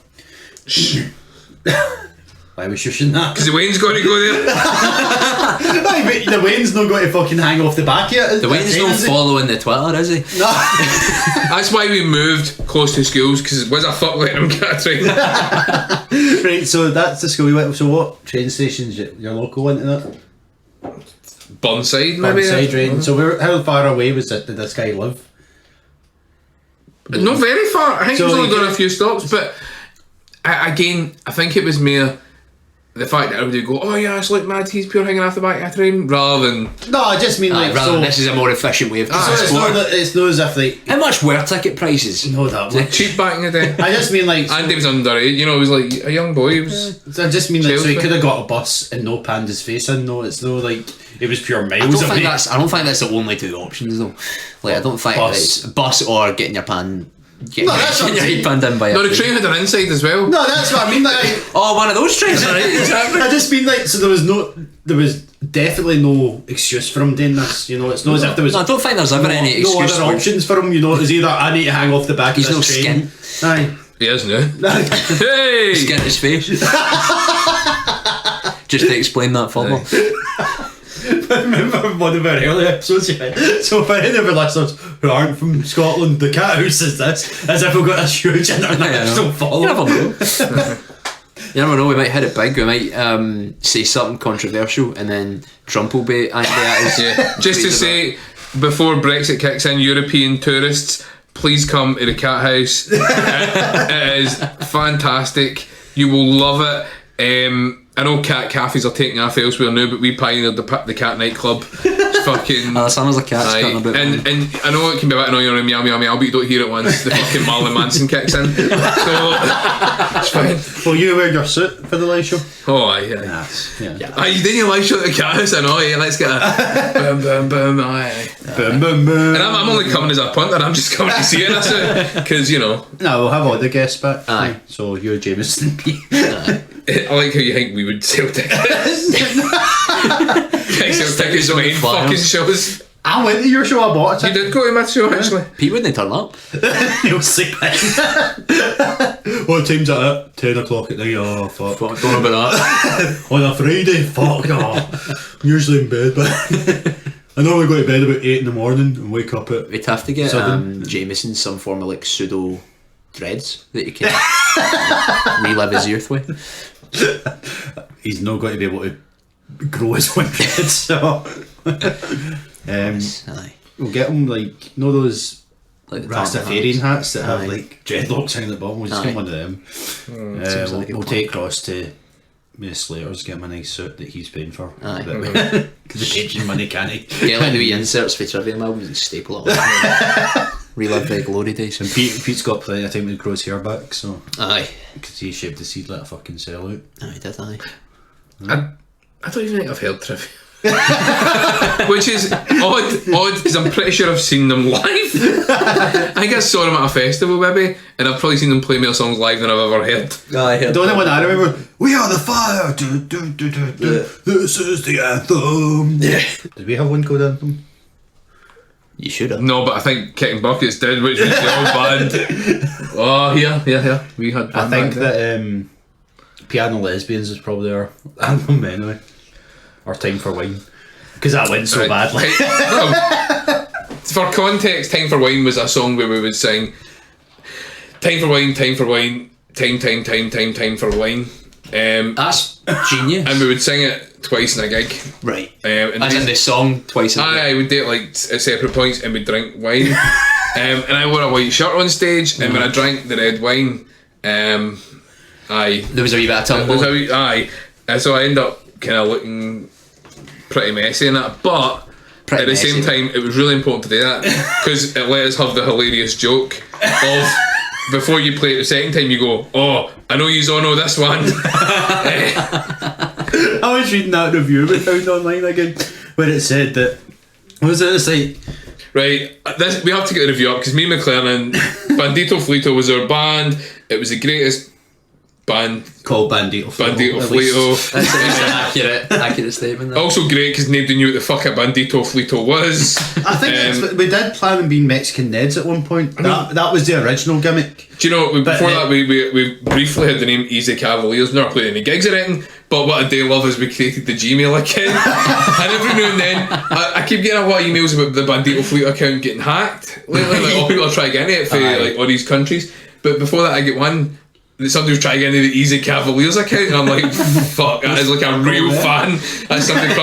Why was shushing that? Because the Wayne's going to go there. The Wayne's not going to fucking hang off the back yet. The Wayne's not following the Twitter, is he? No. That's why we moved close to schools, because it was a fuck letting him get a train. Right, so that's the school you went. So what train stations your local went to that? Burnside, maybe. Burnside, right. So how far away was it? Did this guy live? Not very far. I think So he's only he gone did- a few stops, but I think it was more the fact that everybody go, oh yeah, it's like mad, he's pure hanging off the back of a train, rather than... No, I just mean like... rather than this is a more efficient way of So it's not as if like... How much were ticket prices? No, that much. cheap back in the day. I just mean like... And he was underage, you know, he was like a young boy. He was... I just mean like, so he Chelsea. could have got a bus and no panned his face in. No, it's no like it was pure I miles don't away. think that's the only two options though. Like I don't think Bus. it's bus or getting your pan. Getting No, that's what your I'm head panned in by a No, the train. train had an inside as well. No, that's what I mean. Like, Oh, one of those trains, right? Exactly. I just mean like, so there was definitely no excuse for him doing this. You know, it's not as if there was. No, I don't think there's ever any no excuse other for it. options for him. You know, it was either I need to hang off the back He's of no this train. Aye. He is now. Hey! Just get in his face. Just to explain that further. I remember one of our early episodes. Yeah. So for any of our listeners who aren't from Scotland, the cat house is this, as if we've got this huge international following. You never know. You never know, we might hit it big, we might say something controversial and then Trump will be angry at us. Yeah. Just to say, before Brexit kicks in, European tourists, please come to the cat house. It is fantastic. You will love it. I know cat cafes are taking off elsewhere now, but we pioneered the cat nightclub. It's fucking... Someone's a cat's cutting a bit. And I know it can be a bit annoying on meow meow meow, but you don't hear it once the fucking Marilyn Manson kicks in. So it's fine. Well, you wear your suit for the live show? Oh, aye. Yeah. Aye, you didn't your live show at the cat house? I know, yeah, let's get a boom boom boom, aye. Boom, boom, boom. And I'm only coming as a punter, I'm just coming to see it, that's it. Because, you know. No, we'll have all the guests back. Aye. So you're Jameson. I like how you think we would sell tickets. Sell tickets on main fucking shows. I went to your show, I bought a You ticket. did go to my show, actually. Pete wouldn't turn up. He'll sleep in. What time's that at? 10 o'clock at night. Oh, fuck. Don't know about that. On a Friday? Fuck, oh. I'm usually in bed, but I normally go to bed about 8 in the morning and wake up at... We'd have to get Seven. Jameson some form of like pseudo dreads that you can relive his youth with. He's not going to be able to grow his own dreads, so... Aye. We'll get him like, those Like the Rastafarian hats that have Aye. like dreadlocks hanging at the bottom. We'll just get one of them. seems like a We'll plan. take Ross to Miss Slater's, get him a nice suit that he's paying for. Aye. Because the pension money can't he? Get like the wee inserts for trivia albums and staple it on. Relive the glory days. And Pete's got plenty of time to grow his hair back, so... Aye. Because he shaved his seed like a fucking sellout. Aye, did I? I don't even think I've heard trivia. Which is odd because I'm pretty sure I've seen them live. I think I saw them at a festival maybe, and I've probably seen them play more songs live than I've ever heard. The only one I remember, we are the fire, do, do, do, do, do. This is the anthem. Yeah. Did we have one called anthem? You should have. No, but I think Kicking Buckets did, which was the old band. Oh, yeah. We had. I think that Piano Lesbians is probably our anthem anyway. Or Time for Wine. Because that went so Right. badly. Well, for context, Time for Wine was a song where we would sing time for wine, time for wine, time for wine. That's genius. And we would sing it twice in a gig. Right. And As in the song twice in a I would do it like at separate points and we'd drink wine. And I wore a white shirt on stage, and when I drank the red wine, aye, There was a wee bit of tumble. So I ended up kind of looking pretty messy in that, but Pretty at the same messy. time, it was really important to do that because it let us have the hilarious joke of before you play it the second time, you go, "Oh, I know you all know this one." I was reading that review we found online again, where it said that, what was it? It's like, Right, we have to get the review up because me and McLaren, Bandito Flito was our band. It was the greatest band. called Bandito Bandito at least. Flito. That's an accurate statement. There. Also great because nobody knew what the fuck a Bandito Flito was. I think we did plan on being Mexican Neds at one point. That was the original gimmick. Do you know, before But, that we briefly had the name Easy Cavaliers, never played any gigs or anything, but what I do love is we created the Gmail account, and every now and then I keep getting a lot of emails about the Bandito Fleet account getting hacked lately, like all people are trying to get into it for like all these countries, but before that I get one that somebody was trying to get into the Easy Cavaliers account, and I'm like, fuck, that is like a real fan. That's somebody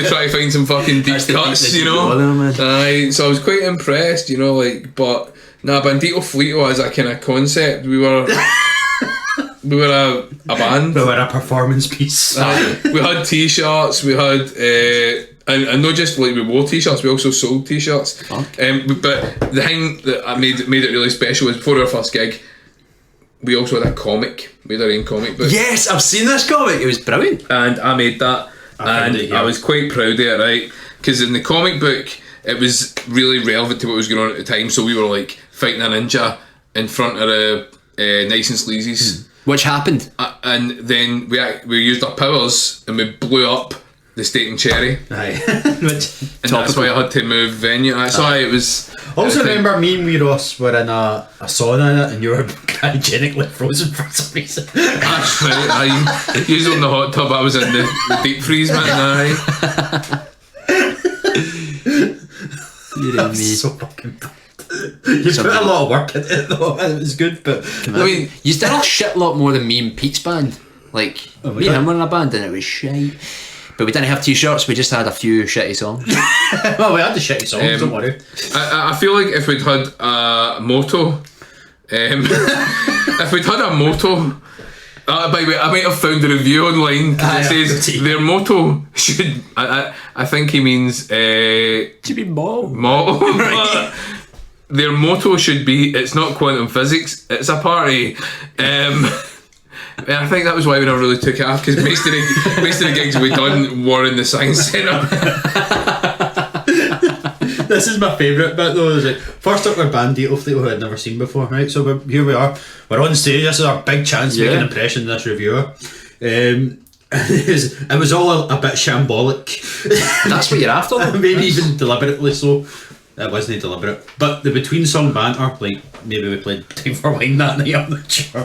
trying to find some fucking deep cuts, you know. Aye, so I was quite impressed, you know, like, but nah, Bandito Flito as a kind of concept, we were a band. We were a performance piece. We had t-shirts, we had and not just like we wore t-shirts, we also sold t-shirts. But the thing that I made it really special was before our first gig, we also had a comic. We had our own comic book. Yes, I've seen this comic. It was brilliant. And I made that, and I was quite proud of it, right? Because in the comic book, it was really relevant to what was going on at the time. So we were like fighting a ninja in front of the Nice and Sleazy's. Which happened. And then we used our powers and we blew up the Steak and Cherry. Aye. And that's why I had to move venue. That's why it was. Also remember me and Ross were in a sauna in it, and you were cryogenically frozen for some reason. That's right. I used on the hot tub. I was in the deep freeze, man. Aye. That's so fucking bad. You put a lot of work into it though, and it was good, but I mean, you did a shit lot more than me and Pete's band. Like, me and him were in a band and it was shite. But we didn't have t-shirts, we just had a few shitty songs. well, we had the shitty songs, don't worry. I feel like if we'd had a motto, if we'd had a motto, by the way, I might have found a review online because it says their motto should. I think he means To be motto. Right. Their motto should be, it's not quantum physics, it's a party. And I think that was why we never really took it off, because most of the gigs we'd done were in the Science Centre. This is my favourite bit though. Is like, first up, we're Bandito Flito, who I'd never seen before, right? So here we are. We're on stage. This is our big chance to make an impression in this reviewer. It was all a bit shambolic. That's what you're after, though. Maybe even deliberately so. It wasn't deliberate. But the between song banter, like maybe we played Time for Wine that night, I'm not sure.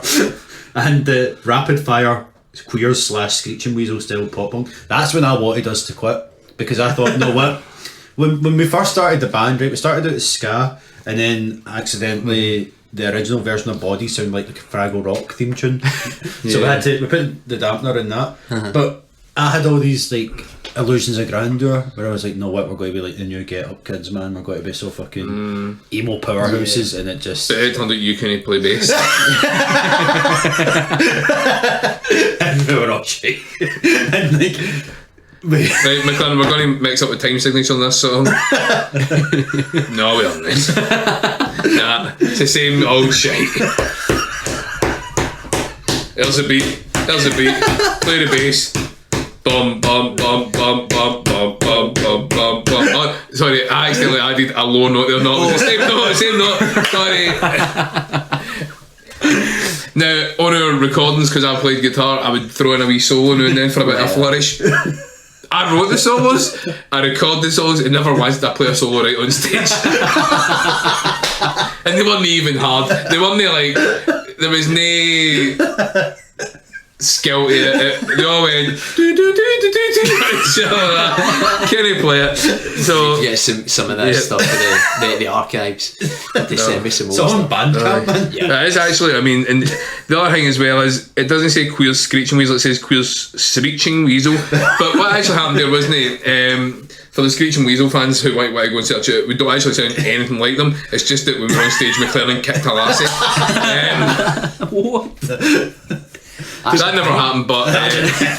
And the rapid fire queers / Screeching Weasel style pop punk, that's when I wanted us to quit, because I thought, you know what, when we first started the band, right, we started out as ska, and then accidentally the original version of Body sounded like the Fraggle Rock theme tune. So we put the dampener in that. But I had all these like illusions of grandeur where I was like, no, what, we're going to be like the new Get Up Kids, man, we're going to be so fucking emo powerhouses, and it just... But it turned out you couldn't play bass. And we were all shit. And like... Right, McLaren, we're going to mix up the time signature on this song. No, we aren't. Nah, it's the same old shit. There's a beat. Play the bass. Bum bum bum bum bum bum bum bum bum bum. Oh, sorry, I accidentally added a low note there. No, it was the same note. Sorry. Now, on our recordings, because I played guitar, I would throw in a wee solo now and then for a bit of flourish. I wrote the solos, I recorded the solos, and never once did I play a solo right on stage. And they weren't even hard. They weren't like, there was no skill to it. They all went do do do do do do. So can you play it? So Get some of that stuff for the archives. They send me some old It's on stuff. Bandcamp, man. It is actually, I mean, and the other thing as well is it doesn't say Queer's Screeching Weasel, it says Queer's Screeching Weasel. But what actually happened there, wasn't it? for the Screeching Weasel fans who might want to go and search it, we don't actually sound anything like them. It's just that when we were on stage, McLaren kicked a lassie. What? That never happened, but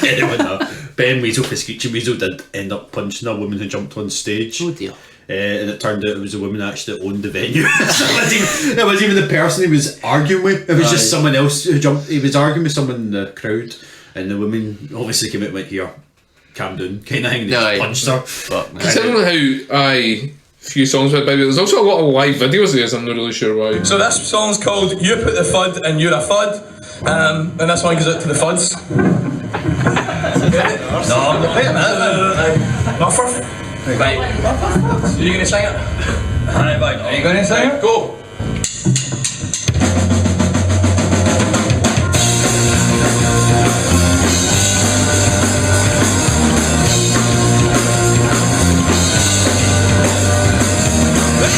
Anyone know? Ben Weasel for Screeching Weasel did end up punching a woman who jumped on stage. Oh dear. And it turned out it was a woman actually that owned the venue. It wasn't even the person he was arguing with. It was just someone else who jumped. He was arguing with someone in the crowd, and the woman obviously came out and went, "Here, calm down," kind of thing. And they punched her. considering how few songs went by, but there's also a lot of live videos of this. I'm not really sure why. So this song's called "You Put the Fud and You're a Fud," and this one goes out to the Fuds. No, wait a minute. Muffer. Right. Are you gonna sing it? Are you gonna sing it? Go.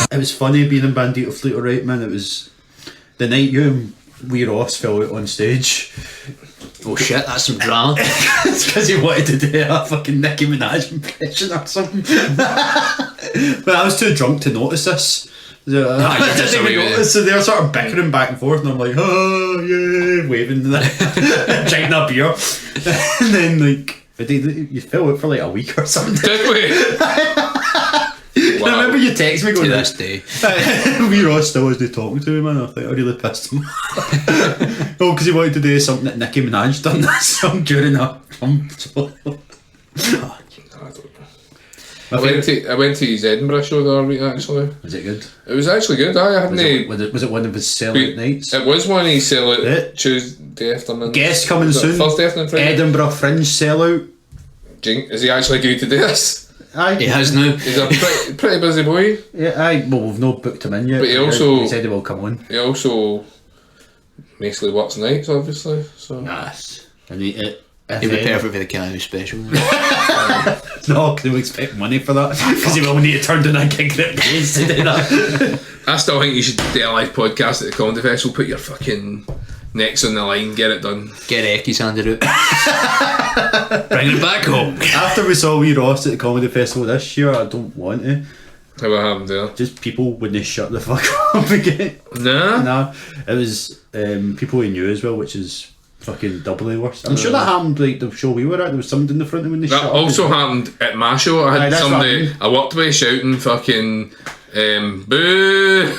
It was funny being in Bandito Fleet Right, man. It was the night you and Wee Ross fell out on stage. Oh shit, that's some drama. It's because he wanted to do a fucking Nicki Minaj impression or something. But I was too drunk to notice this. So, I didn't even notice. So they were sort of bickering back and forth, and I'm like, oh yeah, waving that, drinking a beer, and then like, you fell out for like a week or something. Did we? Wow. I remember you text me going, to this day. Wee Ross still wasn't talking to me, man. I think I really pissed him. Oh, because he wanted to do something that Nicki Minaj done that song during a Trump. I went to his Edinburgh show the other week actually. Was it good? It was actually good. I hadn't. Was it one of his sellout nights? It was one of his sellout Tuesday afternoon. Guest coming soon. Thursday afternoon, Friday. Edinburgh Fringe sellout. Is he actually agreed to do this? Aye. He has now. He's a pretty busy boy. Yeah, aye. Well, we've not booked him in yet. But he said he will come on. He also mostly works nights, obviously. So. Nice. And he would be perfect for the Canada special. No, because he'll expect money for that. Because he will need to turn down a gig that pays to do that. I still think you should do a live podcast at the Comedy Festival. Put your fucking necks on the line, get it done. Get Ecky's handed out. Bring it back home. After we saw Wee Ross at the Comedy Festival this year, I don't want to. What happened there? Just people wouldn't shut the fuck up again. Nah. It was people we knew as well, which is fucking doubly worse. I'm sure that happened like the show we were at. There was somebody in the front of when they shut up. That also happened at my show. I had somebody I walked away shouting fucking boo.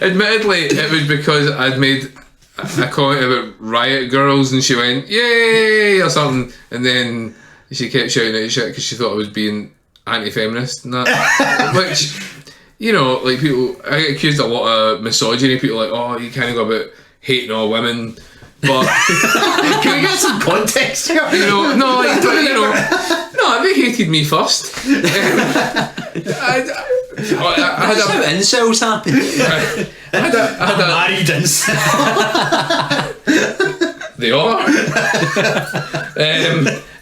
Admittedly, it was because I'd made a comment about Riot Girls and she went yay or something, and then she kept shouting at shit because she thought I was being anti-feminist and that. Which, you know, like people, I get accused a lot of misogyny. People are like, oh, you can't go about hating all women. But can we get some context here? You know, no, they hated me first. I had how incels happen. I had a married incel. They are.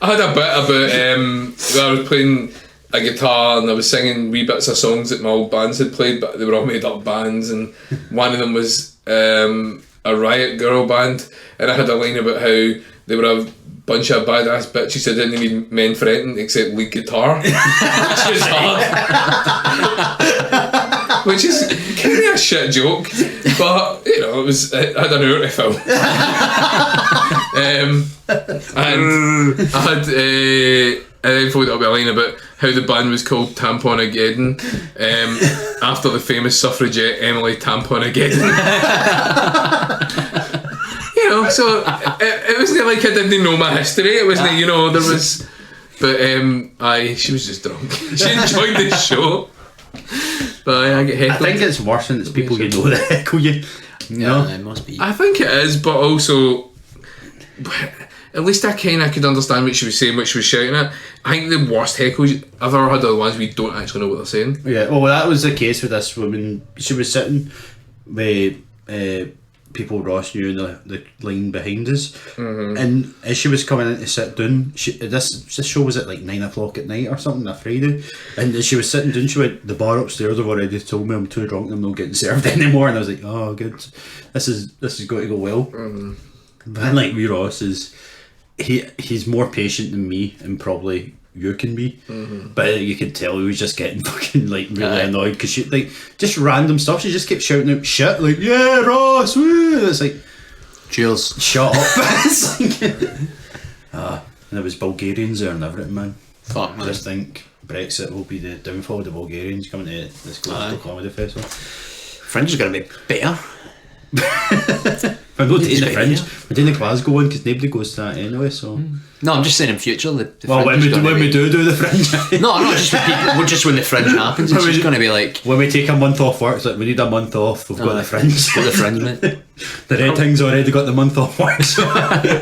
I had a bit about where I was playing a guitar and I was singing wee bits of songs that my old bands had played, but they were all made up bands, and one of them was a Riot Girl band, and I had a line about how they were a bunch of badass bitches that didn't need men for anything except lead guitar, which is hard. Which is kind of a shit joke, but you know, it had an hour to film. And I had I then followed up with a line about how the band was called Tamponageddon, after the famous suffragette Emily Tamponageddon. You know, so it wasn't like I didn't know my history. It wasn't, you know, there was, but she was just drunk. She enjoyed the show. But I get heckled. I think it's worse when it's people you know that heckle you. Yeah, it must be. I think it is, but also, at least I kind of could understand what she was saying, what she was shouting at. I think the worst heckles I've ever had are the ones we don't actually know what they're saying. Yeah, well, that was the case with this woman. She was sitting with people Ross knew in the line behind us, and as she was coming in to sit down, this show was at like 9 o'clock at night or something, a Friday, and as she was sitting down, she went, the bar upstairs have already told me I'm too drunk and I'm not getting served anymore, and I was like, oh good, this is going to go well. But like Wee Ross is, he's more patient than me, and probably you can be. But you could tell he was just getting fucking like really annoyed because she like just random stuff. She just kept shouting out shit like, yeah, Ross, woo. It's like, cheers, shut up. It's like, and there was Bulgarians there and everything, man. Fuck, I man. just think Brexit will be the downfall of the Bulgarians coming to this Glasgow Comedy Festival. Fringe is going to be better. We're not doing the Fringe. We're doing the Glasgow one because nobody goes to that anyway. So No, I'm just saying in future. The well, when Fringe is we gonna be- do the Fringe, No, not just with people. Just when the Fringe happens, it's just going to be like when we take a month off work, it's like we need a month off. We've got the Fringe. got the Fringe, mate. The Red Thing's already got the month off work, so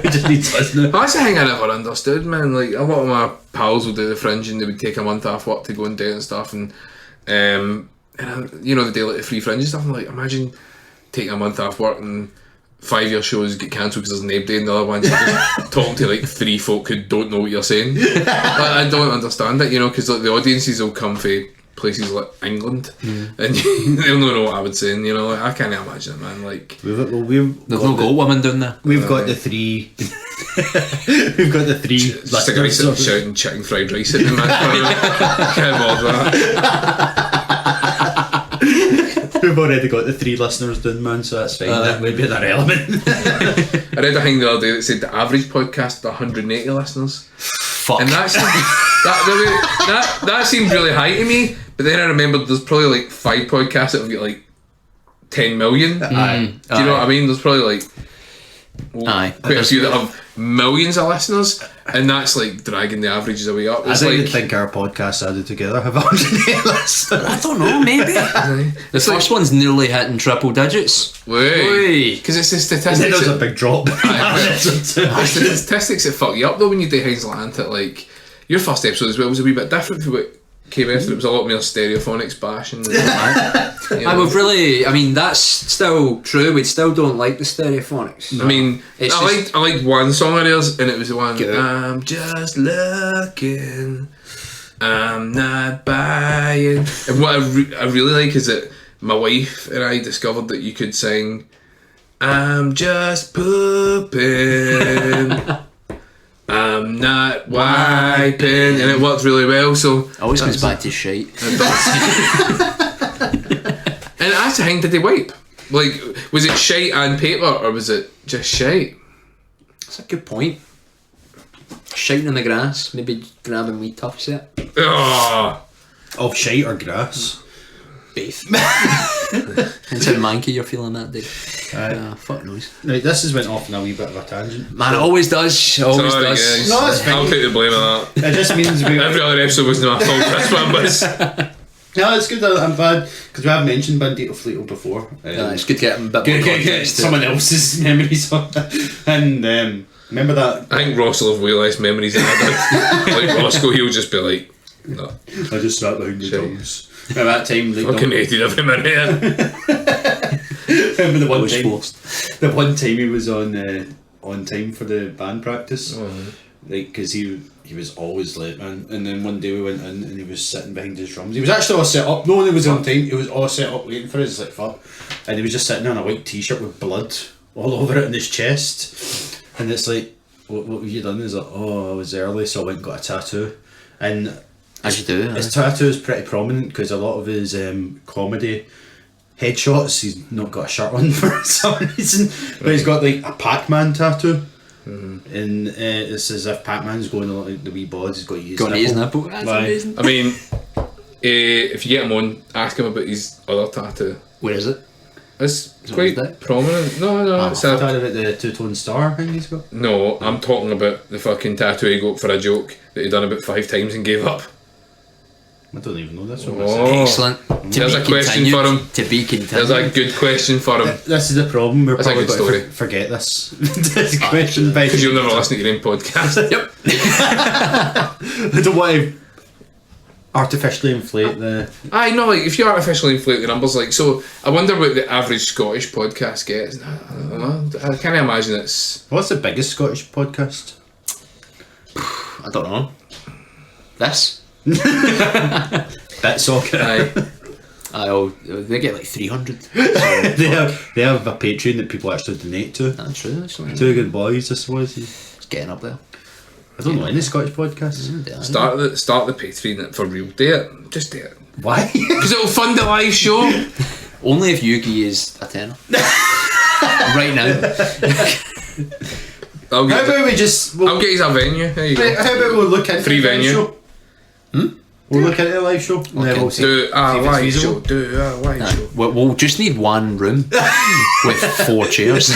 we just need to listen. That's the thing I never understood, man. Like a lot of my pals would do the Fringe and they would take a month off work to go and do it and stuff, and you know, they do like the free Fringe and stuff. I'm like, imagine taking a month off work and 5-year shows get cancelled because there's nobody in the other ones. You're just talking to like 3 folk who don't know what you're saying. I don't understand it, you know, because like the audiences will come from places like England and they'll not know what I would say. And, you know, like, I can't imagine it, man. Like There's no goat woman doing that. We've got the 3. We've got the 3. Just a guy sitting shouting chicken fried rice at me, man. Can't bother that. We've already got the 3 listeners done, man, so that's fine. That would be their element. I read a thing the other day that said the average podcast had 180 listeners. Fuck. And that seemed really high to me, but then I remembered there's probably like 5 podcasts that will get like 10 million. Do you know what I mean? There's probably like quite a few that have millions of listeners, and that's like dragging the averages away up. It's I think our podcasts added together have 108 listeners. I don't know, maybe. The first one's nearly hitting triple digits. Because it's the statistics. And then there's a big drop. It's the statistics that fuck you up though when you do things like that. Like your first episode as well was a wee bit different from what came after. It was a lot more stereophonics bashing. We've really, I mean, that's still true. We still don't like the stereophonics. I mean, I liked one song of theirs, and it was the one. I'm just looking, I'm not buying. And what I really like is that my wife and I discovered that you could sing, I'm just pooping. I'm not wiping, and it worked really well. So always comes back to shite. And that's the thing. Did they wipe? Like, was it shite and paper, or was it just shite? That's a good point. Shite in the grass, maybe grabbing wee tufts it. Of shite or grass? Beef. Depends how manky you're feeling that day. Fuck knows. Right, this has went off on a wee bit of a tangent. Man, it always does. Always does. Guys. No, it's fine. I'll take the blame of that. It just means we. Every other episode was my fault. This one was. No, it's good. I'm glad because we have mentioned Bandito Fleeto before. It's good to get a bit more Get context to someone else's memories on that. And remember that? I think Ross will have way less memories than I did. Like Roscoe, he'll just be like, no. I just sat behind the drums. Remember that time? Like, Fucking hated every minute. Remember the one time? The one time he was on time for the band practice, like because he was always late, man. And then one day we went in and he was sitting behind his drums. He was actually all set up. No one was on time. He was all set up waiting for us. It's like fuck, and he was just sitting on a white t-shirt with blood all over it in his chest. And it's like, what have you done? He's like, oh, I was early, so I went and got a tattoo. And as you do, his tattoo is pretty prominent because a lot of his comedy headshots, he's not got a shirt on for some reason, but he's got like a Pac-Man tattoo, and it's as if Pac-Man's going on like the wee bod. He's got his nipple. That's amazing. I mean, if you get him on, ask him about his other tattoo. Where is it? It's quite prominent. No, it's I'm talking about the two-tone star thing he's got. No, I'm talking about the fucking tattoo he got for a joke that he done about 5 times and gave up. I don't even know this one. Excellent. There's a question for him. To be continued. There's a good question for him. This is the problem. We're That's probably a good going story. to forget this. This question Because you'll never listen to your own podcast. Yep. I don't want to artificially inflate the. I know, like if you artificially inflate the numbers, like so. I wonder what the average Scottish podcast gets. I don't know. I can't imagine it's. What's the biggest Scottish podcast? I don't know. This. Bit socket. They get like 300. they have a Patreon that people actually donate to. That's true. Actually. 2 good boys, I suppose. It's getting up there. I don't know any Scottish podcasts. Start the Patreon for real. Do it. Just do it. Why? Because it'll fund the live show. Only if Yugi is a tenner. Right now. How about we just... I'll get you a venue. There you go. How about we'll look into free the venue. Show? We'll look into the live show. And then we'll see Do a if it's live feasible. show. Do a live show. We'll just need one room with 4 chairs.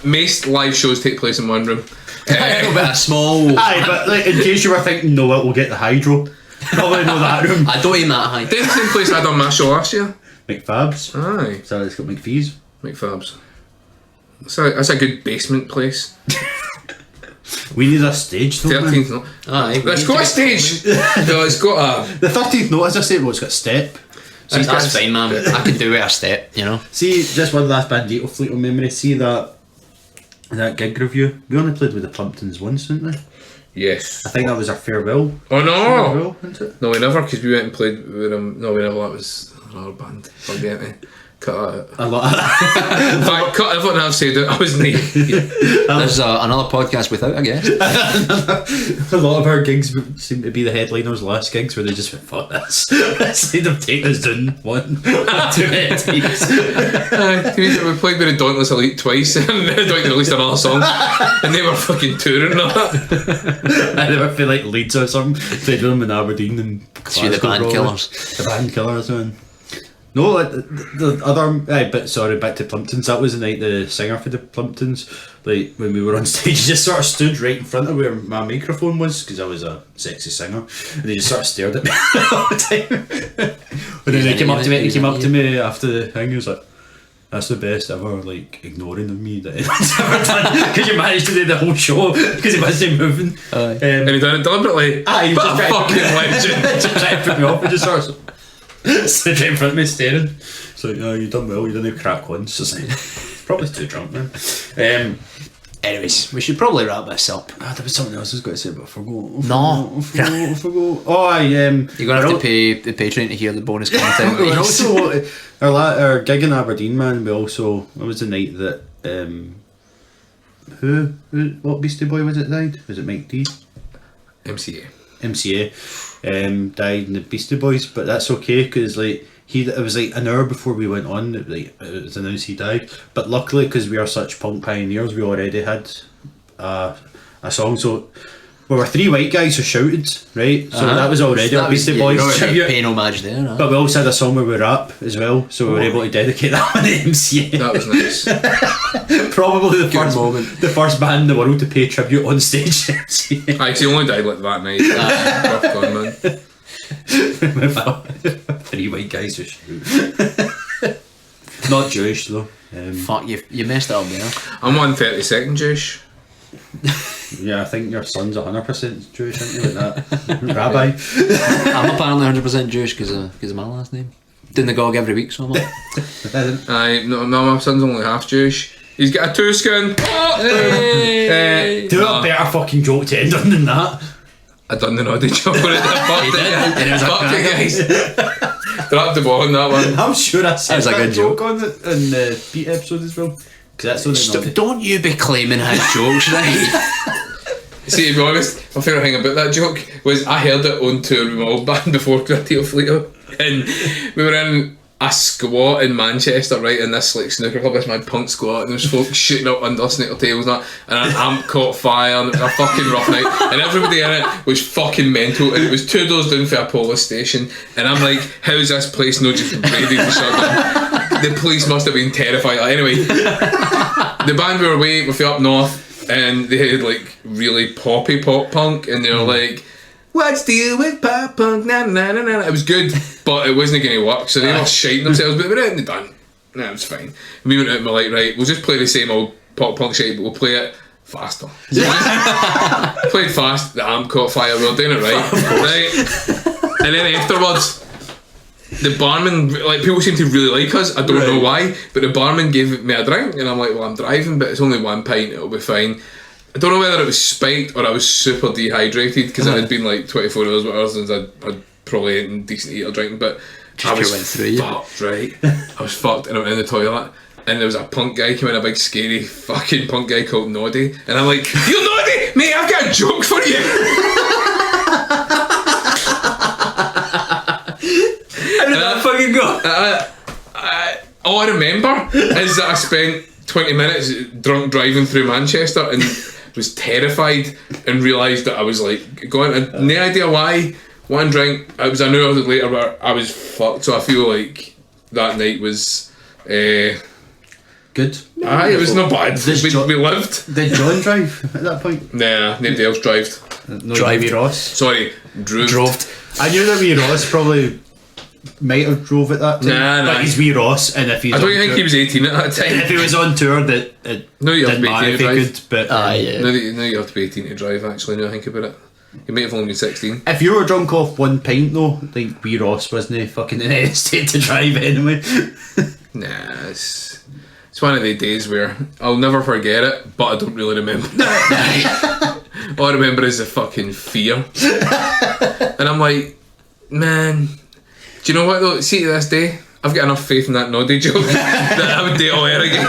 Most live shows take place in one room. A little bit of small. Aye, but like, in case you were thinking, no, we'll get the hydro. Probably know that room. I don't aim that high. Didn't the same place I done my show last year? McFabs. Aye. So it's got McFees. McFabs. That's a good basement place. We need a stage though. 13th note. Aye. It's got a stage. No, it's got a... The 13th note, as I say, well, it's got step. See, that's fine, man. I can do it a step, you know. See, just one last Bandito fleet on memory. See that gig review? We only played with the Plumptons once, didn't we? Yes. I think that was our farewell. Oh no! Farewell, isn't it? No, we never, because we went and played with them. No, we never. That was another band. Forget me. Cut that out. A lot. In fact, cut everything I've said out. I was neat. There's another podcast without a guest. A lot of our gigs seem to be the headliners' last gigs where they just went, fuck this. Instead of taking us down one, 2 minutes. We played with the Dauntless Elite twice, and Dauntless released another song, and they were fucking touring and that. And they were for like Leeds or something. Played with them in Aberdeen and See the Glasgow, band probably. killers. The band killers, man. No, the other... but sorry, back to Plumptons. That was the night the singer for the Plumptons, like, when we were on stage, he just sort of stood right in front of where my microphone was, because I was a sexy singer, and he just sort of stared at me all the time. And then he came up to me after the thing, he was like, that's the best ever, like, ignoring of me that anyone's ever done, because you managed to do the whole show, because he wasn't moving. And he done it deliberately. Aye, he was What a just fucking legend. just trying to put me off, and just sort of stood right in front of me staring. So you done well, you didn't crack once. It's like, probably too drunk, man. Anyways, we should probably wrap this up. There was something else I was going to say, but I forgot. No. I forgot. Oh, you're going to have to pay the Patreon to hear the bonus content. We're also our gig in Aberdeen, man. We also, it was the night that what Beastie Boy was it died? Was it Mike D? MCA died in the Beastie Boys, but that's okay because like it was like an hour before we went on, like it was announced he died. But luckily, because we are such punk pioneers, we already had a song. So we were 3 white guys who shouted, right? So that was already a Beastie Boys tribute. Paying homage there, right? But we also had a song where we rap as well, so we were able to dedicate that one to MCA. That was nice. Probably moment. the first band in the world to pay tribute on stage. Aye, 'cause he only died like that night. Rough gone, man. 3 white guys who shoot. Not Jewish though. Fuck, you messed it up there. I'm 1/32 Jewish. Yeah, I think your son's 100% Jewish, aren't you, like that? Rabbi. I'm apparently 100% Jewish because of my last name. Doing the GOG every week, so I'm like... Aye, no, my son's only half Jewish. He's got a 2 skin. Do a better fucking joke to end on than that. I done the naughty joke on it. Fuck it, guys. Drop the ball on that one. I'm sure I said That was a that good joke on the Pete episode as well. Because that's only Don't you be claiming his jokes, right? See, to be honest, my favourite thing about that joke was I heard it on tour with my old band before Gritty Fleeto, and we were in a squat in Manchester, right, in this like snooker club, this my punk squat, and there was folks shooting up under snooker tables and that, and an amp caught fire, and it was a fucking rough night, and everybody in it was fucking mental, and it was 2 doors down for a police station, and I'm like, how's this place not just ready to shut down? The police must have been terrified. Anyway, the band we were with up north, and they had like really poppy pop punk, and they were like, what's the deal with pop punk? Nah, nah, nah, nah. It was good, but it wasn't going to work, so they were shiting themselves, but we were out and done. Nah, it was fine. And we went out and we were like, right, we'll just play the same old pop punk shit, but we'll play it faster. So we just played fast, the amp caught fire, we were doing it right. And then afterwards, the barman, like, people seem to really like us, I don't know why, but the barman gave me a drink, and I'm like, well, I'm driving, but it's only 1 pint, it'll be fine. I don't know whether it was spiked or I was super dehydrated, because it had been like 24 hours with us since I'd probably eaten decent eater drink, but I was fucked, right? I was fucked, and I went in the toilet, and there was a punk guy came in, a big scary fucking punk guy called Noddy, and I'm like, you're Noddy! Mate, I've got a joke for you. How did that fucking go? All I remember is that I spent 20 minutes drunk driving through Manchester and was terrified and realised that I was like going, no idea why. One drink, it was an hour later where I was fucked, so I feel like that night was good. Aye, it was not bad. We lived. Did John drive at that point? Nah, nobody else drived. No, Wee Ross. Sorry, drove. I knew that Wee Ross probably might have drove at that time. Nah. But he's Wee Ross, and if he's I don't on think tour, he was 18 at that time. if he was on tour, that No, you have didn't to be matter 18 if to he drive. could. But yeah. No, you have to be 18 to drive. Actually, now I think about it, you might have only been 16. if you were drunk off one pint though, like Wee Ross wasn't fucking in any state to drive anyway. Nah, it's one of the days where I'll never forget it, but I don't really remember. All I remember is the fucking fear. And I'm like, man, do you know what though? See, to this day, I've got enough faith in that noddy joke that I would do it all over again.